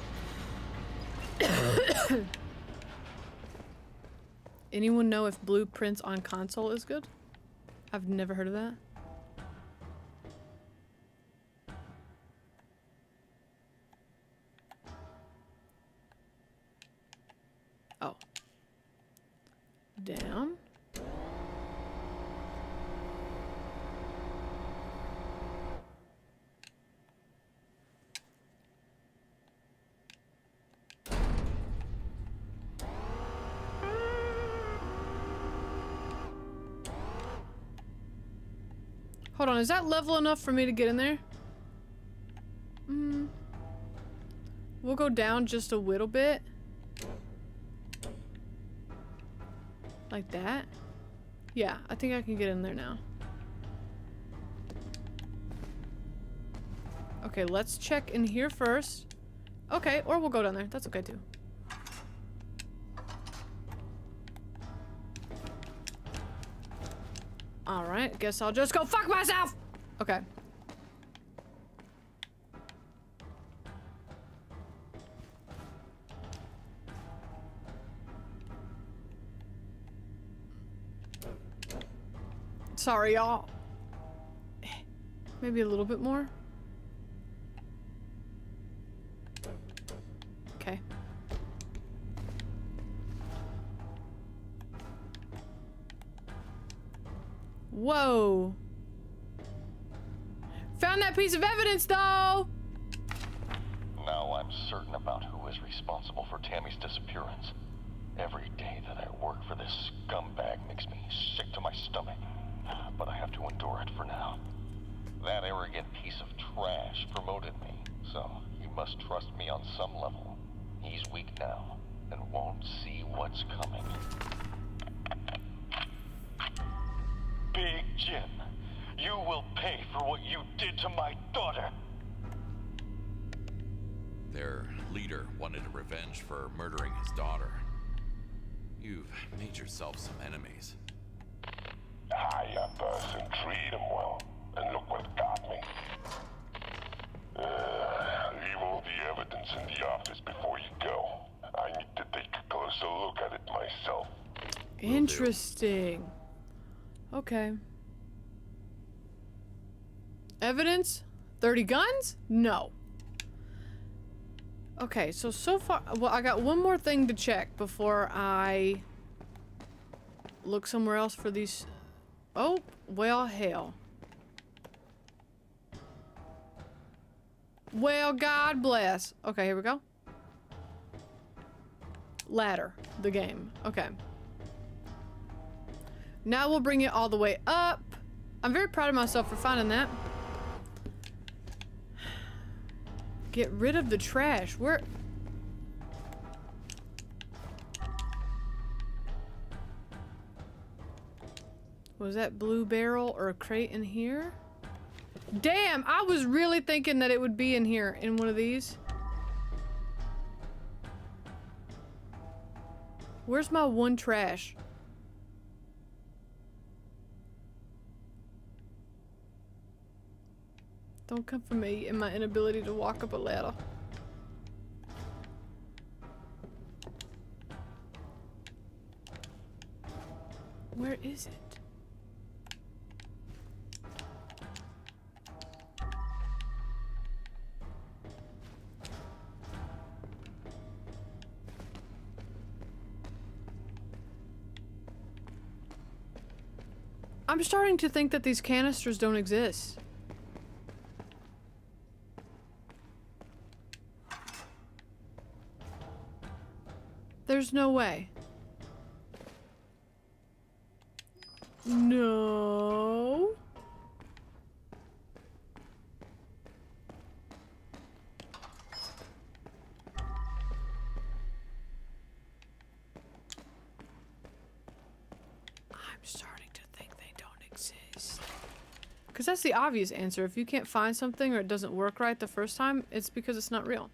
Anyone know if blueprints on console is good? I've never heard of that. Oh. Down. Hold on, is that level enough for me to get in there? We'll go down just a little bit. Like that? Yeah, I think I can get in there now. Okay, let's check in here first. Okay, or we'll go down there. That's okay too. Alright, guess I'll just go fuck myself! Okay. Sorry, y'all. Maybe a little bit more. Okay. Whoa. Found that piece of evidence, though! Now I'm certain about who is responsible for Tammy's disappearance. Every day that I work for this scumbag makes me sick to my stomach. But I have to endure it for now. That arrogant piece of trash promoted me, so he must trust me on some level. He's weak now, and won't see what's coming. Big Jim, you will pay for what you did to my daughter. Their leader wanted revenge for murdering his daughter. You've made yourself some enemies. Hire person, treat him well, and look what got me. Leave all the evidence in the office before you go. I need to take a closer look at it myself. Interesting. Okay. Evidence? 30 guns? No. Okay, so far, well, I got one more thing to check before I look somewhere else for these Oh, well, hell. Well, God bless. Okay, here we go. Ladder, the game. Okay. Now we'll bring it all the way up. I'm very proud of myself for finding that. Get rid of the trash. Where? Was that blue barrel or a crate in here? Damn, I was really thinking that it would be in here, in one of these. Where's my one trash? Don't come for me and my inability to walk up a ladder. Where is it? I'm starting to think that these canisters don't exist. There's no way. No. I'm starting to think they don't exist. Because that's the obvious answer. If you can't find something or it doesn't work right the first time, it's because it's not real.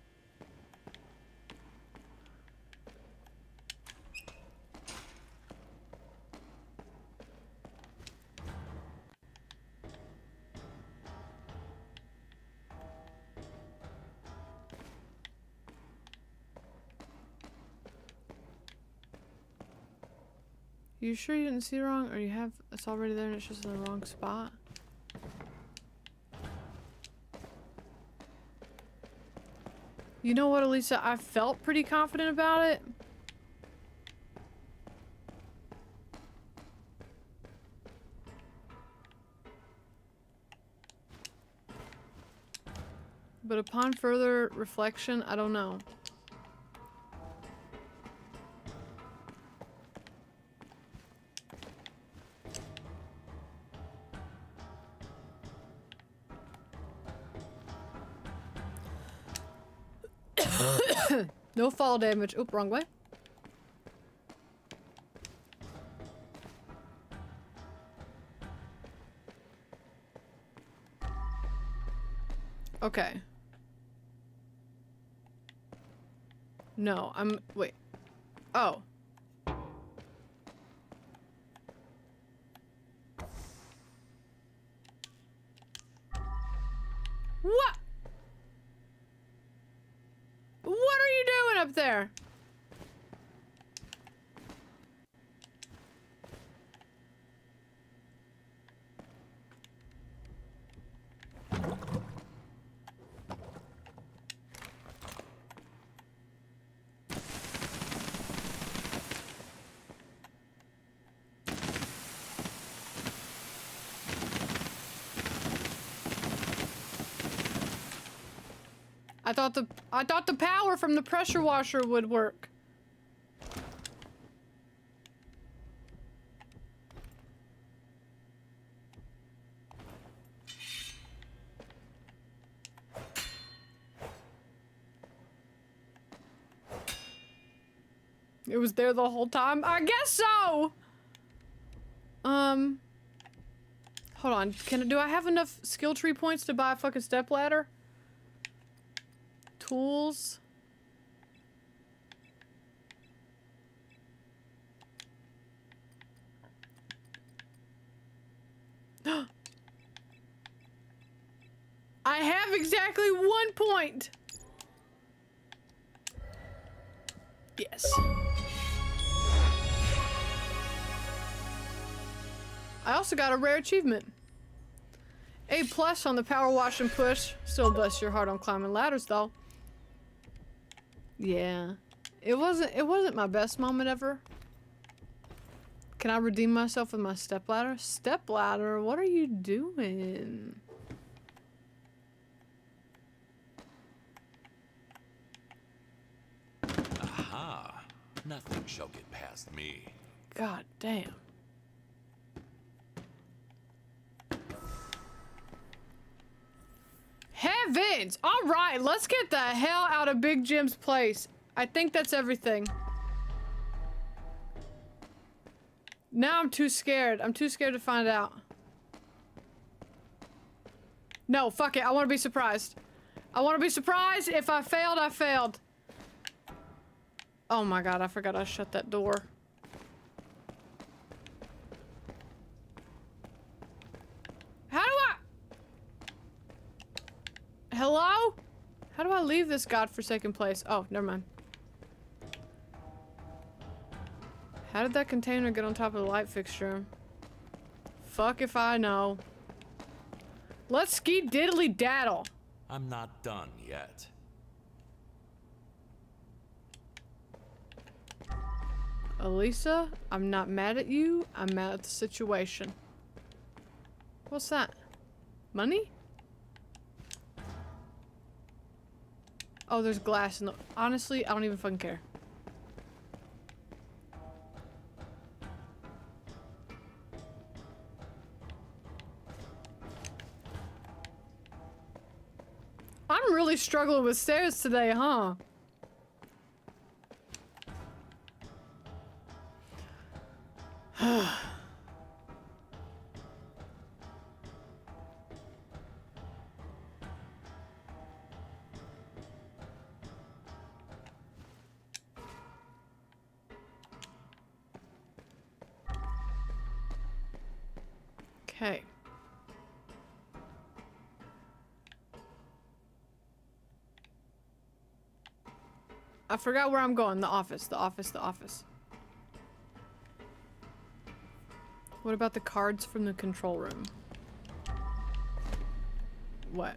You sure you didn't see it wrong, or you have it's already there and it's just in the wrong spot? You know what, Elisa? I felt pretty confident about it. But upon further reflection, I don't know. No fall damage. Oop, wrong way. Okay. No, wait. Oh. What? What are you doing up there? I thought the power from the pressure washer would work. It was there the whole time? I guess so! Hold on. Do I have enough skill tree points to buy a fucking stepladder? Tools. I have exactly 1 point. Yes. I also got a rare achievement. A+ on the power wash and push. Still bless your heart on climbing ladders though. Yeah. It wasn't my best moment ever. Can I redeem myself with my stepladder? Stepladder, what are you doing? Aha! Nothing shall get past me. God damn. Heavens! Alright, let's get the hell out of Big Jim's place. I think that's everything. Now I'm too scared. I'm too scared to find out. No, fuck it. I want to be surprised. I want to be surprised. If I failed, I failed. Oh my god, I forgot I shut that door. How do I... Hello? How do I leave this godforsaken place? Oh, never mind. How did that container get on top of the light fixture? Fuck if I know. Let's ski diddly daddle. I'm not done yet. Elisa, I'm not mad at you. I'm mad at the situation. What's that? Money? Oh, there's glass in the... Honestly, I don't even fucking care. I'm really struggling with stairs today, huh? Okay. I forgot where I'm going. The office, the office, the office. What about the cards from the control room? What?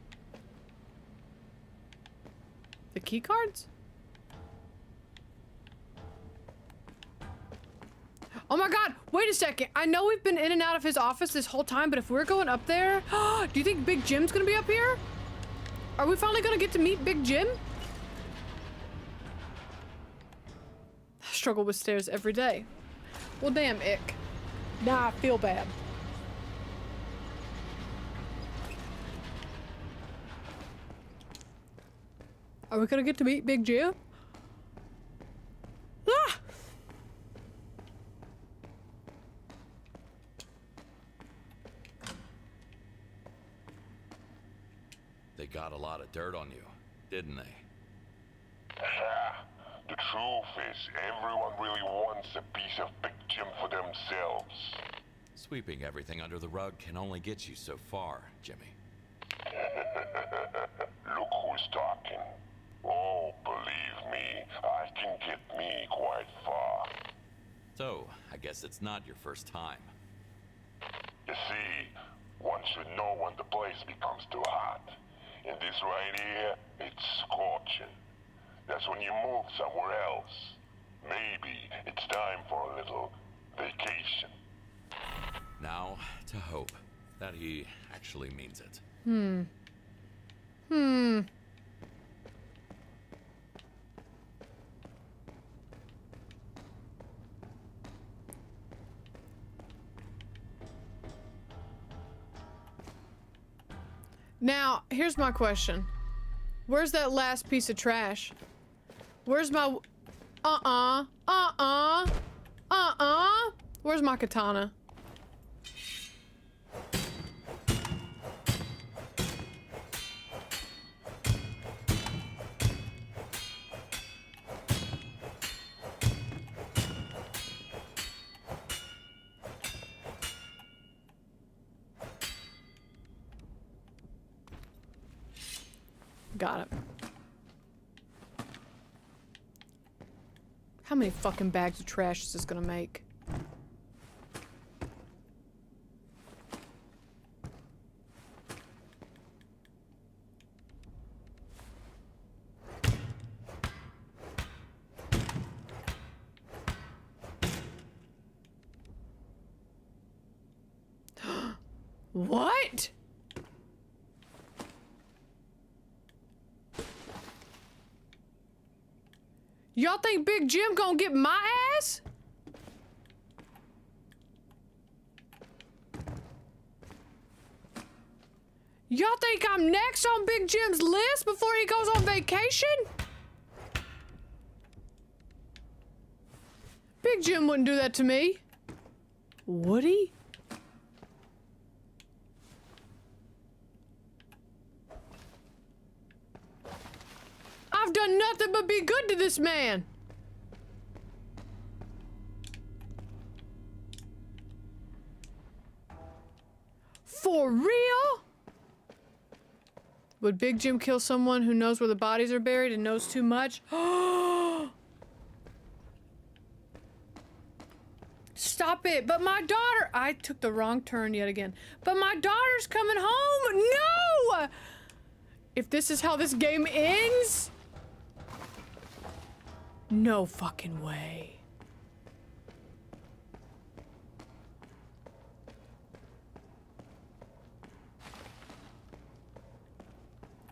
The key cards? Oh my god! Wait a second! I know we've been in and out of his office this whole time, but if we're going up there... Do you think Big Jim's gonna be up here? Are we finally gonna get to meet Big Jim? I struggle with stairs every day. Well, damn, ick. Now I feel bad. Are we gonna get to meet Big Jim? Ah! They got a lot of dirt on you, didn't they? The truth is, everyone really wants a piece of Big Jim for themselves. Sweeping everything under the rug can only get you so far, Jimmy. Look who's talking. Oh, believe me, I can get me quite far. So, I guess it's not your first time. You see, one should know when the place becomes too hot. And this right here, it's scorching. That's when you move somewhere else. Maybe it's time for a little vacation. Now, to hope that he actually means it. Now, here's my question. Where's that last piece of trash? Where's my... Where's my katana? Got it. How many fucking bags of trash is this gonna make? What? Y'all think Big Jim gonna get my ass? Y'all think I'm next on Big Jim's list before he goes on vacation? Big Jim wouldn't do that to me. Would he? I've done nothing but be good to this man. For real? Would Big Jim kill someone who knows where the bodies are buried and knows too much? Stop it. But my daughter... I took the wrong turn yet again. But my daughter's coming home. No! If this is how this game ends... No fucking way.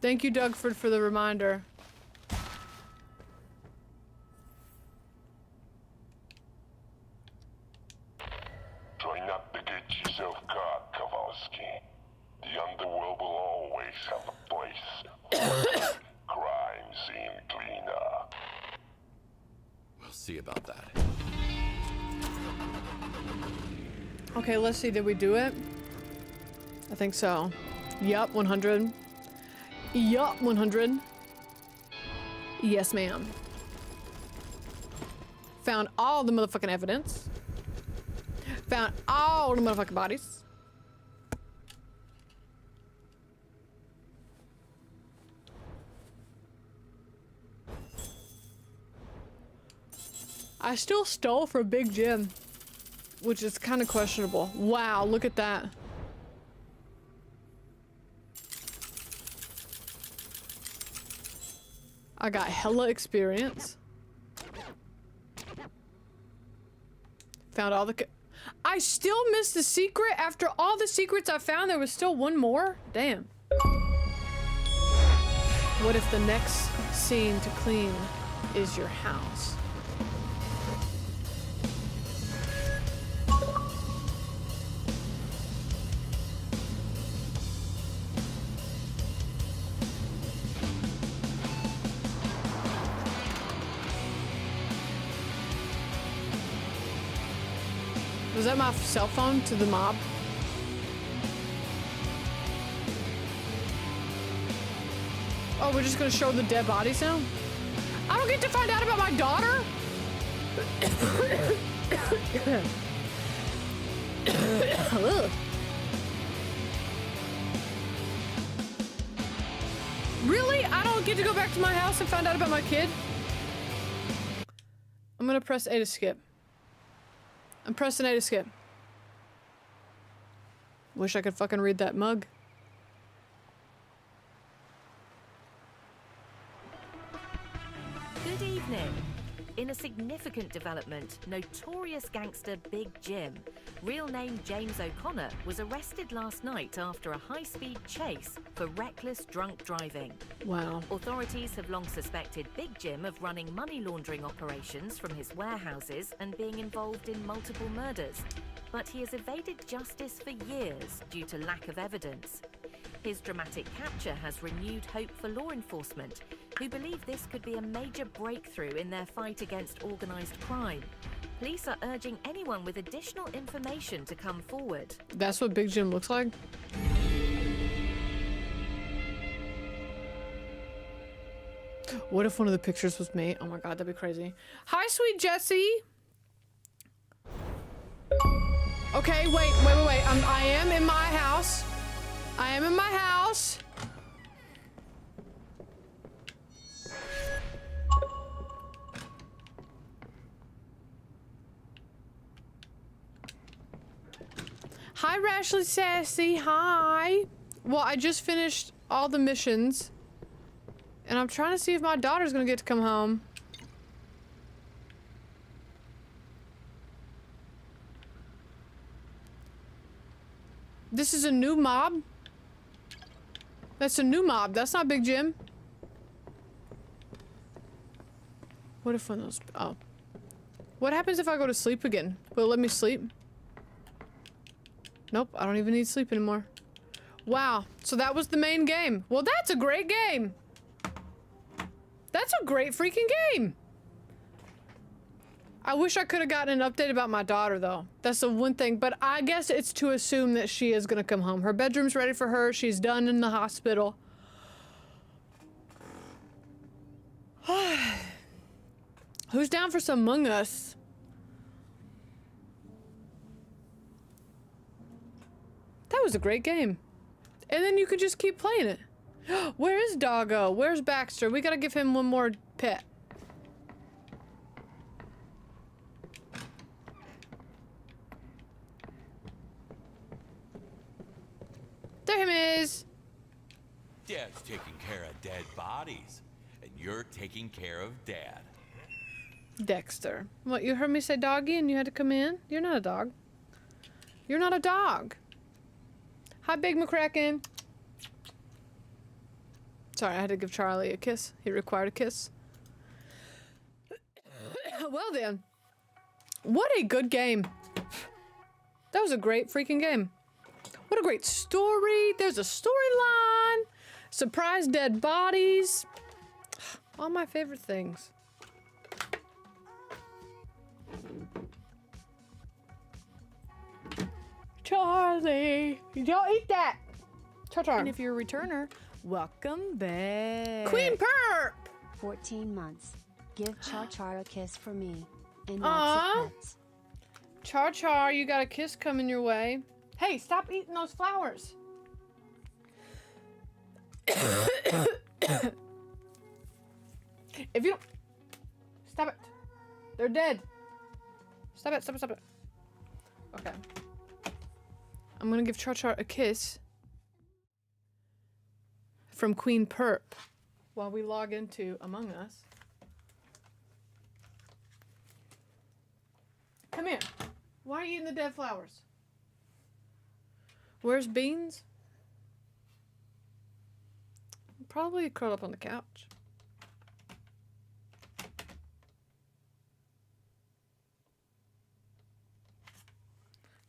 Thank you, Dougford, for the reminder. Try not to get yourself caught, Kowalski. The underworld will always have a place. Crime scene cleaner. We'll see about that. Okay, let's see. Did we do it? I think so. Yup, 100. Yup, 100. Yes, ma'am. Found all the motherfucking evidence. Found all the motherfucking bodies. I still stole for Big Jim, which is kind of questionable. Wow, look at that. I got hella experience. Found all the... I still missed the secret? After all the secrets I found, there was still one more? Damn. What if the next scene to clean is your house? Was that my cell phone to the mob? Oh, we're just gonna show the dead bodies now? I don't get to find out about my daughter? Really? I don't get to go back to my house and find out about my kid? I'm gonna press A to skip. I'm pressing A to skip. Wish I could fucking read that mug. Good evening. In a significant development, notorious gangster Big Jim, real name James O'Connor, was arrested last night after a high-speed chase for reckless drunk driving. Wow. Authorities have long suspected Big Jim of running money laundering operations from his warehouses and being involved in multiple murders. But he has evaded justice for years due to lack of evidence. His dramatic capture has renewed hope for law enforcement, who believe this could be a major breakthrough in their fight against organised crime. Police are urging anyone with additional information to come forward. That's what Big Jim looks like? What if one of the pictures was me? Oh my god, that'd be crazy. Hi, sweet Jessie. Okay, wait. I am in my house. I am in my house. Hi, Rashley Sassy. Hi. Well, I just finished all the missions. And I'm trying to see if my daughter's gonna get to come home. This is a new mob? That's a new mob. That's not Big Jim. What if one of those... Oh. What happens if I go to sleep again? Will it let me sleep? Nope, I don't even need sleep anymore. Wow, so that was the main game. Well, that's a great game. That's a great freaking game. I wish I could have gotten an update about my daughter, though. That's the one thing, but I guess it's to assume that she is gonna come home. Her bedroom's ready for her. She's done in the hospital. Who's down for some Among Us? That was a great game. And then you could just keep playing it. Where is Doggo? Where's Baxter? We gotta give him one more pet. There him is. Dad's taking care of dead bodies, and you're taking care of Dad. Dexter. What, you heard me say doggy and you had to come in? You're not a dog. You're not a dog. Hi, Big McCracken. Sorry, I had to give Charlie a kiss. He required a kiss. Well then. What a good game. That was a great freaking game. What a great story. There's a storyline. Surprise dead bodies. All my favorite things. Charlie, you don't eat that. Char-char. And if you're a returner, welcome back. Queen Perp. 14 months. Give Char Char a kiss for me. And Aw. lots of pets. Char-char, you got a kiss coming your way. Hey, stop eating those flowers. If you don't... Stop it. They're dead. Stop it, stop it, stop it. Okay. I'm gonna give Char-char a kiss from Queen Perp while we log into Among Us. Come here. Why are you eating the dead flowers? Where's Beans? Probably curled up on the couch.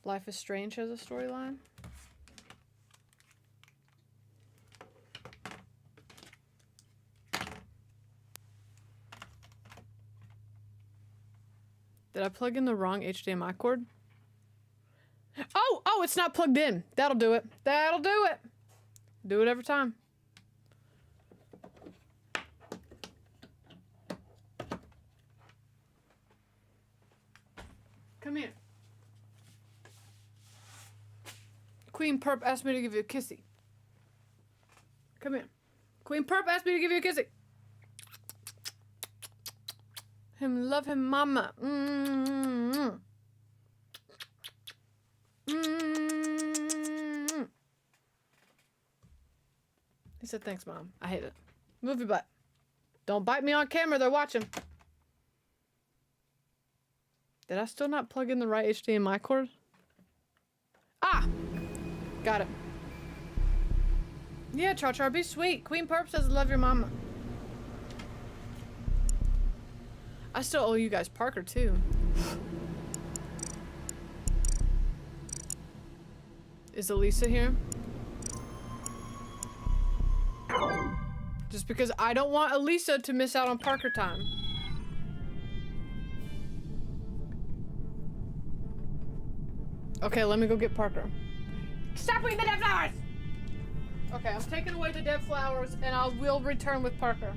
Life is Strange has a storyline. Did I plug in the wrong HDMI cord? Oh, it's not plugged in. That'll do it. That'll do it. Do it every time. Come here. Queen Perp asked me to give you a kissy. Come here. Queen Perp asked me to give you a kissy. Him love him mama. Mm-hmm. Mm-hmm. He said, thanks, Mom. I hate it. Move your butt. Don't bite me on camera. They're watching. Did I still not plug in the right HDMI cord? Ah! Got it. Yeah, Char-char, be sweet. Queen Perp says love your mama. I still owe you guys Parker, too. Is Elisa here? Just because I don't want Elisa to miss out on Parker time. Okay, let me go get Parker. Stop eating the dead flowers! Okay, I'm taking away the dead flowers and I will return with Parker.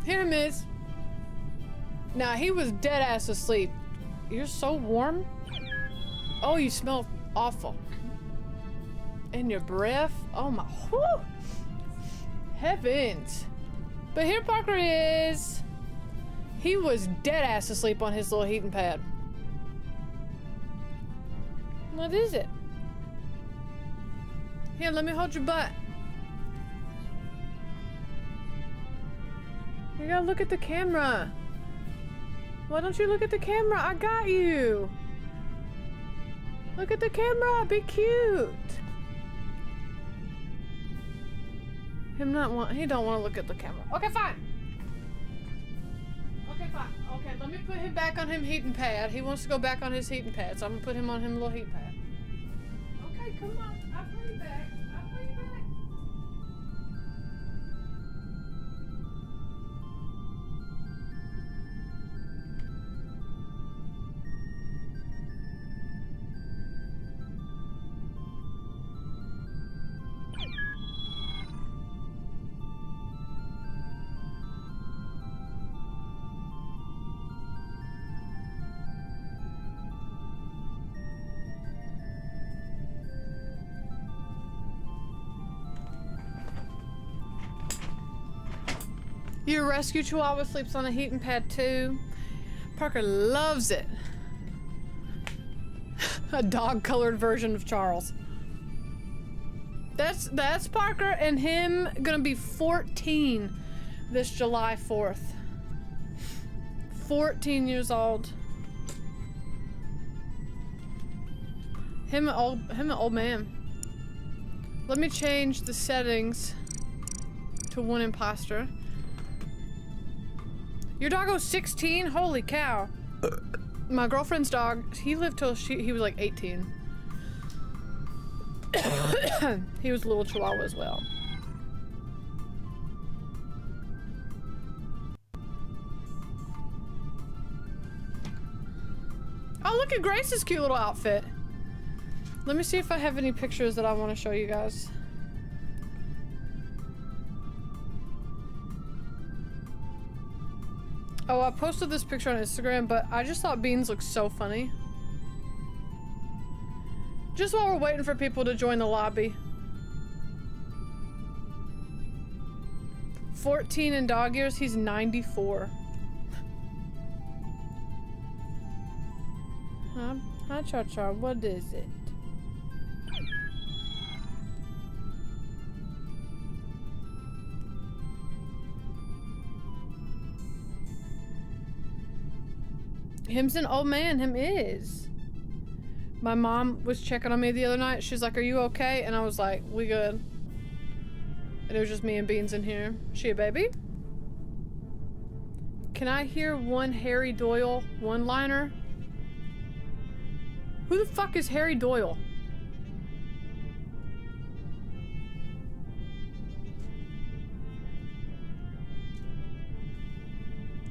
Here, miss. Now, he was dead ass asleep. You're so warm. Oh, you smell awful. And your breath. Oh my, whew. Heavens. But here Parker is. He was dead ass asleep on his little heating pad. What is it? Here, let me hold your butt. You gotta look at the camera. Why don't you look at the camera? I got you. Look at the camera. Be cute. He don't want to look at the camera. Okay, fine. Okay, fine. Okay, let me put him back on him heating pad. He wants to go back on his heating pad, so I'm gonna put him on him little heat pad. Okay, come on. I'll put you back. I'll put you back. Your rescue chihuahua sleeps on a heating pad too. Parker loves it. A dog-colored version of Charles. That's Parker and him gonna be 14 this July 4th. 14 years old. Him an old man. Let me change the settings to one imposter. Your doggo's 16? Holy cow. My girlfriend's dog, he lived till he was like 18. He was a little chihuahua as well. Oh, look at Grace's cute little outfit. Let me see if I have any pictures that I want to show you guys. Oh, I posted this picture on Instagram, but I just thought Beans looked so funny. Just while we're waiting for people to join the lobby. 14 in dog years, he's 94. Huh? Hi, Cha-Cha, what is it? Him's an old man, him is. My mom was checking on me the other night. She's like, are you okay? And I was like, we good. And it was just me and Beans in here. She a baby? Can I hear one Harry Doyle one-liner? Who the fuck is Harry Doyle?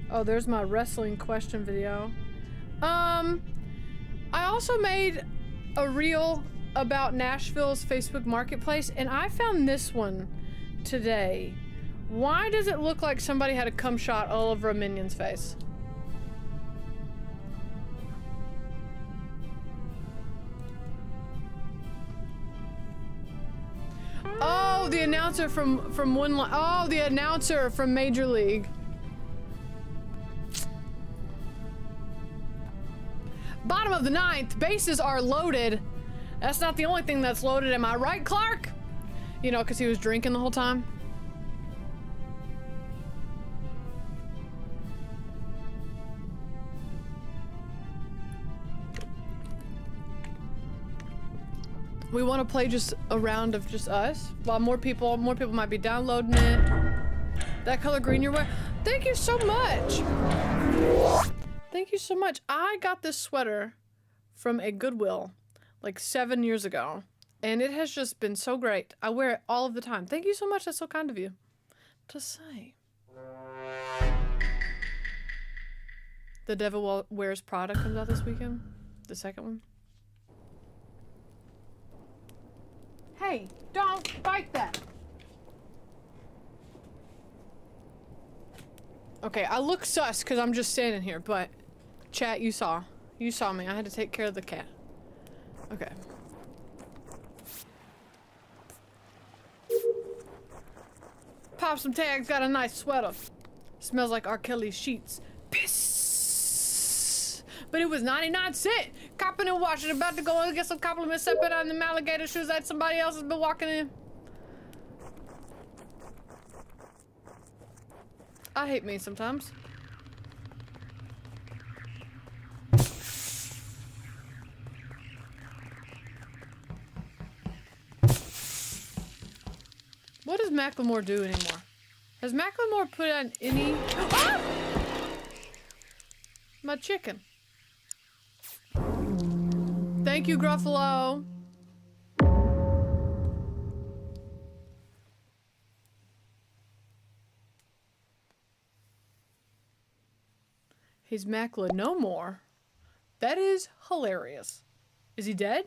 Oh, there's my wrestling question video. I also made a reel about Nashville's Facebook Marketplace, and I found this one today. Why does it look like somebody had a cum shot all over a minion's face? Oh, the announcer from one line. Oh, the announcer from Major League. Bottom of the ninth, bases are loaded. That's not the only thing that's loaded, am I right, Clark? You know, because he was drinking the whole time. We want to play just a round of just us, while more people might be downloading it. That color green you're wearing. Thank you so much. Thank you so much. I got this sweater from a Goodwill like 7 years ago, and it has just been so great. I wear it all of the time. Thank you so much. That's so kind of you to say. The Devil Wears Prada comes out this weekend. The second one. Hey, don't bite that. Okay, I look sus because I'm just standing here, but chat, you saw. You saw me. I had to take care of the cat. Okay. Pop some tags, got a nice sweater. Smells like R. Kelly's sheets. Piss. But it was 99¢. Copping and washing, about to go and get some compliments, stepping on the alligator shoes that somebody else has been walking in. I hate me sometimes. What does Macklemore do anymore? Has Macklemore put on any... Ah! My chicken. Thank you, Gruffalo. He's Mackla no more. That is hilarious. Is he dead?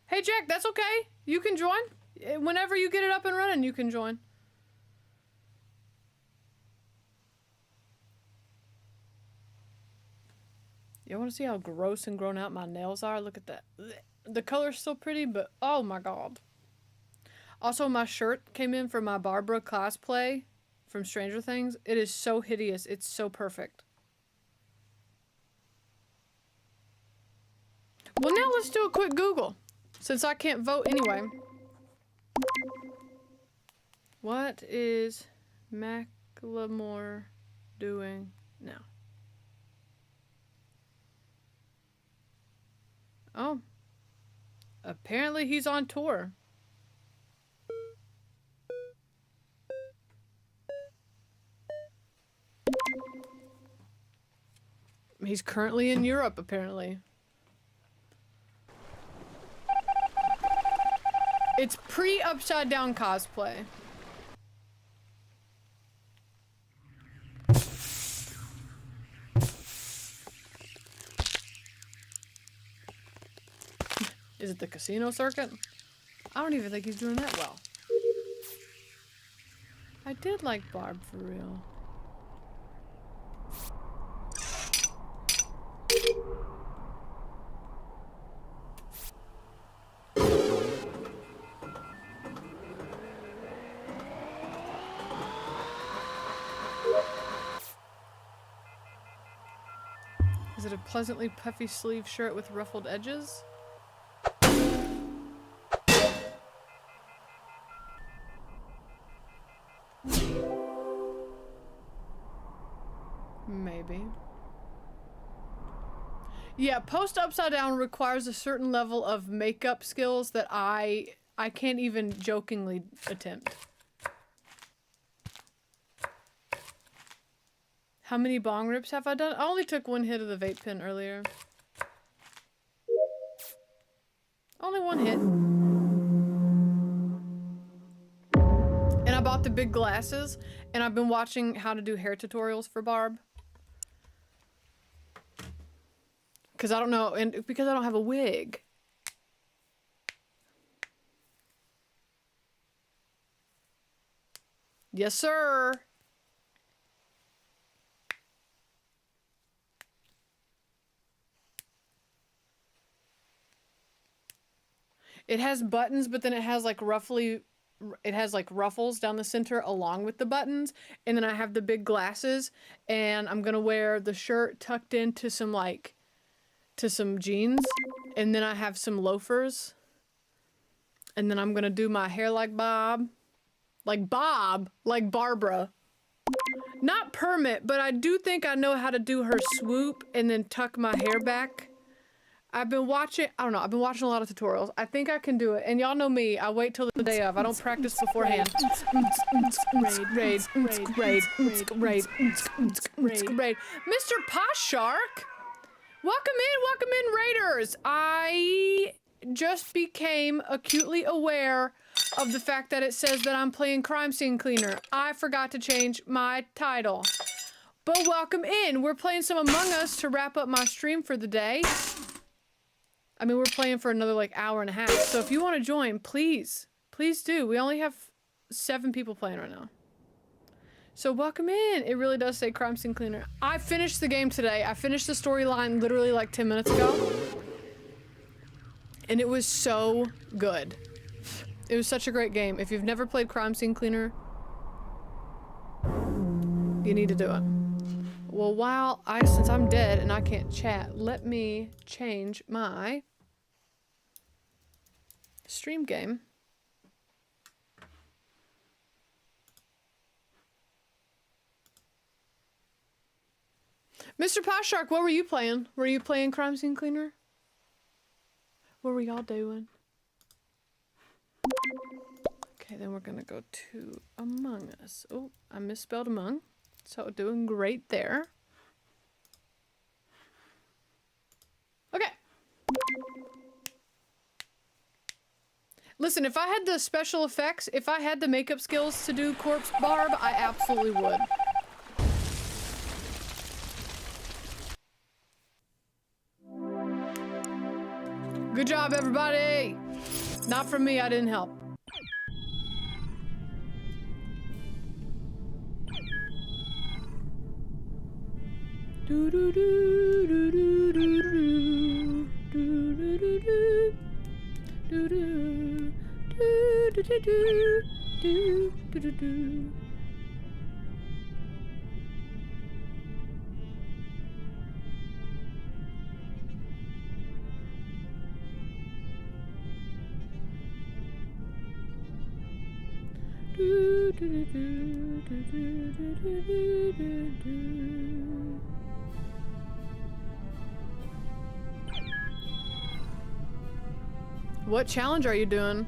Hey Jack, that's okay. You can join. Whenever you get it up and running, you can join. You want to see how gross and grown out my nails are? Look at that. The color's still pretty, but oh my god. Also, my shirt came in for my Barbara cosplay from Stranger Things. It is so hideous. It's so perfect. Well, now let's do a quick Google. Since I can't vote anyway. What is Macklemore doing now? Oh. Apparently he's on tour. He's currently in Europe, apparently. It's pre-upside down cosplay. Is it the casino circuit? I don't even think he's doing that well. I did like Barb for real. Is it a pleasantly puffy sleeve shirt with ruffled edges? Maybe. Yeah, post upside down requires a certain level of makeup skills that I can't even jokingly attempt. How many bong rips have I done? I only took one hit of the vape pen earlier. Only one hit. And I bought the big glasses, and I've been watching how to do hair tutorials for Barb. Because I don't know, and because I don't have a wig. Yes, sir. It has buttons, but then it has like ruffles down the center along with the buttons. And then I have the big glasses, and I'm gonna wear the shirt tucked into some some jeans. And then I have some loafers. And then I'm gonna do my hair like Bob. Like Barbara. Not permit, but I do think I know how to do her swoop and then tuck my hair back. I've been watching a lot of tutorials. I think I can do it. And y'all know me, I wait till the day of. I don't practice beforehand. Raid. Mr. Posh Shark! Welcome in, Raiders! I just became acutely aware of the fact that it says that I'm playing Crime Scene Cleaner. I forgot to change my title. But welcome in. We're playing some Among Us to wrap up my stream for the day. I mean, we're playing for another like hour and a half. So if you want to join, please do. We only have 7 people playing right now. So welcome in. It really does say crime scene cleaner. I finished the game today. I finished the storyline literally like 10 minutes ago. And it was so good. It was such a great game. If you've never played crime scene cleaner, you need to do it. Well, since I'm dead and I can't chat, let me change my stream game. Mr. Potshark, what were you playing? Were you playing Crime Scene Cleaner? What were y'all doing? Okay, then we're gonna go to Among Us. Oh, I misspelled Among. So doing great there. Okay. Listen, if I had the special effects, if I had the makeup skills to do Corpse Barb, I absolutely would. Good job, everybody! Not from me, I didn't help. Do do do do do do do do do do do do do do do do do do. What challenge are you doing?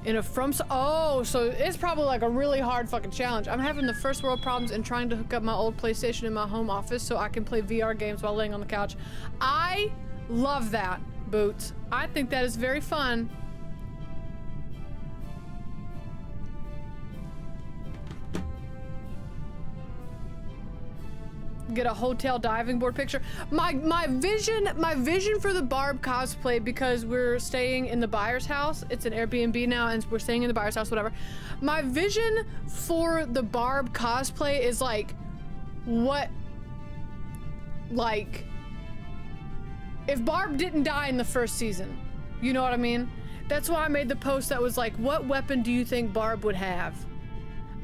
In a oh, so it's probably like a really hard fucking challenge. I'm having the first world problems and trying to hook up my old PlayStation in my home office so I can play VR games while laying on the couch. I love that, Boots. I think that is very fun. Get a hotel diving board picture. My vision for the Barb cosplay, because we're staying in the buyer's house. It's an Airbnb now and we're staying in the buyer's house, whatever. My vision for the Barb cosplay is like if Barb didn't die in the first season, you know what I mean? That's why I made the post that was like, what weapon do you think Barb would have?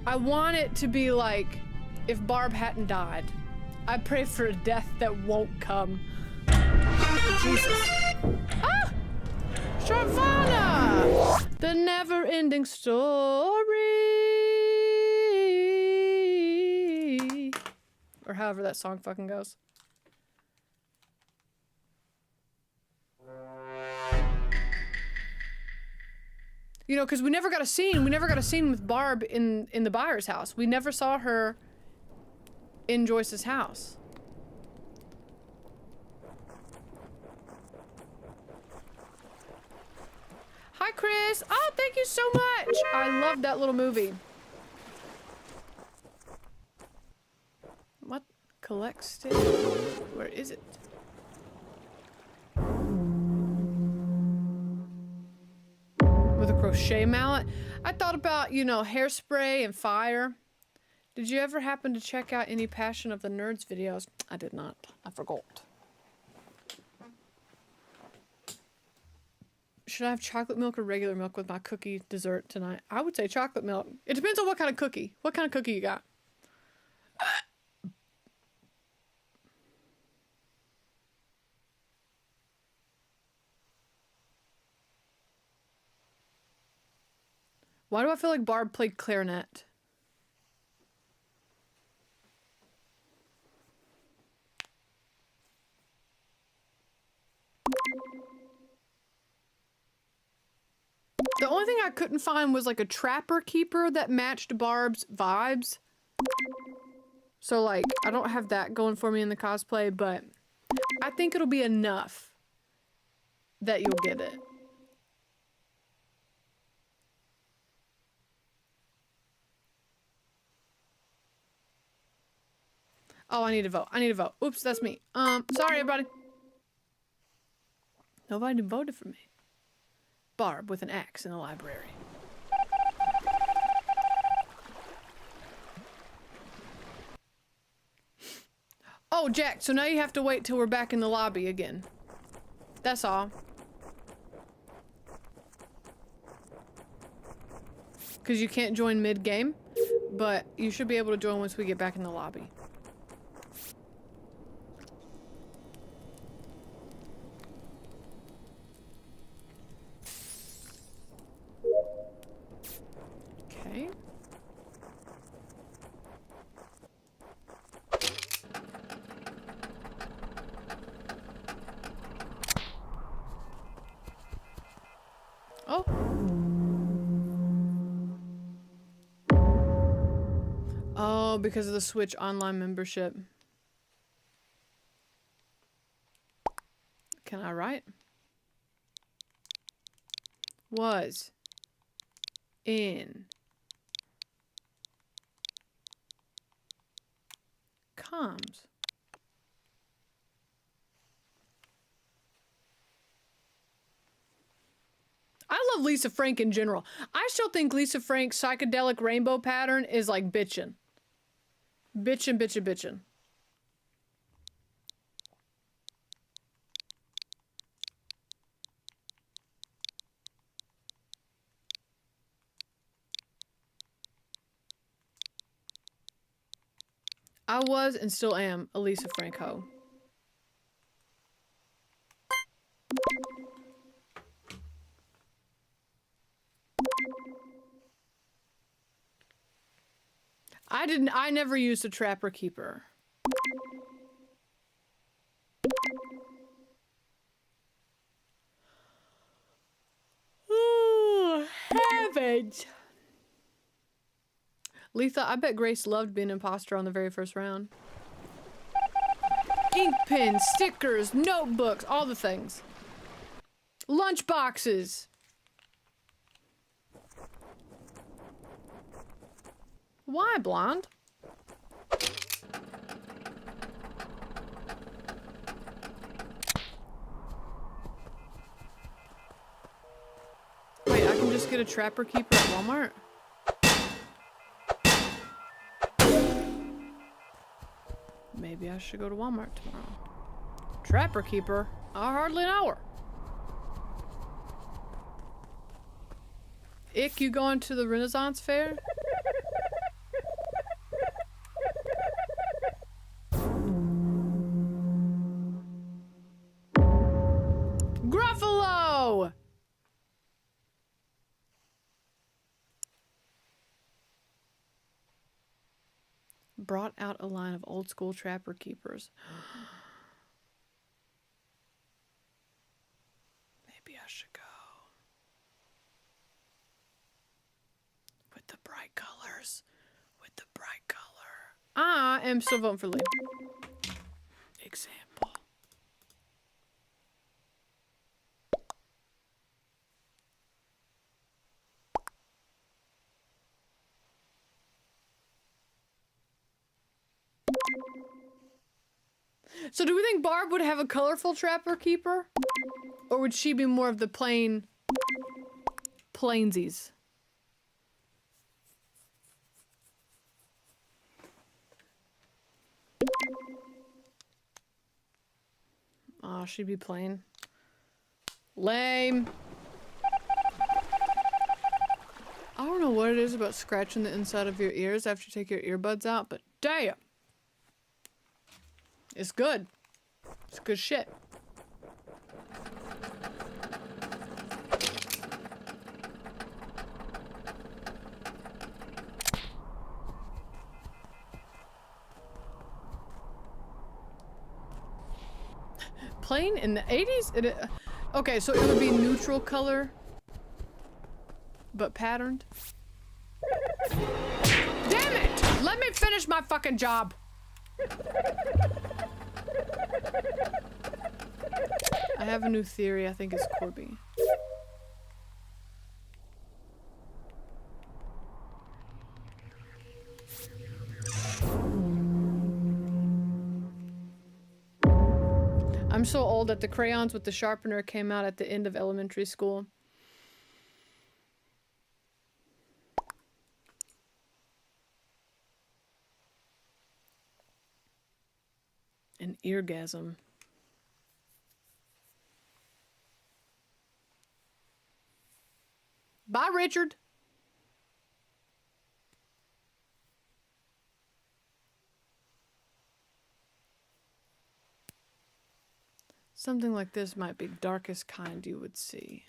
I want it to be like if Barb hadn't died. I pray for a death that won't come. Jesus. Ah! Sharvana! The never-ending story. Or however that song fucking goes. You know, because we never got a scene. We never got a scene with Barb in the buyer's house. We never saw her in Joyce's house. Hi, Chris. Oh, thank you so much. I love that little movie. What? Collect stick? Where is it? With a crochet mallet? I thought about, you know, hairspray and fire. Did you ever happen to check out any Passion of the Nerds videos? I did not. I forgot. Should I have chocolate milk or regular milk with my cookie dessert tonight? I would say chocolate milk. It depends on what kind of cookie. What kind of cookie you got? Why do I feel like Barb played clarinet? The only thing I couldn't find was like a trapper keeper that matched Barb's vibes. So like, I don't have that going for me in the cosplay, but I think it'll be enough that you'll get it. Oh, I need to vote. I need to vote. Oops, that's me. Sorry, everybody. Nobody voted for me. Barb with an axe in the library. Oh, Jack, so now you have to wait till we're back in the lobby again. That's all. Because you can't join mid-game, but you should be able to join once we get back in the lobby. Okay. Oh. Oh, because of the Switch Online membership. Can I write? Was in comms. I love Lisa Frank in general. I still think Lisa Frank's psychedelic rainbow pattern is like bitchin'. Bitchin', bitchin', bitchin'. I was and still am a Lisa Frank hoe. I never used a Trapper Keeper. Oh, heavens. Letha, I bet Grace loved being an imposter on the very first round. Ink pens, stickers, notebooks, all the things. Lunch boxes. Why, blonde? Wait, I can just get a Trapper Keeper at Walmart? Maybe I should go to Walmart tomorrow. Trapper Keeper? I hardly know her. Ick, you going to the Renaissance Fair? Gruffalo! Brought out a line of old school Trapper Keepers. Maybe I should go. With the bright colors. With the bright color. I am still voting for Lee. Example. So do we think Barb would have a colorful Trapper Keeper? Or would she be more of the plain plainsies? Oh, she'd be plain. Lame. I don't know what it is about scratching the inside of your ears after you take your earbuds out, but damn. It's good. It's good shit. Plain in the 80s? Okay, so it would be neutral color, but patterned. Damn it! Let me finish my fucking job! I have a new theory. I think it's Corby. I'm I'm so old that the crayons with the sharpener came out at the end of elementary school. An eargasm. Bye, Richard. Something like this might be darkest kind you would see.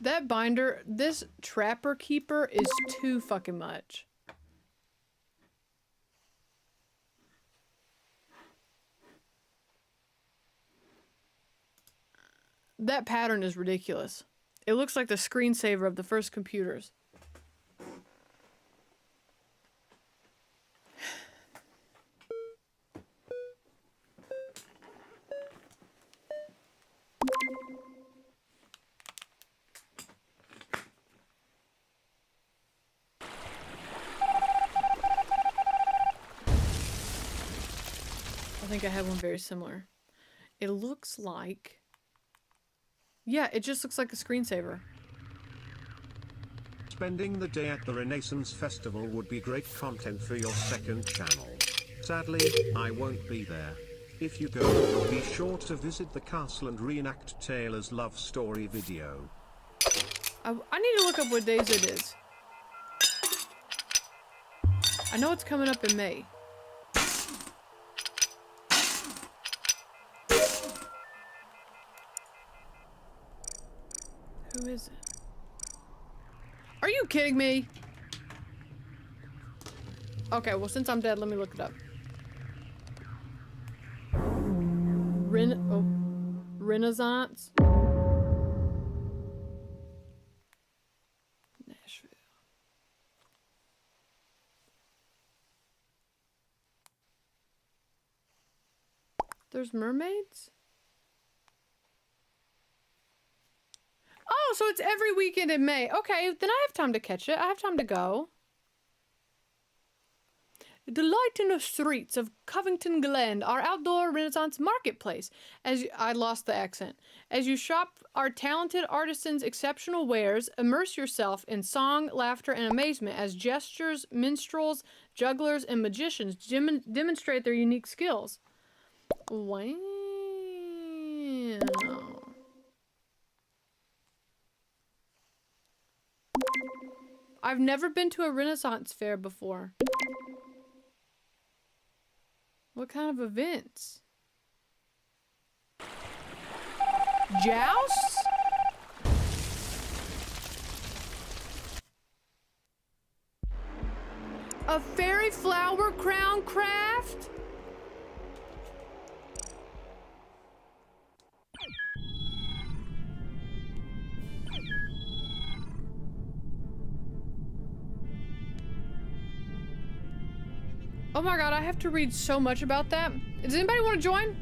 That binder, this Trapper Keeper is too fucking much. That pattern is ridiculous. It looks like the screensaver of the first computers. I think I have one very similar. It looks like... Yeah, it just looks like a screensaver. Spending the day at the Renaissance Festival would be great content for your second channel. Sadly, I won't be there. If you go, be sure to visit the castle and reenact Taylor's love story video. I need to look up what days it is. I know it's coming up in May. Who is it? Are you kidding me? Okay, well, since I'm dead, let me look it up. Renaissance? Nashville. There's mermaids? Oh, so it's every weekend in May. Okay, then I have time to catch it. I have time to go. Delight in the streets of Covington Glen, our outdoor Renaissance marketplace. I lost the accent. As you shop our talented artisans' exceptional wares, immerse yourself in song, laughter, and amazement as jesters, minstrels, jugglers, and magicians demonstrate their unique skills. Wow. I've never been to a Renaissance fair before. What kind of events? Jousts? A fairy flower crown craft? Oh my god, I have to read so much about that. Does anybody want to join?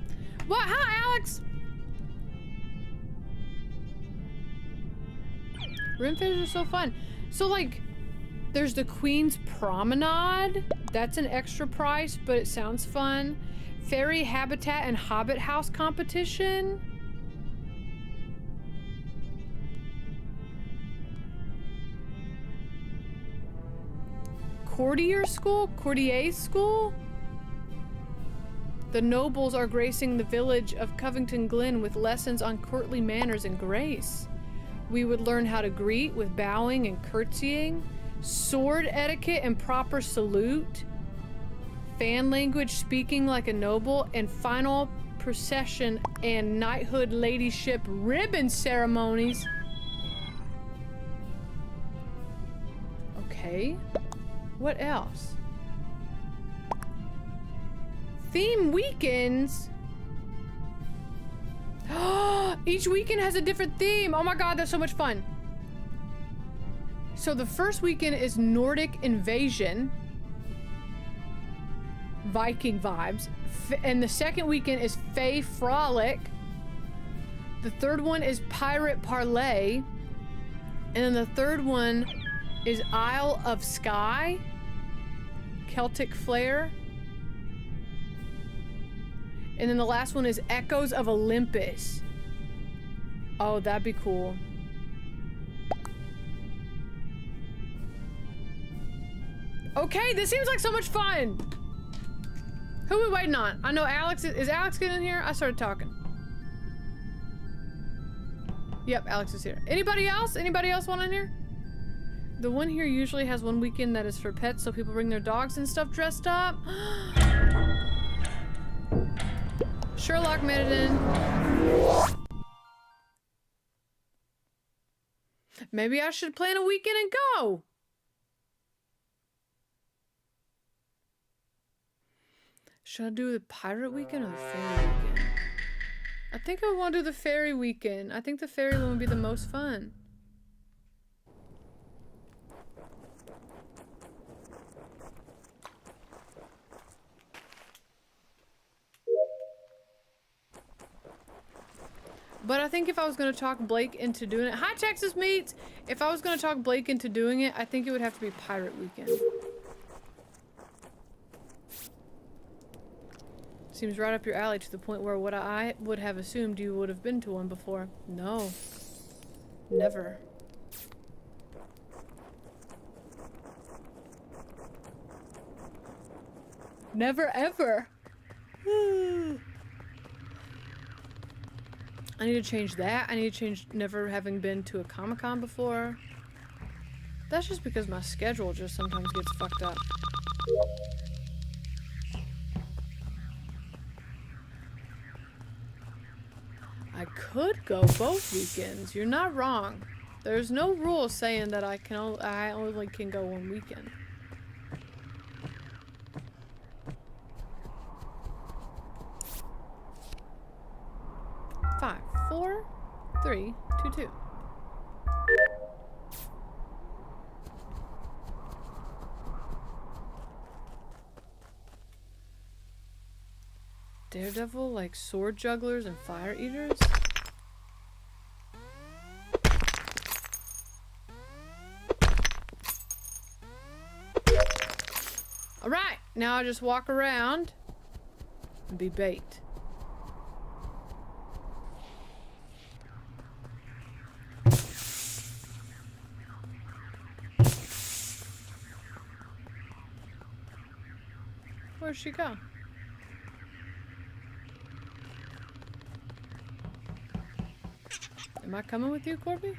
What? Hi, Alex! Rim fairs are so fun. So, like, there's the Queen's Promenade. That's an extra price, but it sounds fun. Fairy Habitat and Hobbit House competition. Courtier School? The nobles are gracing the village of Covington Glen with lessons on courtly manners and grace. We would learn how to greet with bowing and curtsying, sword etiquette and proper salute, fan language speaking like a noble, and final procession and knighthood ladyship ribbon ceremonies. Okay. What else? Theme weekends? Each weekend has a different theme. Oh my god, that's so much fun. So the first weekend is Nordic Invasion. Viking vibes. And the second weekend is Fae Frolic. The third one is Pirate Parlay. And then the third one is Isle of Skye, Celtic Flare. And then the last one is Echoes of Olympus. Oh, that'd be cool. Okay, this seems like so much fun. Who are we waiting on? I know Alex is Alex getting in here? I started talking. Yep, Alex is here. Anybody else? Anybody else want in here? The one here usually has one weekend that is for pets, so people bring their dogs and stuff dressed up. Sherlock made it in. Maybe I should plan a weekend and go. Should I do the pirate weekend or the fairy weekend? I think I want to do the fairy weekend. I think the fairy one would be the most fun. But I think if I was going to talk Blake into doing it... Hi, Texas Meats! If I was going to talk Blake into doing it, I think it would have to be pirate weekend. Seems right up your alley to the point where what I would have assumed you would have been to one before. No. Never. Never ever. I need to change that. I need to change never having been to a Comic-Con before. That's just because my schedule just sometimes gets fucked up. I could go both weekends. You're not wrong. There's no rule saying that I only can go one weekend. 5, 4, 3, 2, 2. Daredevil, like sword jugglers and fire eaters? Alright, now I just walk around and be bait. Where'd she go? Am I coming with you, Corby?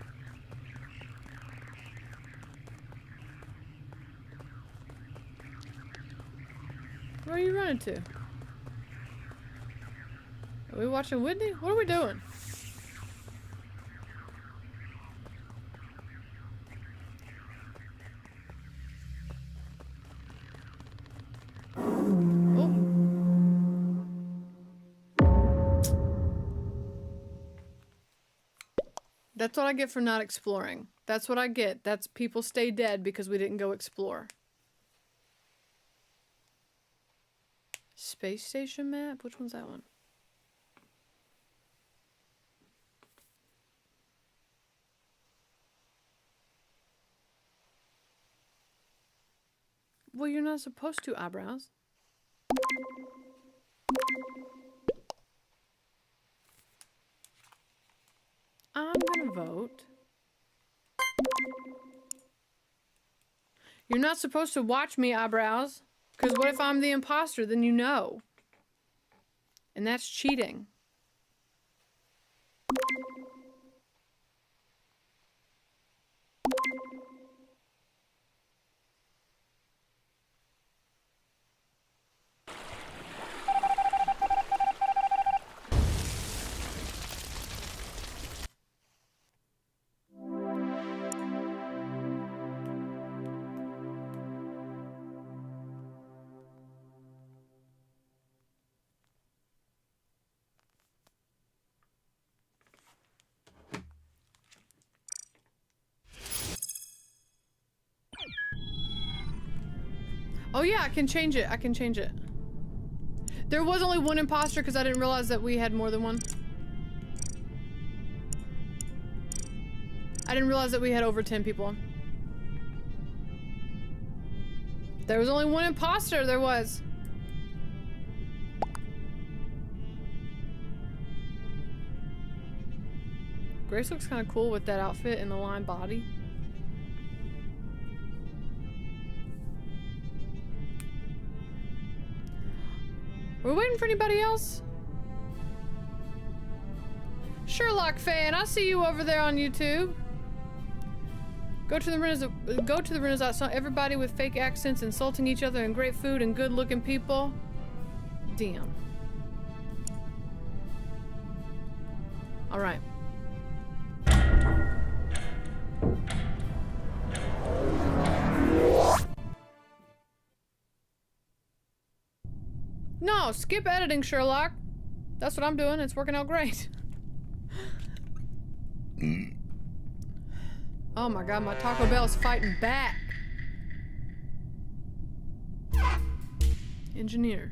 Where are you running to? Are we watching Whitney? What are we doing? That's what I get for not exploring. That's what I get. That's people stay dead because we didn't go explore. Space station map? Which one's that one? Well, you're not supposed to, eyebrows. I'm gonna vote. You're not supposed to watch me, eyebrows. Because what if I'm the imposter? Then you know. And that's cheating. Oh yeah, I can change it. I can change it. There was only one imposter because I didn't realize that we had more than one. I I didn't realize that we had over 10 people. There was only one imposter, there was. Grace looks kind of cool with that outfit and the lined body. We're waiting for anybody else? Sherlock fan, I see you over there on YouTube. Go to the Renaissance. Everybody with fake accents insulting each other and great food and good-looking people. Damn. All right. No, skip editing, Sherlock. That's what I'm doing. It's working out great. Oh my god, my Taco Bell's fighting back. Engineer.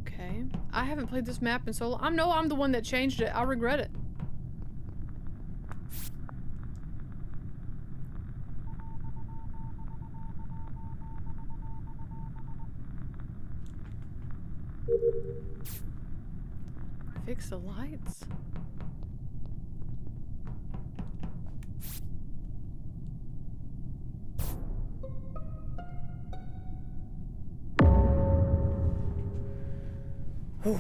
Okay. I haven't played this map in so long. I'm the one that changed it. I regret it. Fix the lights. Whew.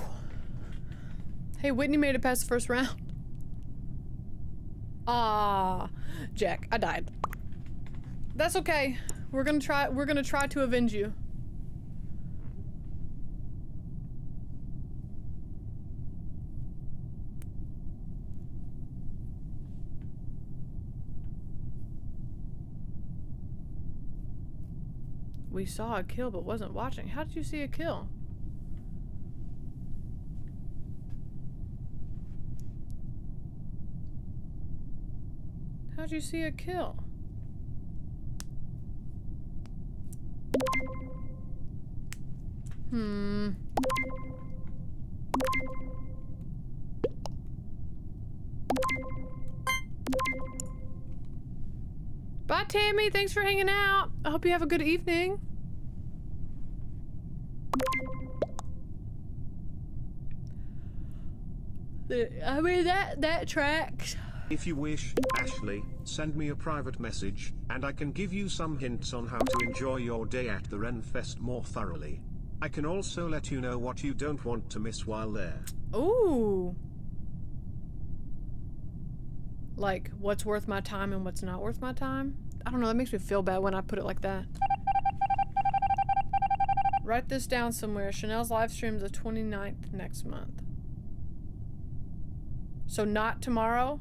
Hey, Whitney made it past the first round. Ah, Jack, I died. That's okay. We're gonna try to avenge you. We saw a kill but wasn't watching. How did you see a kill? How'd you see a kill? Bye, Tammy. Thanks for hanging out. I hope you have a good evening. I mean, that tracks. If you wish, Ashley, send me a private message, and I can give you some hints on how to enjoy your day at the Renfest more thoroughly. I can also let you know what you don't want to miss while there. Ooh. Like, what's worth my time and what's not worth my time? I don't know, that makes me feel bad when I put it like that. Write this down somewhere. Chanel's live stream's the 29th next month. So not tomorrow?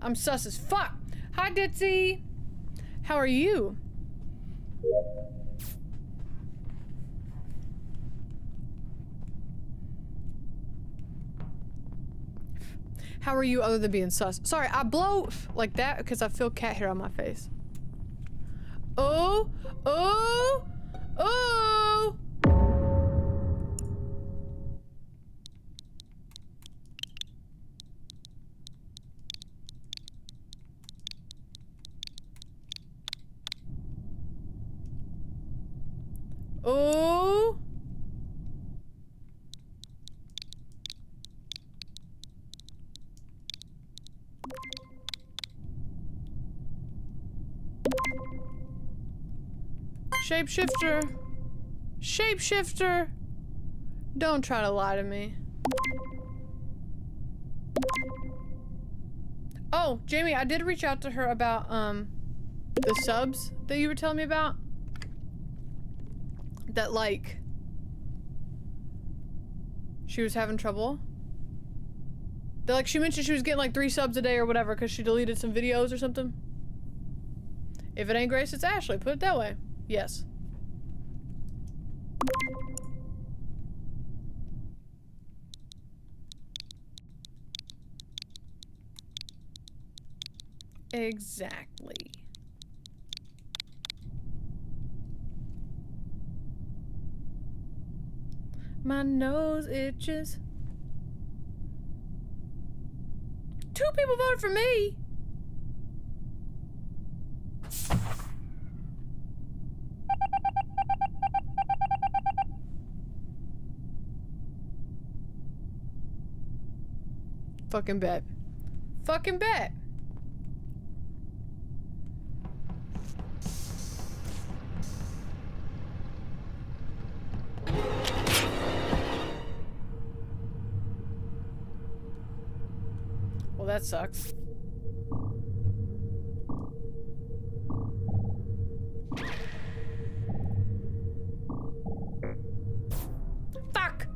I'm sus as fuck. Hi, Ditzy. How are you? How are you other than being sus? Sorry, I blow like that because I feel cat hair on my face. Oh, oh, oh. Oh. Shapeshifter. Shapeshifter. Don't try to lie to me. Oh, Jamie, I did reach out to her about the subs that you were telling me about. That, like, she was having trouble. That, like, she mentioned she was getting like 3 subs a day or whatever because she deleted some videos or something. If it ain't Grace, it's Ashley. Put it that way. Yes. Exactly. My nose itches. 2 people voted for me. Fucking bet. Fucking bet. Well, that sucks. Fuck!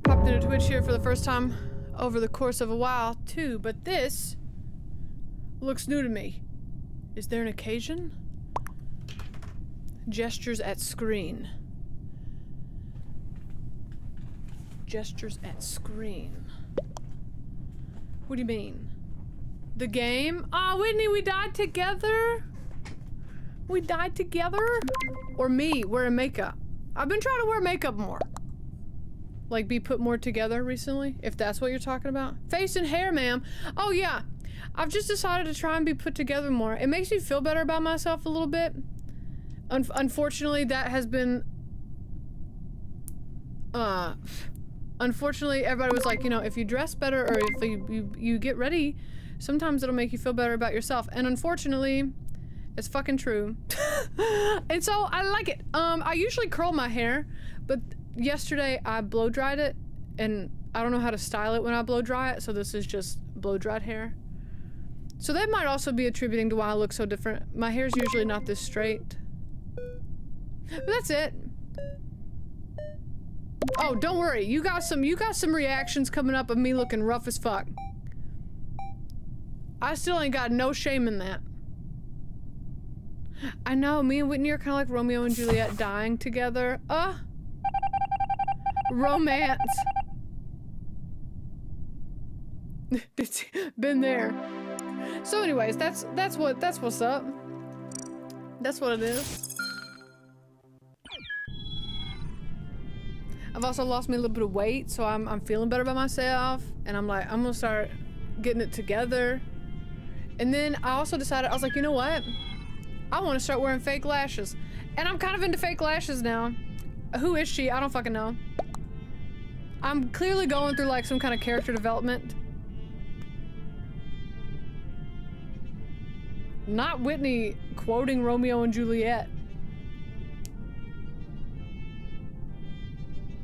Popped into Twitch here for the first time over the course of a while, too, but this looks new to me. Is there an occasion? Gestures at screen. Gestures at screen. What do you mean? The game? Oh, Whitney, we died together? We died together? Or me, wearing makeup. I've been trying to wear makeup more. Like, be put more together recently, if that's what you're talking about. Face and hair, ma'am. Oh, yeah. I've just decided to try and be put together more. It makes me feel better about myself a little bit. Unfortunately, that has been... Unfortunately, everybody was like, you know, if you dress better or if you get ready, sometimes it'll make you feel better about yourself. And unfortunately, it's fucking true. And so, I like it. I usually curl my hair, but yesterday I blow dried it, and I don't know how to style it when I blow dry it, so this is just blow dried hair. So that might also be attributing to why I look so different. My hair's usually not this straight. But that's it. Oh, don't worry. You got some reactions coming up of me looking rough as fuck. I still ain't got no shame in that. I know, me and Whitney are kind of like Romeo and Juliet dying together. Romance. Been there. So anyways, that's what's up. That's what it is. I've also lost me a little bit of weight, so I'm feeling better about myself, and I'm like, I'm gonna start getting it together. And then I also decided, I was like, you know what? I want to start wearing fake lashes. And I'm kind of into fake lashes now. Who is she? I don't fucking know. I'm clearly going through like some kind of character development. Not Whitney quoting Romeo and Juliet.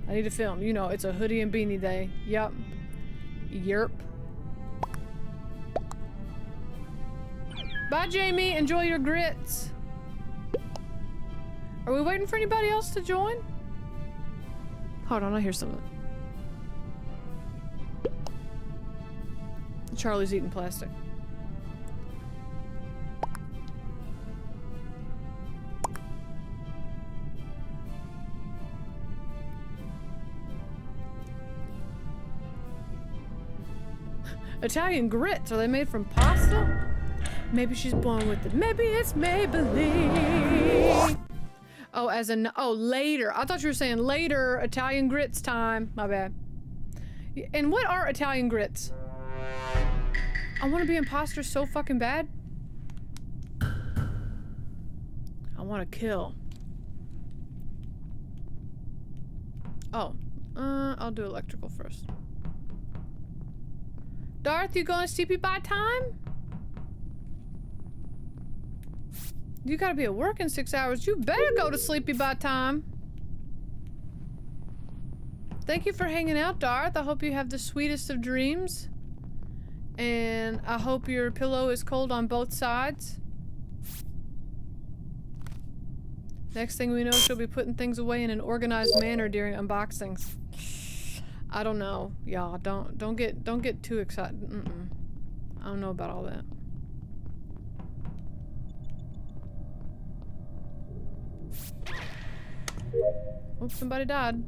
I need to film. You know, it's a hoodie and beanie day. Yup. Yerp. Bye, Jamie. Enjoy your grits. Are we waiting for anybody else to join? Hold on, I hear something. Charlie's eating plastic. Italian grits, are they made from pasta? Maybe she's born with it. Maybe it's Maybelline. Oh, as in, oh, later. I thought you were saying later, Italian grits time. My bad. And what are Italian grits? I want to be imposter so fucking bad. I want to kill. Oh, I'll do electrical first. Darth, you going sleepy by time? You gotta be at work in 6 hours. You better go to sleepy by time. Thank you for hanging out, Darth. I hope you have the sweetest of dreams. And I hope your pillow is cold on both sides. Next thing we know, she'll be putting things away in an organized manner during unboxings. I don't know, y'all. Don't get too excited. I don't know about all that. Oops, somebody died.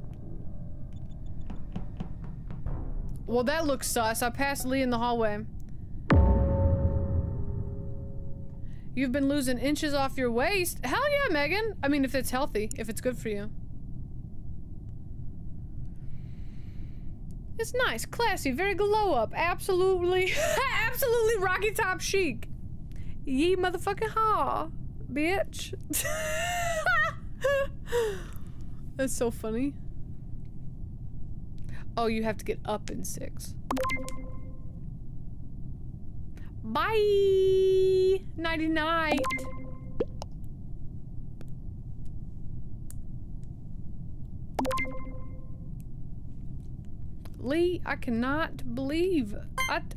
Well, that looks sus. I passed Lee in the hallway. You've been losing inches off your waist. Hell yeah, Megan. I mean, if it's healthy, if it's good for you. It's nice, classy, very glow up. Absolutely, absolutely Rocky Top chic. Ye motherfucking ha, bitch. That's so funny. Oh, you have to get up in 6. Bye! Nighty night. Lee, I cannot believe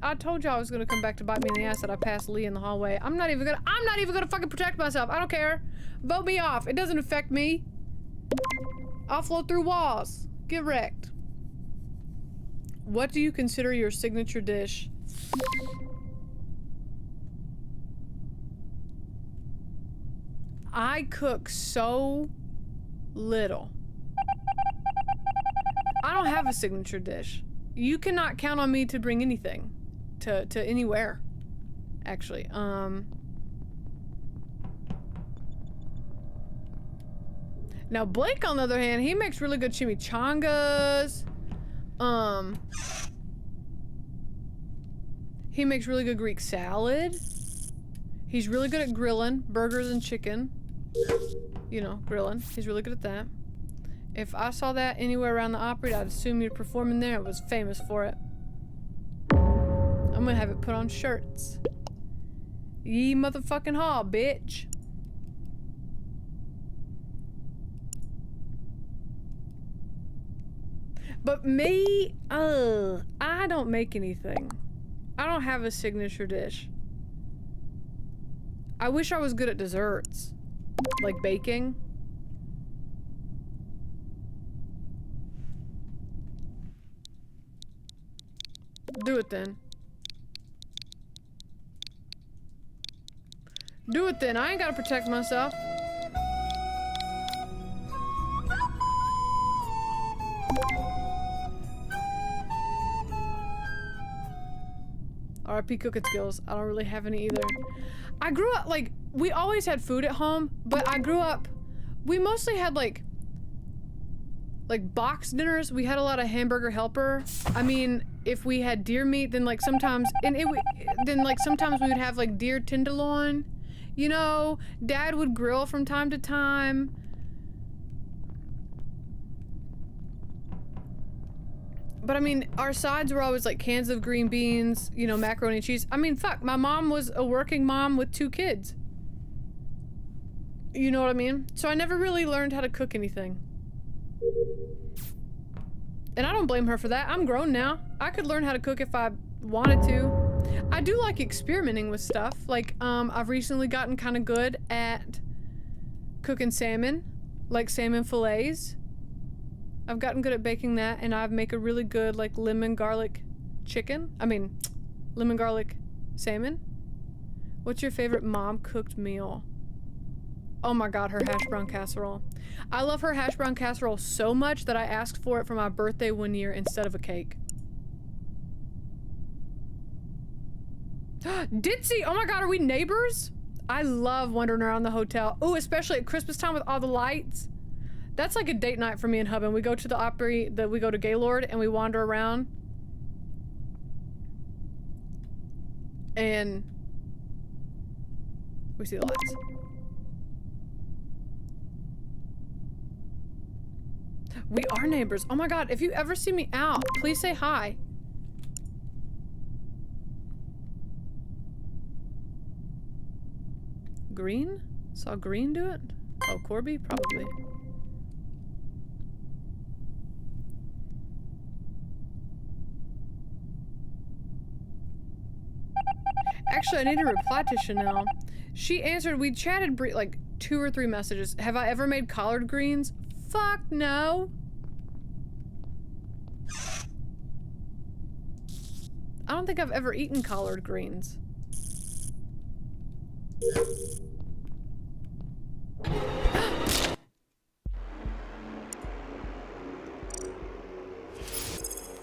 I told you I was gonna come back to bite me in the ass that I passed Lee in the hallway. I'm not even gonna fucking protect myself. I don't care. Vote me off. It doesn't affect me. I'll float through walls. Get wrecked. What do you consider your signature dish? I cook so little. I don't have a signature dish. You cannot count on me to bring anything to anywhere, actually. Now Blake, on the other hand, he makes really good chimichangas. He makes really good Greek salad. He's really good at grilling burgers and chicken. You know, grilling. He's really good at that. If I saw that anywhere around the Opry, I'd assume you'd perform in there. It was famous for it. I'm gonna have it put on shirts. Ye motherfucking haw, bitch. But me, I don't make anything. I don't have a signature dish. I wish I was good at desserts. Like baking. Do it then. Do it then. I ain't gotta protect myself. RIP cooking skills. I don't really have any either. I grew up, like, we always had food at home, but I grew up, we mostly had, like box dinners. We had a lot of hamburger helper. I mean, if we had deer meat, then like sometimes, sometimes we would have like deer tenderloin. You know, Dad would grill from time to time. But I mean, our sides were always like cans of green beans, you know, macaroni and cheese. I mean, fuck, my mom was a working mom with 2 kids. You know what I mean? So I never really learned how to cook anything. And I don't blame her for that. I'm grown now. I could learn how to cook if I wanted to. I do like experimenting with stuff. Like, I've recently gotten kind of good at cooking salmon, like salmon fillets. I've gotten good at baking that, and I make a really good, like, lemon garlic chicken. I mean, lemon garlic salmon. What's your favorite mom-cooked meal? Oh my god, her hash brown casserole. I love her hash brown casserole so much that I asked for it for my birthday one year instead of a cake. Ditzy! Oh my god, are we neighbors? I love wandering around the hotel. Ooh, especially at Christmas time with all the lights. That's like a date night for me and Hubin. We go to the Opry, we go to Gaylord, and we wander around. And we see the lights. We are neighbors. Oh my god, if you ever see me out, please say hi. Green? Saw Green do it? Oh, Corby? Probably. Actually, I need to reply to Chanel. She answered, we chatted like 2 or 3 messages. Have I ever made collard greens? Fuck no. I don't think I've ever eaten collard greens.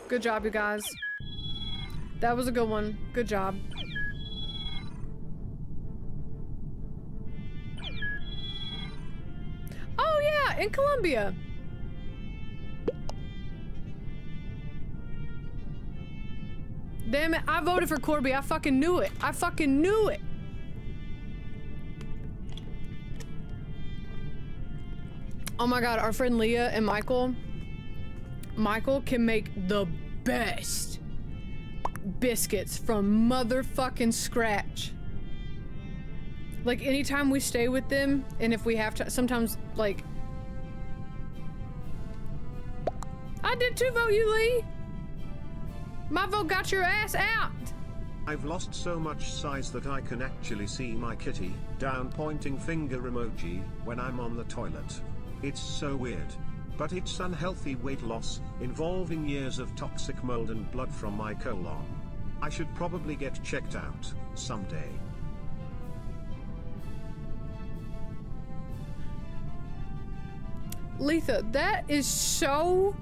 Good job, you guys. That was a good one. Good job. Yeah, in Colombia. Damn it, I voted for Corby. I fucking knew it. I fucking knew it. Oh my god, our friend Leah and Michael can make the best biscuits from motherfucking scratch. Like, anytime we stay with them, and if we have to, sometimes, like... I did too vote you, Lee! My vote got your ass out! I've lost so much size that I can actually see my kitty, down pointing finger emoji, when I'm on the toilet. It's so weird. But it's unhealthy weight loss, involving years of toxic mold and blood from my colon. I should probably get checked out, someday. Letha, that is so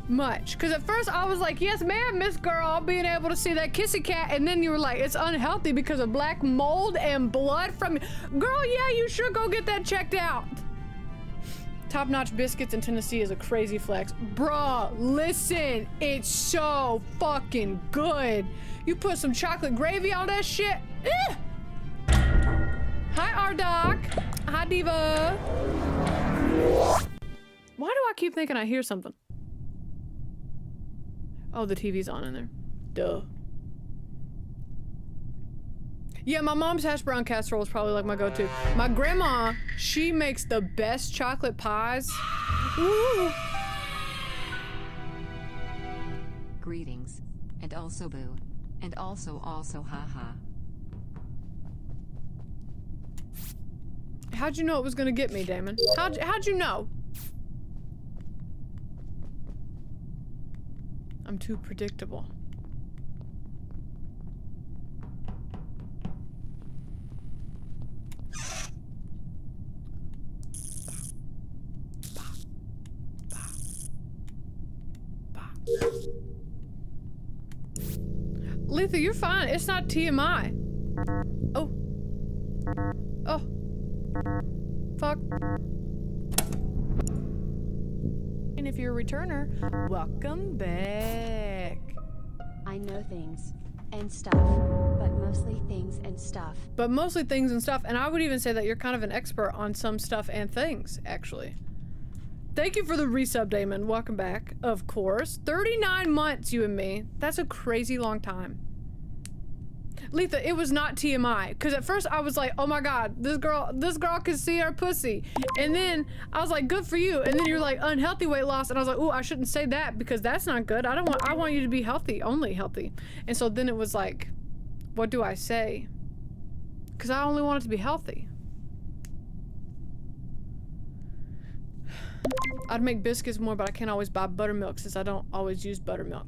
much. Because at first I was like, yes ma'am, Miss Girl, being able to see that kissy cat, and then you were like, it's unhealthy because of black mold and blood from... Girl, yeah, you should go get that checked out. Top-notch biscuits in Tennessee is a crazy flex. Bruh, listen, it's so fucking good. You put some chocolate gravy on that shit. Eh! Hi, R-Doc. Hi, Diva. Why do I keep thinking I hear something? Oh, the TV's on in there. Duh. Yeah, my mom's hash brown casserole is probably like my go-to. My grandma, she makes the best chocolate pies. Ooh. Greetings. And also boo. And also haha. How'd you know it was gonna get me, Damon? How'd you know? I'm too predictable. Letha, you're fine. It's not TMI. Oh. Oh. Fuck. And if you're a returner, welcome back. I know things and stuff, but mostly things and stuff. But mostly things and stuff, and I would even say that you're kind of an expert on some stuff and things, actually. Thank you for the resub, Damon. Welcome back, of course. 39 months, you and me. That's a crazy long time. Letha, it was not TMI, because at first I was like, oh my god, this girl can see her pussy. And then I was like, good for you. And then you're like, unhealthy weight loss. And I was like, ooh, I shouldn't say that because that's not good. I want you to be healthy, only healthy. And so then it was like, what do I say? Because I only want it to be healthy. I'd make biscuits more, but I can't always buy buttermilk since I don't always use buttermilk.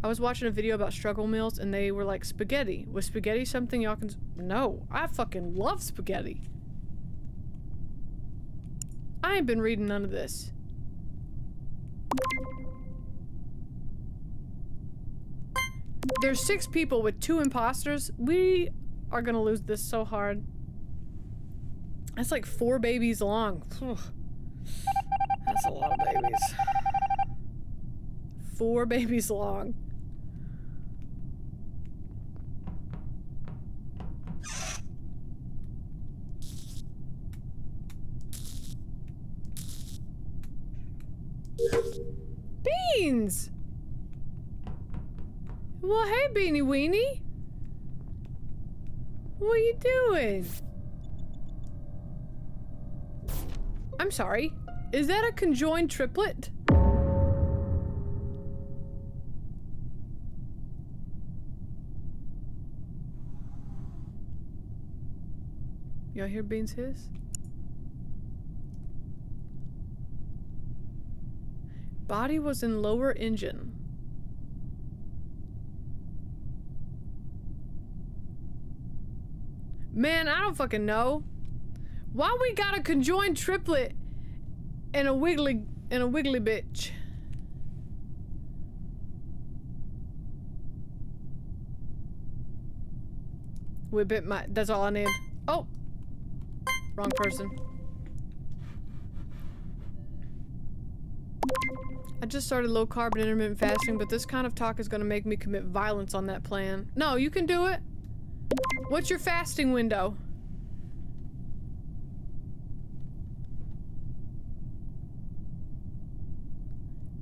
I was watching a video about struggle meals and they were like, spaghetti. Was spaghetti something y'all can... No, I fucking love spaghetti. I ain't been reading none of this. There's 6 people with 2 imposters. We are gonna lose this so hard. That's like 4 babies long. Whew. That's a lot of babies. 4 babies long. Beans! Well, hey, Beanie Weenie. What are you doing? I'm sorry. Is that a conjoined triplet? Y'all hear Beans hiss? Body was in lower engine. Man, I don't fucking know. Why we got a conjoined triplet and a wiggly bitch? That's all I need. Oh. Wrong person. I just started low carb and intermittent fasting, but this kind of talk is gonna make me commit violence on that plan. No, you can do it. What's your fasting window?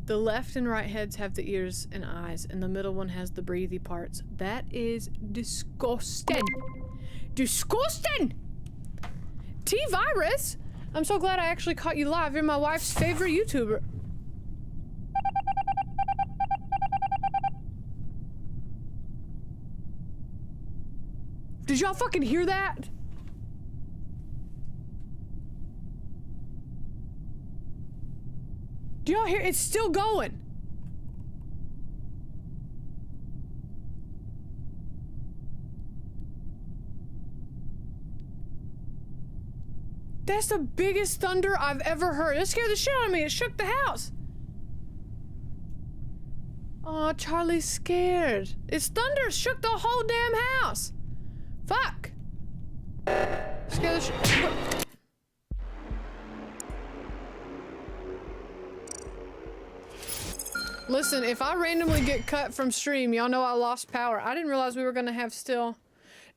The left and right heads have the ears and eyes, and the middle one has the breathy parts. That is disgusting. Disgusting! T-Virus? I'm so glad I actually caught you live. You're my wife's favorite YouTuber. Did y'all fucking hear that? Do y'all hear? It's still going. That's the biggest thunder I've ever heard. It scared the shit out of me. It shook the house. Oh, Charlie's scared. It's thunder. Shook the whole damn house. Fuck. Scared the shit. Listen, if I randomly get cut from stream, y'all know I lost power. I didn't realize we were gonna have still.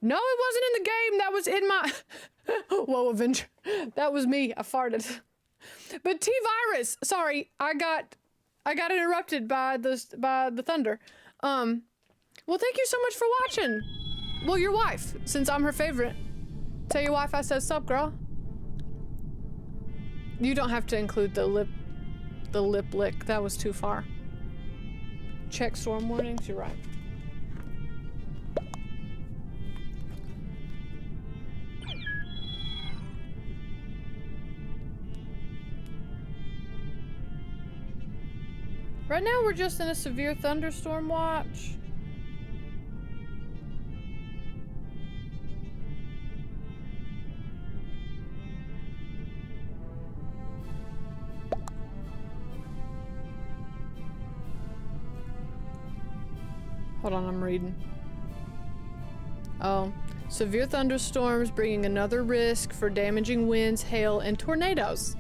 No, it wasn't in the game. That was in my. Whoa, Avenger. That was me. I farted. But T-Virus. Sorry, I got interrupted by the thunder. Well, thank you so much for watching. Well, your wife, since I'm her favorite. Tell your wife I said sup, girl. You don't have to include the lip lick. That was too far. Check storm warnings. You're right. Right now we're just in a severe thunderstorm watch. Hold on, I'm reading. Oh, severe thunderstorms bringing another risk for damaging winds, hail, and tornadoes.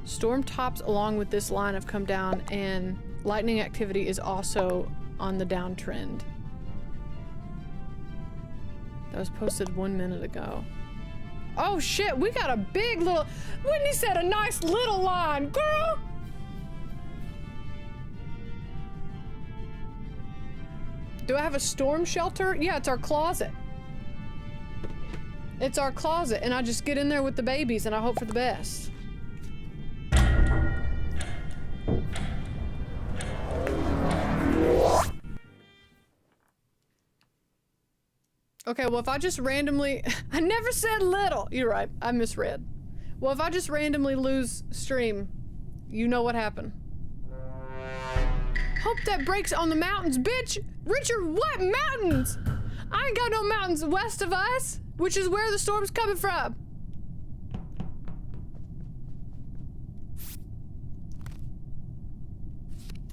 Storm tops along with this line have come down, and lightning activity is also on the downtrend. That was posted 1 minute ago. Oh shit, we got a big little... Whitney said a nice little line, girl! Do I have a storm shelter? Yeah, it's our closet. It's our closet, and I just get in there with the babies and I hope for the best. Okay, well, if I just randomly... I never said little! You're right, I misread. Well, if I just randomly lose stream, you know what happened. Hope that breaks on the mountains, bitch! Richard, what mountains? I ain't got no mountains west of us, which is where the storm's coming from.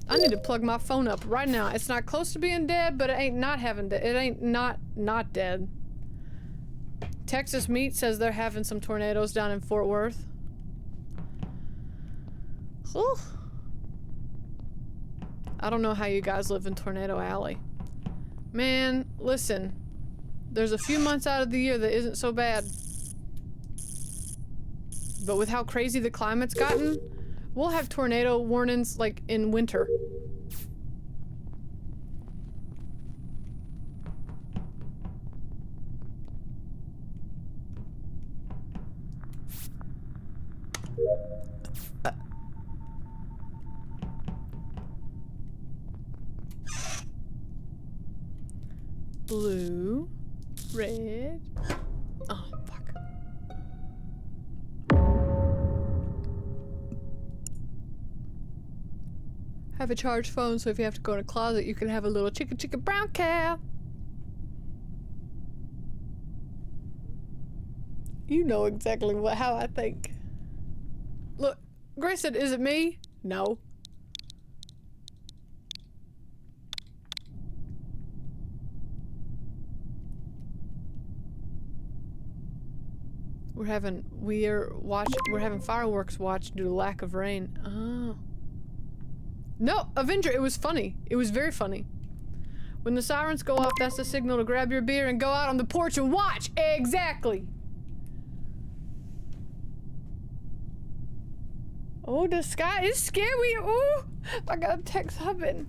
I need to plug my phone up right now. It's not close to being dead, but it ain't not having it ain't not dead. Texas Meat says they're having some tornadoes down in Fort Worth. Whew. I don't know how you guys live in Tornado Alley. Man, listen. There's a few months out of the year that isn't so bad. But with how crazy the climate's gotten, we'll have tornado warnings like in winter. Blue, red. Oh, fuck. Have a charged phone, so if you have to go in a closet, you can have a little chicka chicka brown cow. You know exactly how I think. Look, Grace said, is it me? No. We're having fireworks watch due to lack of rain. Oh. No, Avenger, it was funny. It was very funny. When the sirens go off, that's the signal to grab your beer and go out on the porch and watch. Exactly. Oh, the sky is scary. Oh, I gotta text Hubin.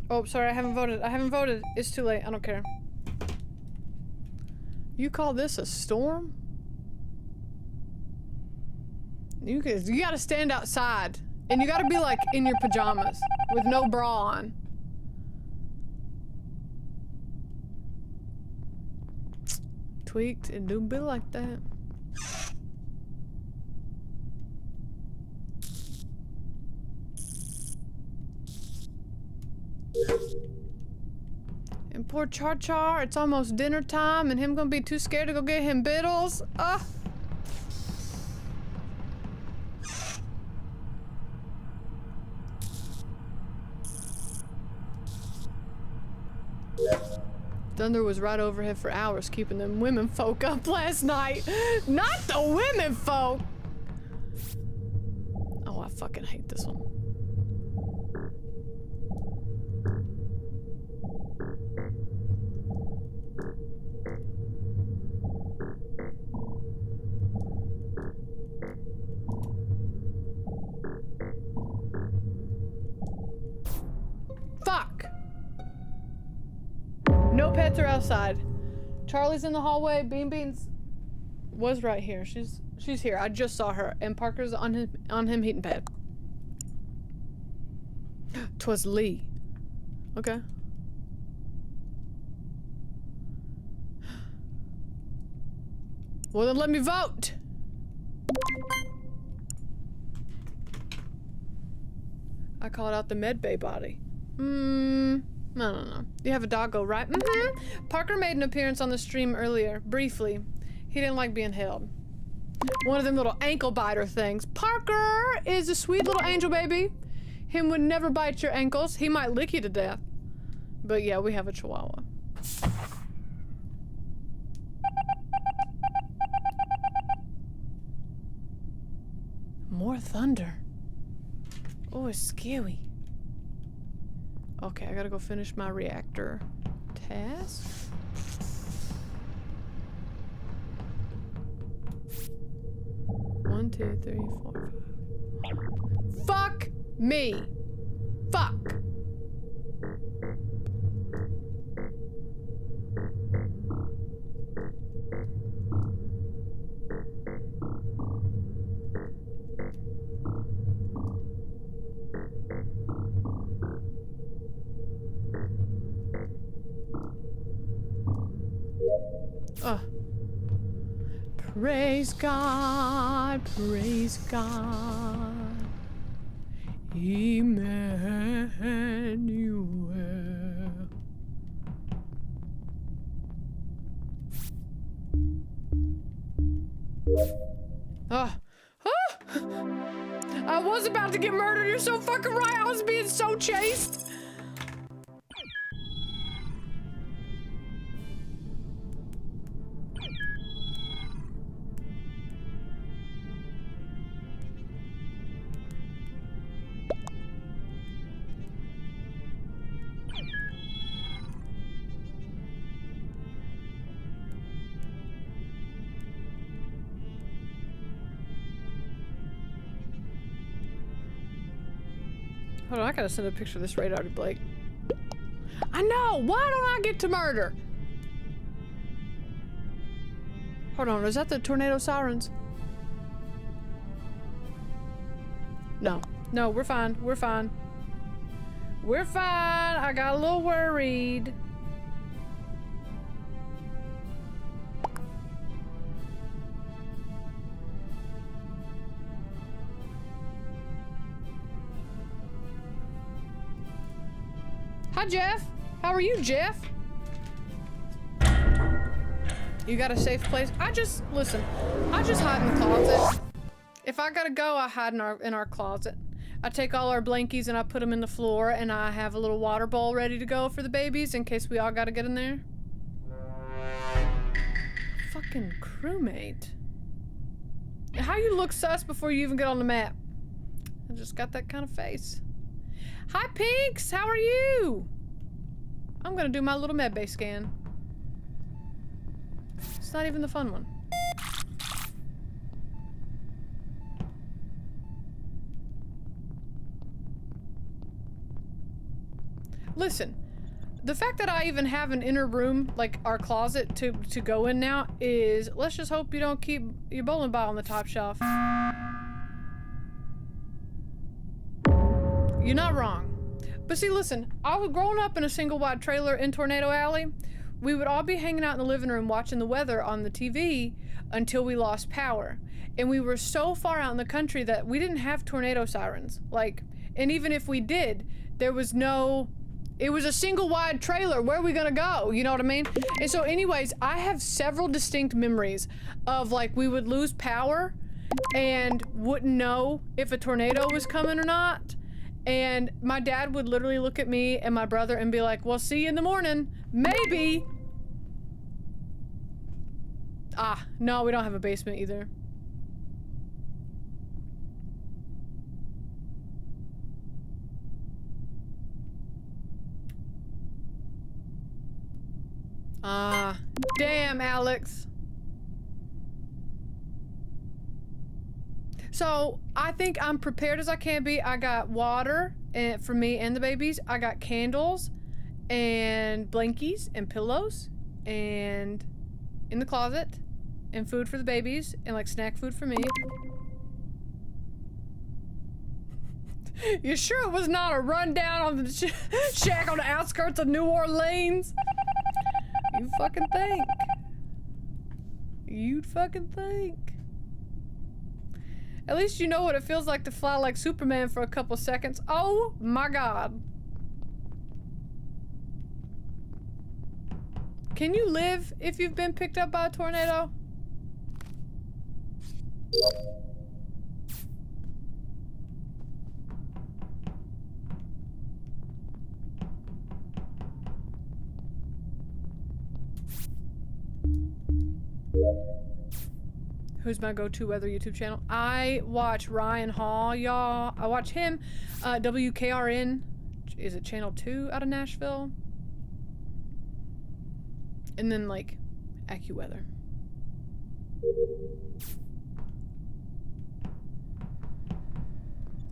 Oh, sorry, I haven't voted. I haven't voted. It's too late. I don't care. You call this a storm? You gotta stand outside. And you gotta be like in your pajamas with no bra on. Tweaked, it do be like that. And poor Char Char, it's almost dinner time and him gonna be too scared to go get him biddles. Thunder was right overhead for hours, keeping them women folk up last night. Not the women folk! Oh, I fucking hate this one. Fuck! No pets are outside. Charlie's in the hallway. Bean Beans was right here. She's here. I just saw her. And Parker's on him heating pad. 'Twas Lee. Okay. Well then let me vote. I called out the medbay body. I don't know. You have a doggo, right? Parker made an appearance on the stream earlier, briefly. He didn't like being held. One of them little ankle biter things. Parker is a sweet little angel baby. Him would never bite your ankles. He might lick you to death. But yeah, we have a chihuahua. More thunder. Oh, it's scary. Okay, I gotta go finish my reactor task. One, two, three, four, five. Fuck me. Fuck. Praise God, praise God, Emmanuel. I was about to get murdered. You're so fucking right. I was being so chased. Hold on, I gotta send a picture of this radar to Blake. I know! Why don't I get to murder? Hold on, is that the tornado sirens? No. No, we're fine. We're fine. We're fine. I got a little worried. Hi, Jeff. How are you, Jeff? You got a safe place? Listen, I just hide in the closet. If I gotta go, I hide in our closet. I take all our blankies and I put them in the floor, and I have a little water bowl ready to go for the babies in case we all gotta get in there. Fucking crewmate. How you look sus before you even get on the map? I just got that kind of face. Hi, Pinks! How are you? I'm gonna do my little medbay scan. It's not even the fun one. Listen, the fact that I even have an inner room, like our closet, to go in now is, let's just hope you don't keep your bowling ball on the top shelf. You're not wrong. But see, listen, I was growing up in a single wide trailer in Tornado Alley. We would all be hanging out in the living room watching the weather on the TV until we lost power. And we were so far out in the country that we didn't have tornado sirens. Like, and even if we did, there was no, it was a single wide trailer. Where are we gonna go? You know what I mean? And so anyways, I have several distinct memories of like we would lose power and wouldn't know if a tornado was coming or not. And my dad would literally look at me and my brother and be like, well, see you in the morning. Maybe. Ah, no, we don't have a basement either. Ah, damn, Alex. So, I think I'm prepared as I can be. I got water for me and the babies. I got candles and blankies and pillows and in the closet and food for the babies and like snack food for me. You sure it was not a rundown on the shack on the outskirts of New Orleans? You fucking think. You'd fucking think. At least you know what it feels like to fly like Superman for a couple seconds. Oh my god. Can you live if you've been picked up by a tornado? Who's my go-to weather YouTube channel? I watch Ryan Hall, y'all. I watch him. WKRN. Is it channel 2 out of Nashville? And then, like, AccuWeather.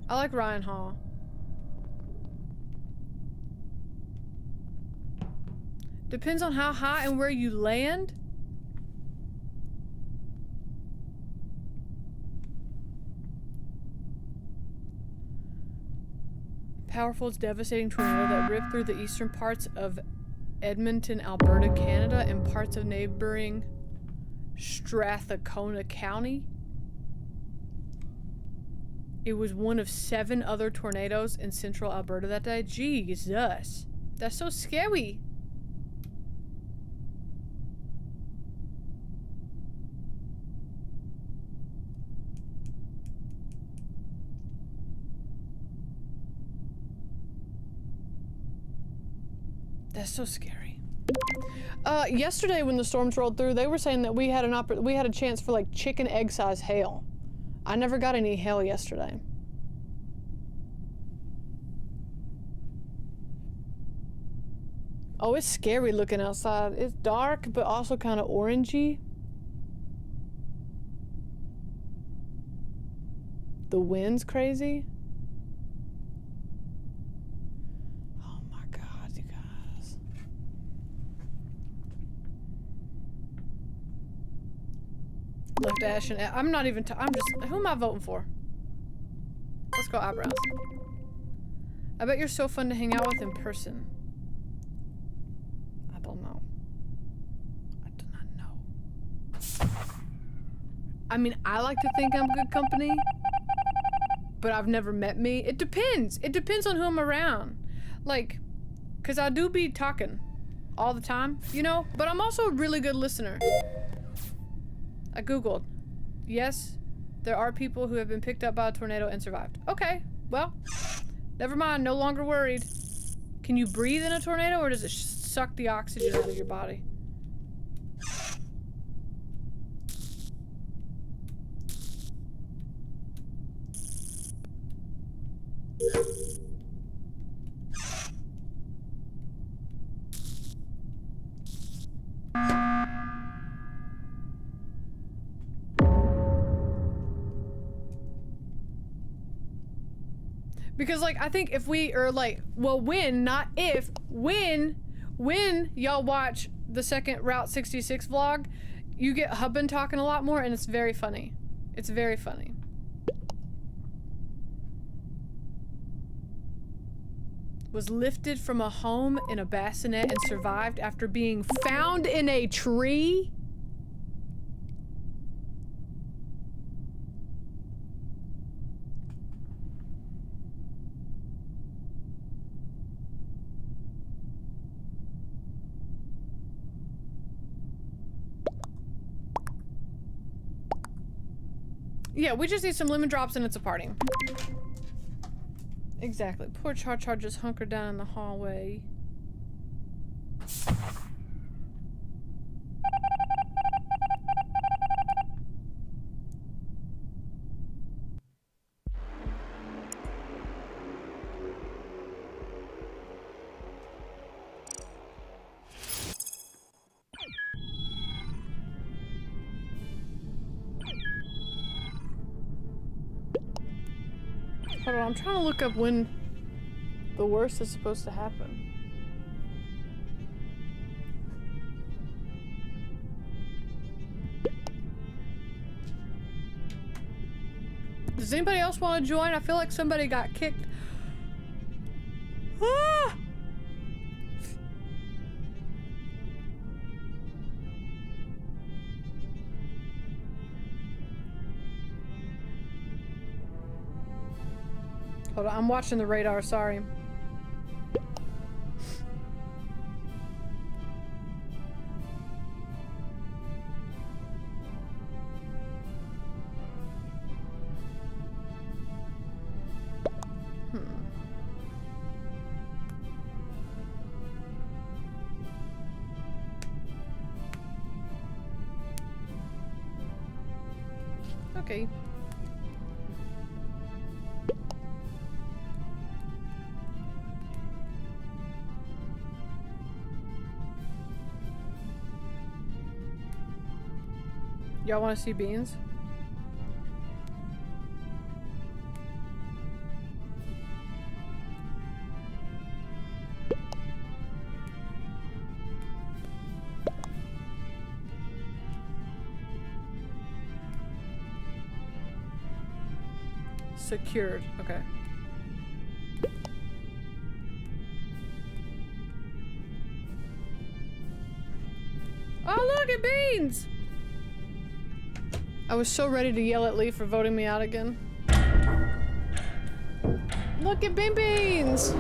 I like Ryan Hall. Depends on how high and where you land. Powerful, devastating tornado that ripped through the eastern parts of Edmonton, Alberta, Canada, and parts of neighboring Strathcona County. It was one of 7 other tornadoes in central Alberta that day. Jesus. That's so scary. That's so scary. Yesterday when the storms rolled through, they were saying that we had a chance for like chicken egg size hail. I never got any hail yesterday. Oh, it's scary looking outside. It's dark, but also kind of orangey. The wind's crazy. Left Ash and I'm not even. I'm just. Who am I voting for? Let's go eyebrows. I bet you're so fun to hang out with in person. I don't know. I do not know. I mean, I like to think I'm good company, but I've never met me. It depends. It depends on who I'm around. Like, cause I do be talking all the time, you know? But I'm also a really good listener. I Googled. Yes, there are people who have been picked up by a tornado and survived. Okay, well, never mind, no longer worried. Can you breathe in a tornado or does it suck the oxygen out of your body? Because, like, I think if we are like, well, when, not if, when y'all watch the second Route 66 vlog, you get Hubban talking a lot more, and it's very funny. It's very funny. Was lifted from a home in a bassinet and survived after being found in a tree? Yeah, we just need some lemon drops and it's a party. Exactly. Poor Char Char just hunkered down in the hallway. Hold on, I'm trying to look up when the worst is supposed to happen. Does anybody else want to join? I feel like somebody got kicked. Ah! Hold on, I'm watching the radar, sorry. Okay. Y'all want to see beans? Secured. Okay. Oh, look at beans! I was so ready to yell at Lee for voting me out again. Look at Bean Beans!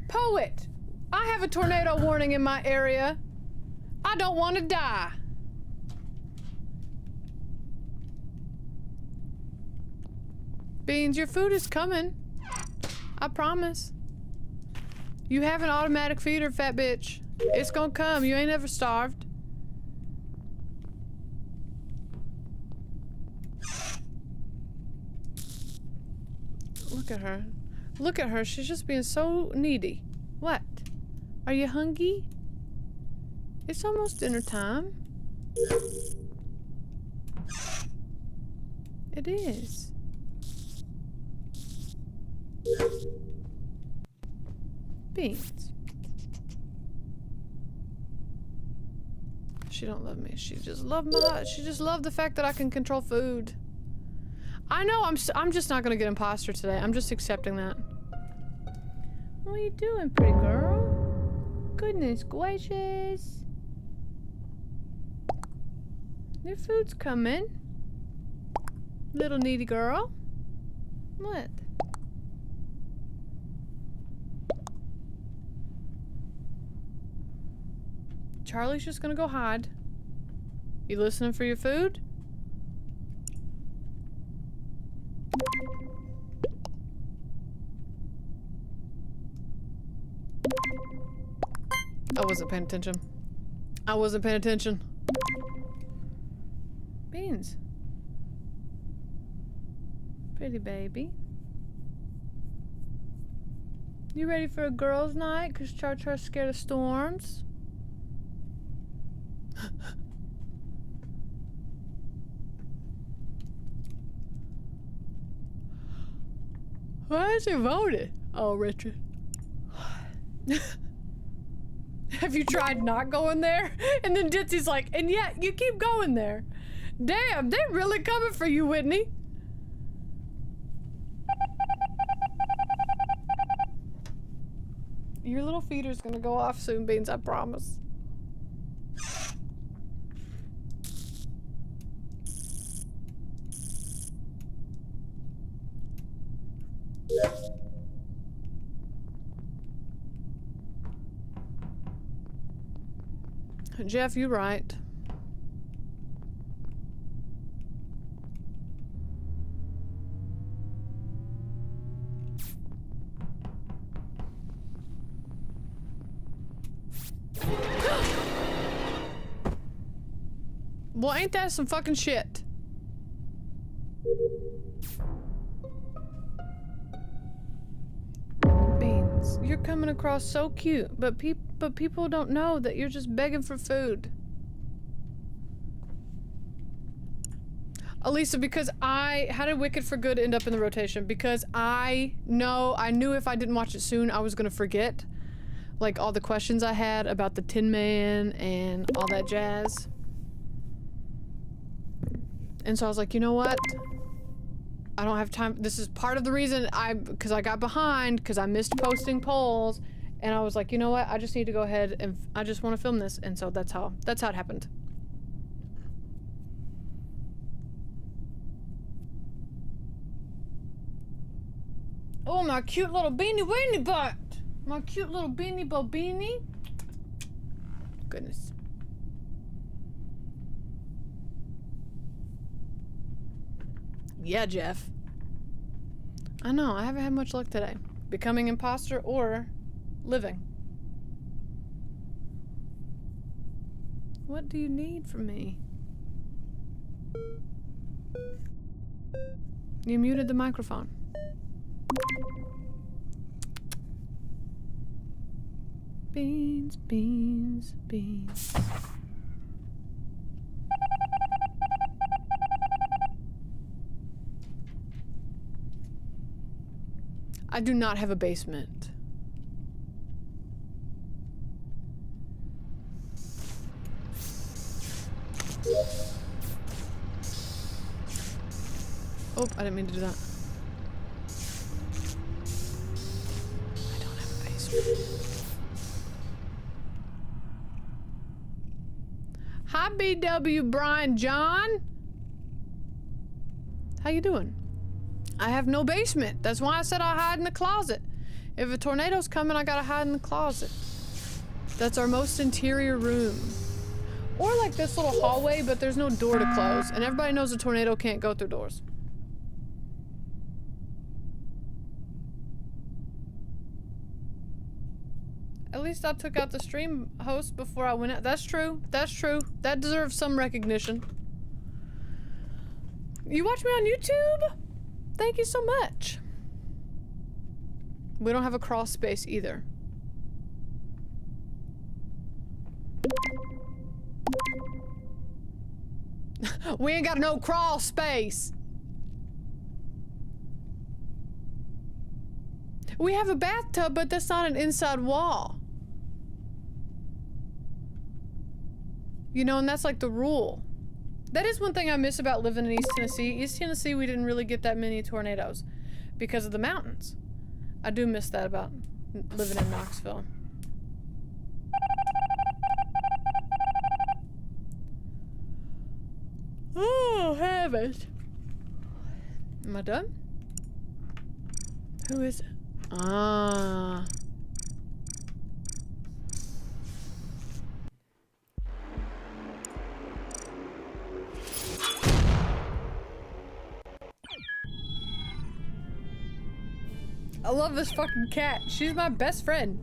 Poet! I have a tornado warning in my area. I don't want to die. Beans, your food is coming. I promise. You have an automatic feeder, fat bitch. It's gonna come. You ain't ever starved. Look at her. Look at her. She's just being so needy. What? Are you hungry? It's almost dinner time. It is. Beans. She don't love me. She just loved the fact that I can control food. I know, I'm just not gonna get imposter today. I'm just accepting that. What are you doing, pretty girl? Goodness gracious. Your food's coming. Little needy girl. What? Charlie's just gonna go hide. You listening for your food? I wasn't paying attention. I wasn't paying attention. Beans. Pretty baby. You ready for a girls' night? Cause Char-Char's scared of storms. Why is he voted? Oh, Richard. Have you tried not going there? And then Ditsy's like, and yet you keep going there. Damn, they're really coming for you, Whitney. Your little feeder's gonna go off soon, Beans, I promise. Jeff, you're right. Well, ain't that some fucking shit? Beans, you're coming across so cute, but people don't know that you're just begging for food. Elisa, because how did Wicked for Good end up in the rotation? Because I knew if I didn't watch it soon, I was gonna forget, like, all the questions I had about the Tin Man and all that jazz. And so I was like, you know what? I don't have time. This is part of the reason because I got behind, because I missed posting polls, and I was like, you know what? I just need to go ahead and I just want to film this, and so that's how it happened. Oh, my cute little beanie weenie butt! My cute little beanie bobini. Goodness. Yeah, Jeff. I know, I haven't had much luck today. Becoming imposter or living. What do you need from me? You muted the microphone. Beans, beans, beans. I do not have a basement. Oh, I didn't mean to do that. I don't have a basement. Hi, BW Brian John. How you doing? I have no basement. That's why I said I hide in the closet. If a tornado's coming, I gotta hide in the closet. That's our most interior room. Or like this little hallway, but there's no door to close. And everybody knows a tornado can't go through doors. At least I took out the stream host before I went out. That's true. That's true. That deserves some recognition. You watch me on YouTube? Thank you so much. We don't have a crawl space either. We ain't got no crawl space. We have a bathtub, but that's not an inside wall. You know, and that's like the rule. That is one thing I miss about living in East Tennessee. East Tennessee, we didn't really get that many tornadoes because of the mountains. I do miss that about living in Knoxville. Oh, have it. Am I done? Who is it? Ah. I love this fucking cat. She's my best friend.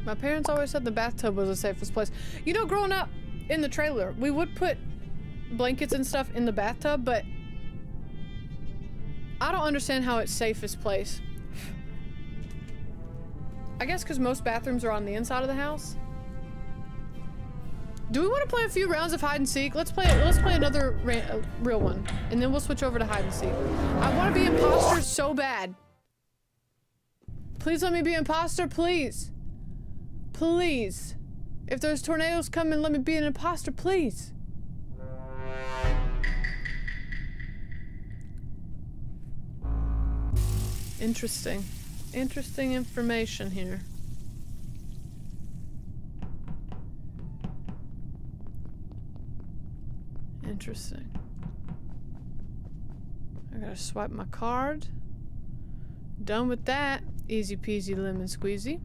My parents always said the bathtub was the safest place. You know, growing up in the trailer, we would put blankets and stuff in the bathtub, but I don't understand how it's safest place. I guess because most bathrooms are on the inside of the house. Do we want to play a few rounds of hide and seek? Let's play another real one, and then we'll switch over to hide and seek. I want to be imposter so bad. Please let me be imposter, please. Please. If there's tornadoes coming, let me be an imposter, please. Interesting. Interesting information here. Interesting. I gotta swipe my card. Done with that. Easy peasy lemon squeezy.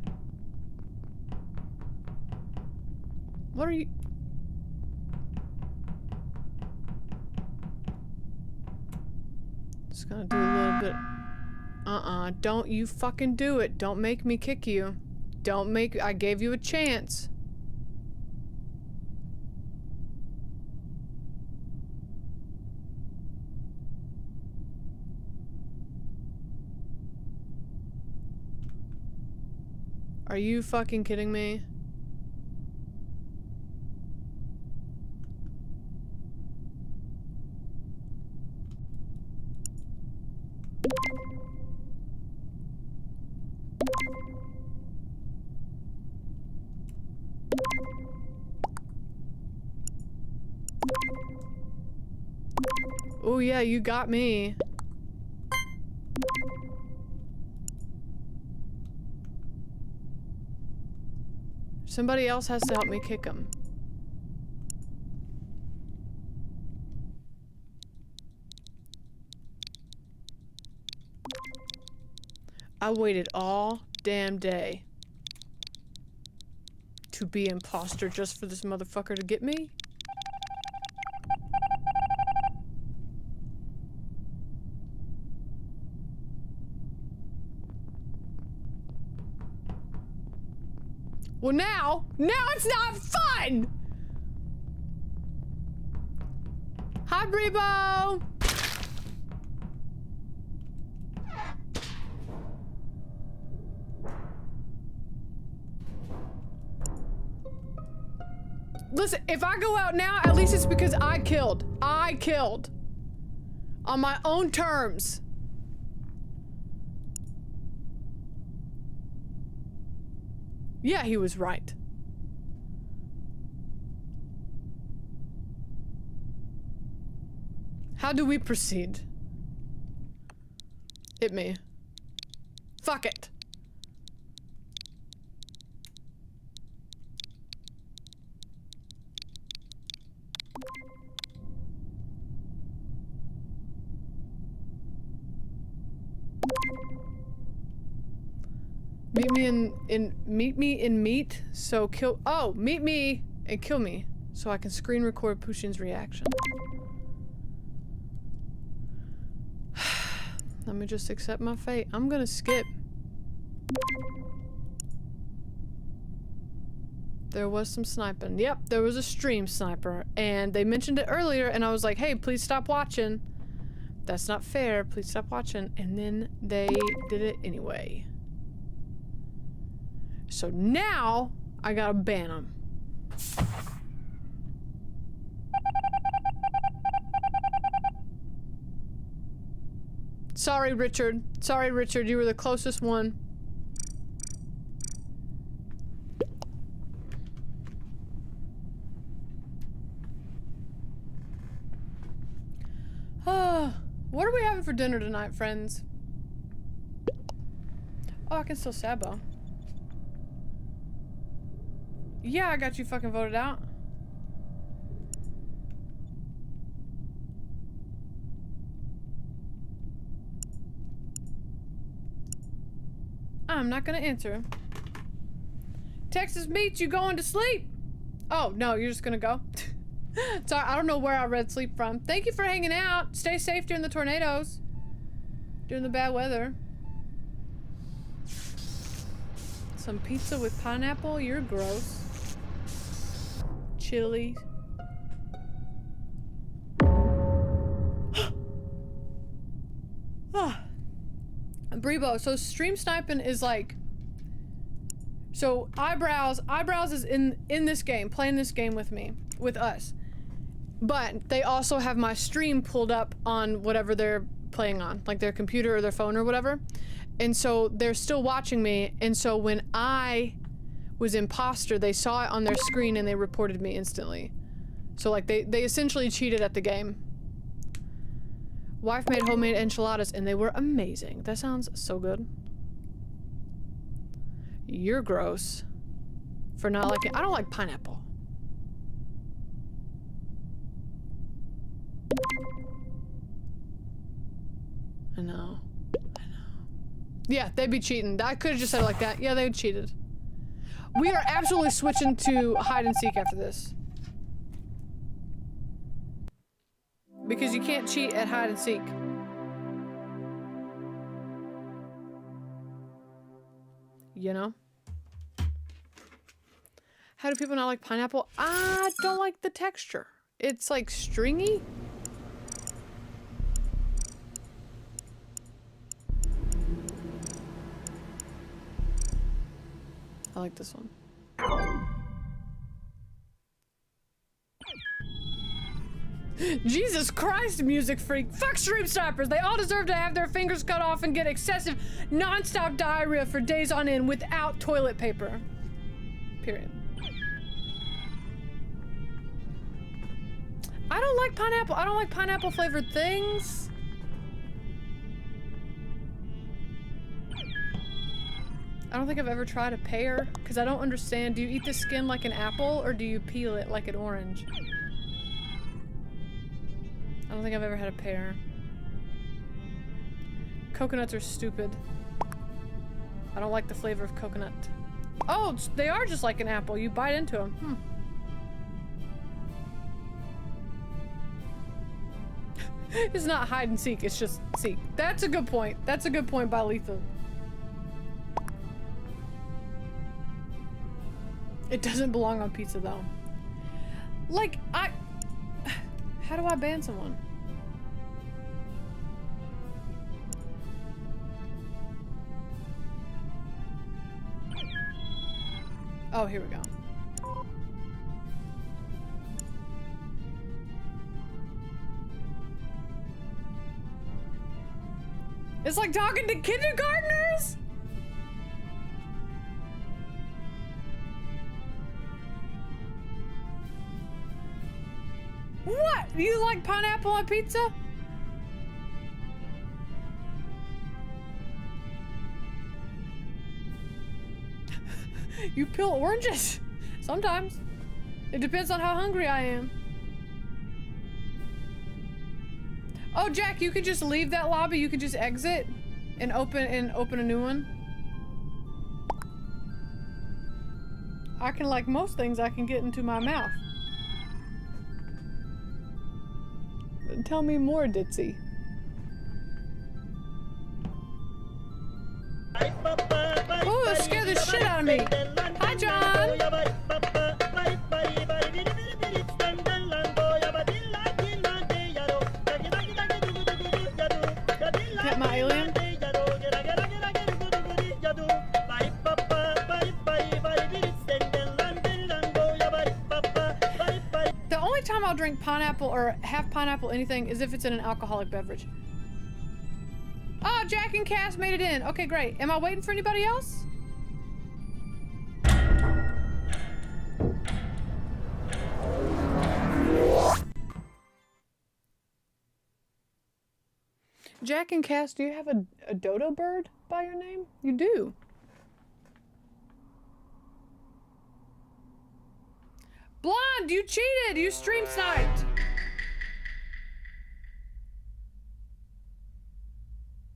What are you? Just gonna do a little bit. Don't you fucking do it. Don't make me kick you. Don't make. I gave you a chance. Are you fucking kidding me? Oh yeah, you got me. Somebody else has to help me kick him. I waited all damn day to be imposter just for this motherfucker to get me? Well now it's not fun! Hi, Brebo! Listen, if I go out now, at least it's because I killed. I killed. On my own terms. Yeah, he was right. How do we proceed? Hit me. Fuck it. Meet me in meat, so kill- oh, meet me and kill me, so I can screen record Pushin's reaction. Let me just accept my fate. I'm gonna skip. There was some sniping. Yep, there was a stream sniper, and they mentioned it earlier, and I was like, hey, please stop watching. That's not fair. Please stop watching. And then they did it anyway. So now I gotta ban them. Sorry, Richard. Sorry, Richard. You were the closest one. What are we having for dinner tonight, friends? Oh, I can still Sabo. Yeah, I got you fucking voted out. I'm not gonna answer. Texas meets, you going to sleep? Oh, no, you're just gonna go? Sorry, I don't know where I read sleep from. Thank you for hanging out. Stay safe during the tornadoes. During the bad weather. Some pizza with pineapple? You're gross. Chili. Brebo, so stream sniping is like... So Eyebrows is in this game, playing this game with me, with us. But they also have my stream pulled up on whatever they're playing on, like their computer or their phone or whatever. And so they're still watching me, and so when I was imposter, they saw it on their screen and they reported me instantly. So like they essentially cheated at the game. Wife made homemade enchiladas and they were amazing. That sounds so good. You're gross for not liking. I don't like pineapple. I know. Yeah, they'd be cheating. I could have just said it like that. Yeah, they cheated. We are absolutely switching to hide and seek after this. Because you can't cheat at hide and seek. You know? How do people not like pineapple? I don't like the texture. It's like stringy. I like this one. Jesus Christ, music freak. Fuck stream snipers. They all deserve to have their fingers cut off and get excessive non-stop diarrhea for days on end without toilet paper. Period. I don't like pineapple. I don't like pineapple flavored things. I don't think I've ever tried a pear because I don't understand. Do you eat the skin like an apple or do you peel it like an orange? I don't think I've ever had a pear. Coconuts are stupid. I don't like the flavor of coconut. Oh, they are just like an apple. You bite into them. It's not hide and seek, it's just seek. That's a good point. That's a good point by Letha. It doesn't belong on pizza though. Like, how do I ban someone? Oh, here we go. It's like talking to kindergartners? What? You like pineapple on pizza? You peel oranges? Sometimes. It depends on how hungry I am. Oh, Jack, you could just leave that lobby. You could just exit and open a new one. I can, like most things, I can get into my mouth. Tell me more, Ditzy. Oh, that scared the shit out of me. Hi, John. drink pineapple or half pineapple anything is if it's in an alcoholic beverage. Oh, Jack and Cass made it in. Okay, great. Am I waiting for anybody else? Jack and Cass, do you have a dodo bird by your name? You do. Blonde, you cheated! You stream sniped!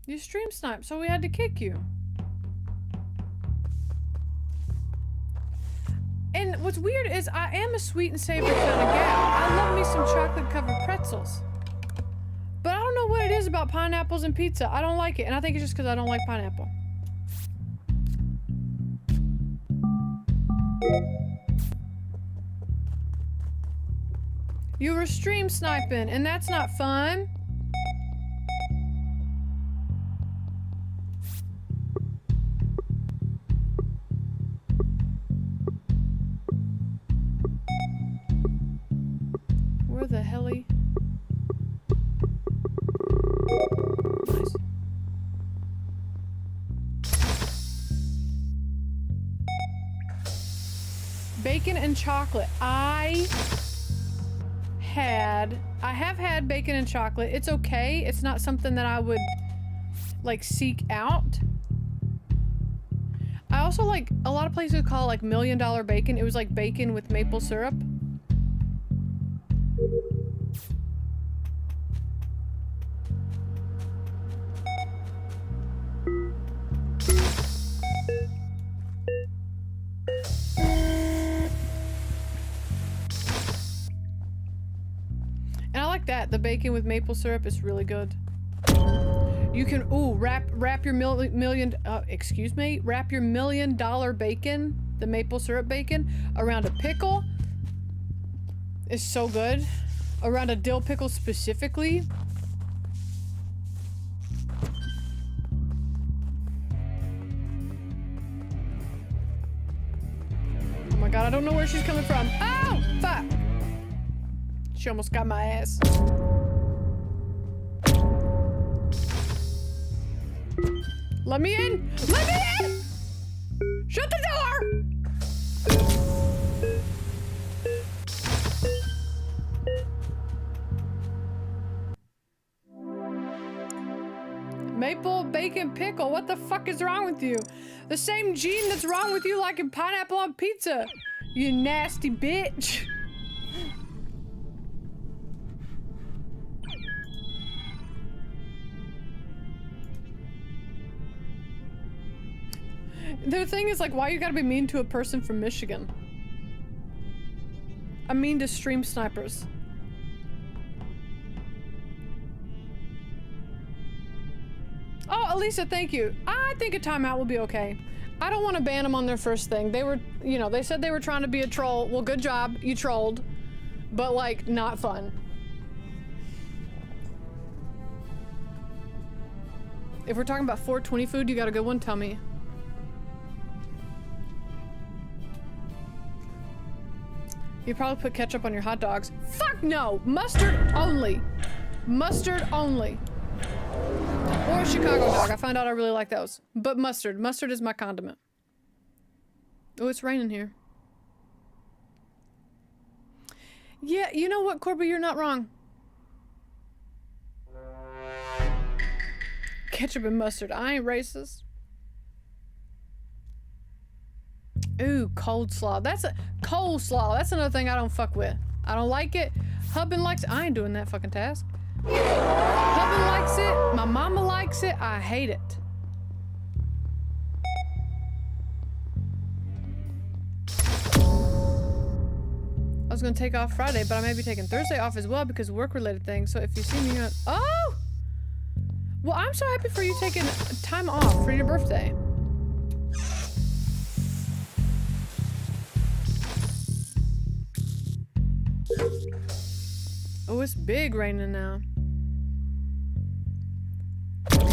You stream sniped, so we had to kick you. And what's weird is I am a sweet and savory kind of gal. I love me some chocolate covered pretzels. But I don't know what it is about pineapples and pizza. I don't like it, and I think it's just because I don't like pineapple. You were stream sniping, and that's not fun. Where the helly? Nice. Bacon and chocolate. I have had bacon and chocolate. It's okay. It's not something that I would like seek out. I also like a lot of places call it like $1 million bacon. It was like bacon with maple syrup. That the bacon with maple syrup is really good. You can wrap your wrap your $1 million bacon, the maple syrup bacon, around a pickle. It's so good. Around a dill pickle specifically. Oh my god, I don't know where she's coming from. Oh, fuck! She almost got my ass. Let me in! Let me in! Shut the door! Maple bacon pickle, what the fuck is wrong with you? The same gene that's wrong with you liking pineapple on pizza, you nasty bitch. The thing is, like, why you gotta be mean to a person from Michigan? I'm mean to stream snipers. Oh, Elisa, thank you. I think a timeout will be okay. I don't want to ban them on their first thing. They were, you know, they said they were trying to be a troll. Well, good job. You trolled. But, like, not fun. If we're talking about 420 food, you got a good one? Tell me. You probably put ketchup on your hot dogs. Fuck no! Mustard only. Mustard only. Or a Chicago dog. I found out I really like those. But mustard. Mustard is my condiment. Oh, it's raining here. Yeah, you know what, Corby? You're not wrong. Ketchup and mustard. I ain't racist. Ooh, coleslaw. That's a coleslaw. That's another thing I don't fuck with. I don't like it. Husband likes it. I ain't doing that fucking task. Husband likes it. My mama likes it. I hate it. I was gonna take off Friday, but I may be taking Thursday off as well because work-related things. So if you see me on— oh! Well, I'm so happy for you taking time off for your birthday. Oh, it's big raining now.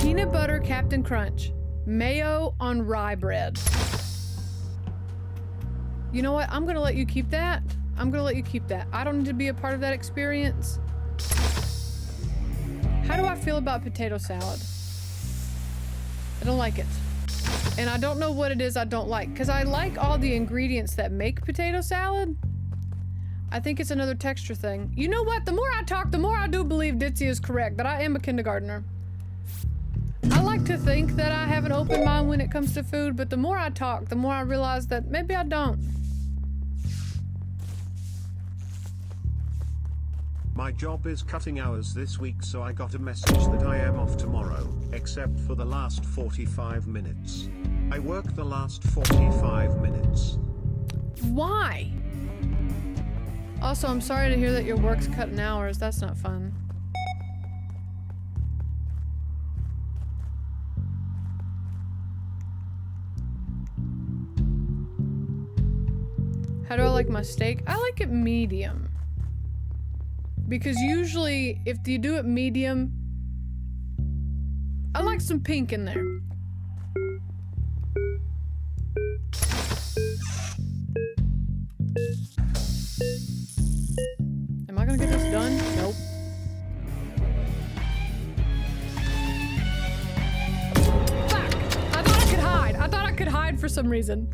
Peanut butter Captain Crunch. Mayo on rye bread. You know what? I'm gonna let you keep that. I'm gonna let you keep that. I don't need to be a part of that experience. How do I feel about potato salad? I don't like it. And I don't know what it is I don't like, because I like all the ingredients that make potato salad. I think it's another texture thing. You know what? The more I talk, the more I do believe Ditzy is correct, that I am a kindergartner. I like to think that I have an open mind when it comes to food, but the more I talk, the more I realize that maybe I don't. My job is cutting hours this week, so I got a message that I am off tomorrow, except for the last 45 minutes. I work the last 45 minutes. Why? Also, I'm sorry to hear that your work's cutting hours. That's not fun. How do I like my steak? I like it medium. Because usually, if you do it medium, I like some pink in there. Am I gonna get this done? Nope. Fuck! I thought I could hide. I thought I could hide for some reason.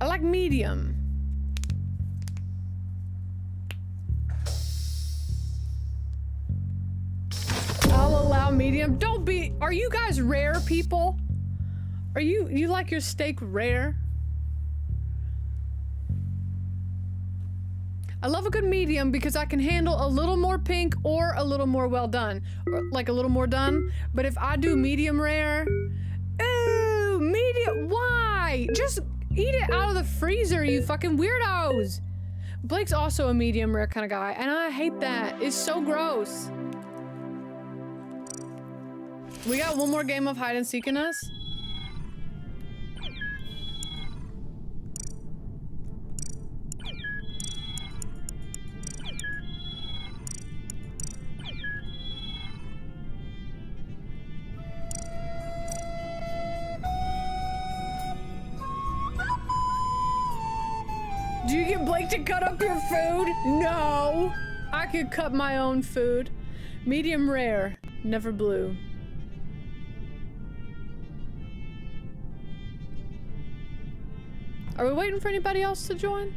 I like medium. I'll allow medium. Don't be. Are you guys rare people? Are you like your steak rare? I love a good medium because I can handle a little more pink or a little more well done. Or like a little more done. But if I do medium rare, ooh, medium, why? Just eat it out of the freezer, you fucking weirdos. Blake's also a medium rare kind of guy, and I hate that. It's so gross. We got one more game of hide and seek in us. Do you get Blake to cut up your food? No! I could cut my own food. Medium rare, never blue. Are we waiting for anybody else to join?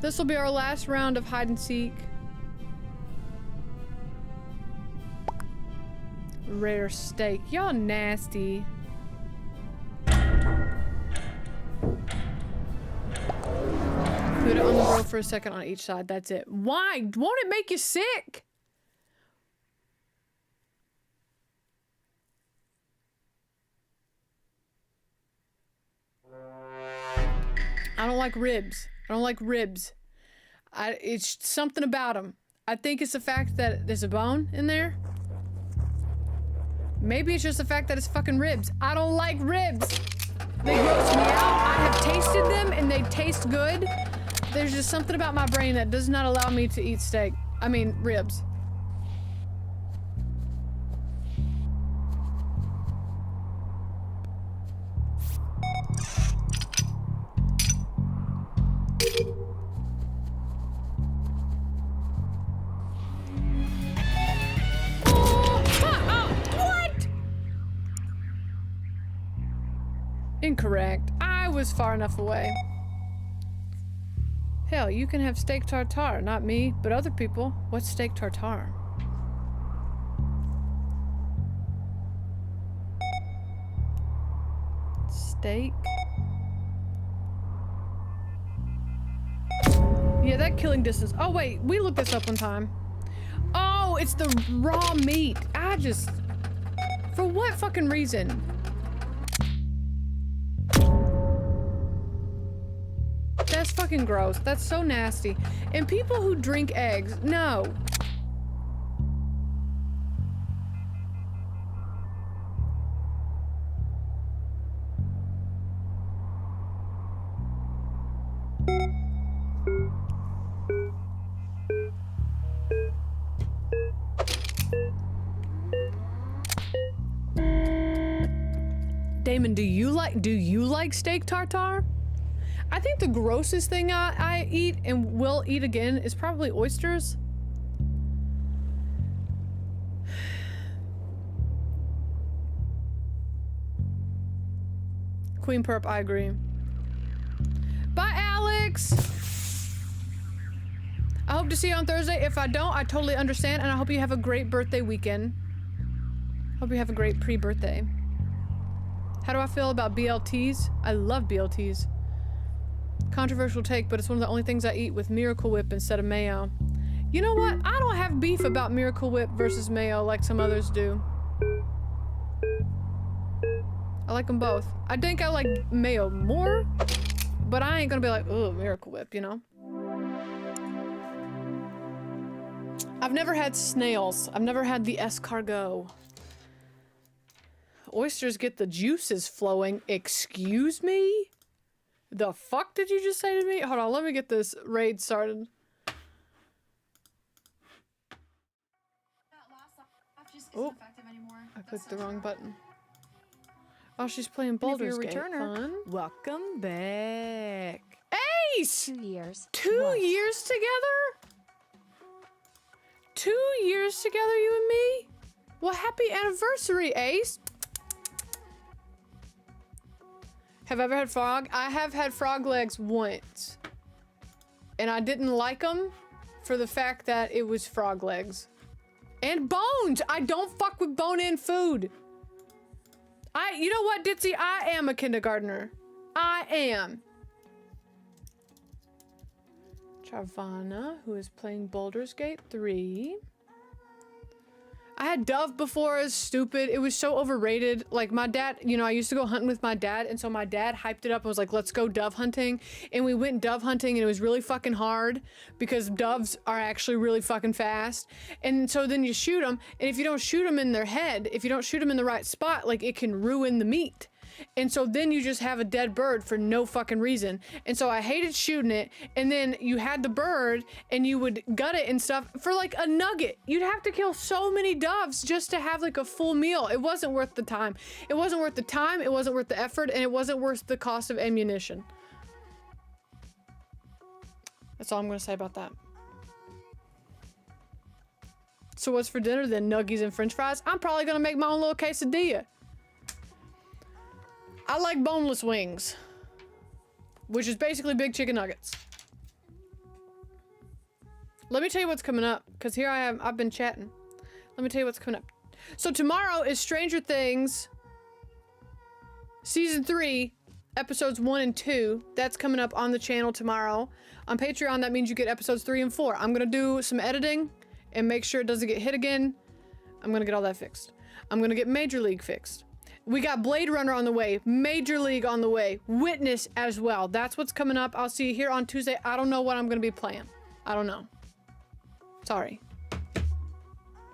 This will be our last round of hide and seek. Rare steak. Y'all nasty. Put it on the grill for a second on each side. That's it. Why? Won't it make you sick? I don't like ribs. I don't like ribs. It's something about them. I think it's the fact that there's a bone in there. Maybe it's just the fact that it's fucking ribs. I don't like ribs. They gross me out. I have tasted them and they taste good. There's just something about my brain that does not allow me to eat steak. I mean, ribs. What? Incorrect. I was far enough away. Hell, you can have steak tartare, not me, but other people. What's steak tartare? Steak? Yeah, that killing distance. Oh wait, we looked this up one time. Oh, it's the raw meat. For what fucking reason? That's fucking gross. That's so nasty. And people who drink eggs, no. Lemon, do you like steak tartare? I think the grossest thing I eat and will eat again is probably oysters. Queen Perp, I agree. Bye, Alex! I hope to see you on Thursday. If I don't, I totally understand, and I hope you have a great birthday weekend. Hope you have a great pre-birthday. How do I feel about BLTs? I love BLTs. Controversial take, but it's one of the only things I eat with Miracle Whip instead of mayo. You know what? I don't have beef about Miracle Whip versus mayo like some others do. I like them both. I think I like mayo more, but I ain't gonna be like, oh, Miracle Whip, you know? I've never had snails. I've never had the escargot. Oysters get the juices flowing. Excuse me? The fuck did you just say to me? Hold on, let me get this raid started. Oh, I clicked the wrong button. Oh, she's playing Baldur's Gate. Fun. Welcome back. Ace! 2 years. 2 What? years together? 2 years together, you and me? Well, happy anniversary, Ace. Have I ever had frog? I have had frog legs once. And I didn't like them for the fact that it was frog legs. And bones! I don't fuck with bone-in food. You know what, Ditzy? I am a kindergartner. I am. Charvana, who is playing Baldur's Gate 3. I had dove before. It's stupid. It was so overrated. Like my dad, you know, I used to go hunting with my dad, and so my dad hyped it up and was like, let's go dove hunting. And we went dove hunting, and it was really fucking hard because doves are actually really fucking fast. And so then you shoot them, and if you don't shoot them in their head, if you don't shoot them in the right spot, like it can ruin the meat. And so then you just have a dead bird for no fucking reason. And so I hated shooting it. And then you had the bird and you would gut it and stuff for like a nugget. You'd have to kill so many doves just to have like a full meal. It wasn't worth the time. It wasn't worth the time. It wasn't worth the effort. And it wasn't worth the cost of ammunition. That's all I'm going to say about that. So what's for dinner then? Nuggies and french fries? I'm probably going to make my own little quesadilla. I like boneless wings, which is basically big chicken nuggets. Let me tell you what's coming up, because here I am, I've been chatting. Let me tell you what's coming up. So tomorrow is Stranger Things Season 3, Episodes 1 and 2. That's coming up on the channel tomorrow. On Patreon, that means you get Episodes 3 and 4. I'm gonna do some editing and make sure it doesn't get hit again. I'm gonna get all that fixed. I'm gonna get Major League fixed. We got Blade Runner on the way, Major League on the way, Witness as well. That's what's coming up. I'll see you here on Tuesday. I don't know what I'm going to be playing. I don't know. Sorry.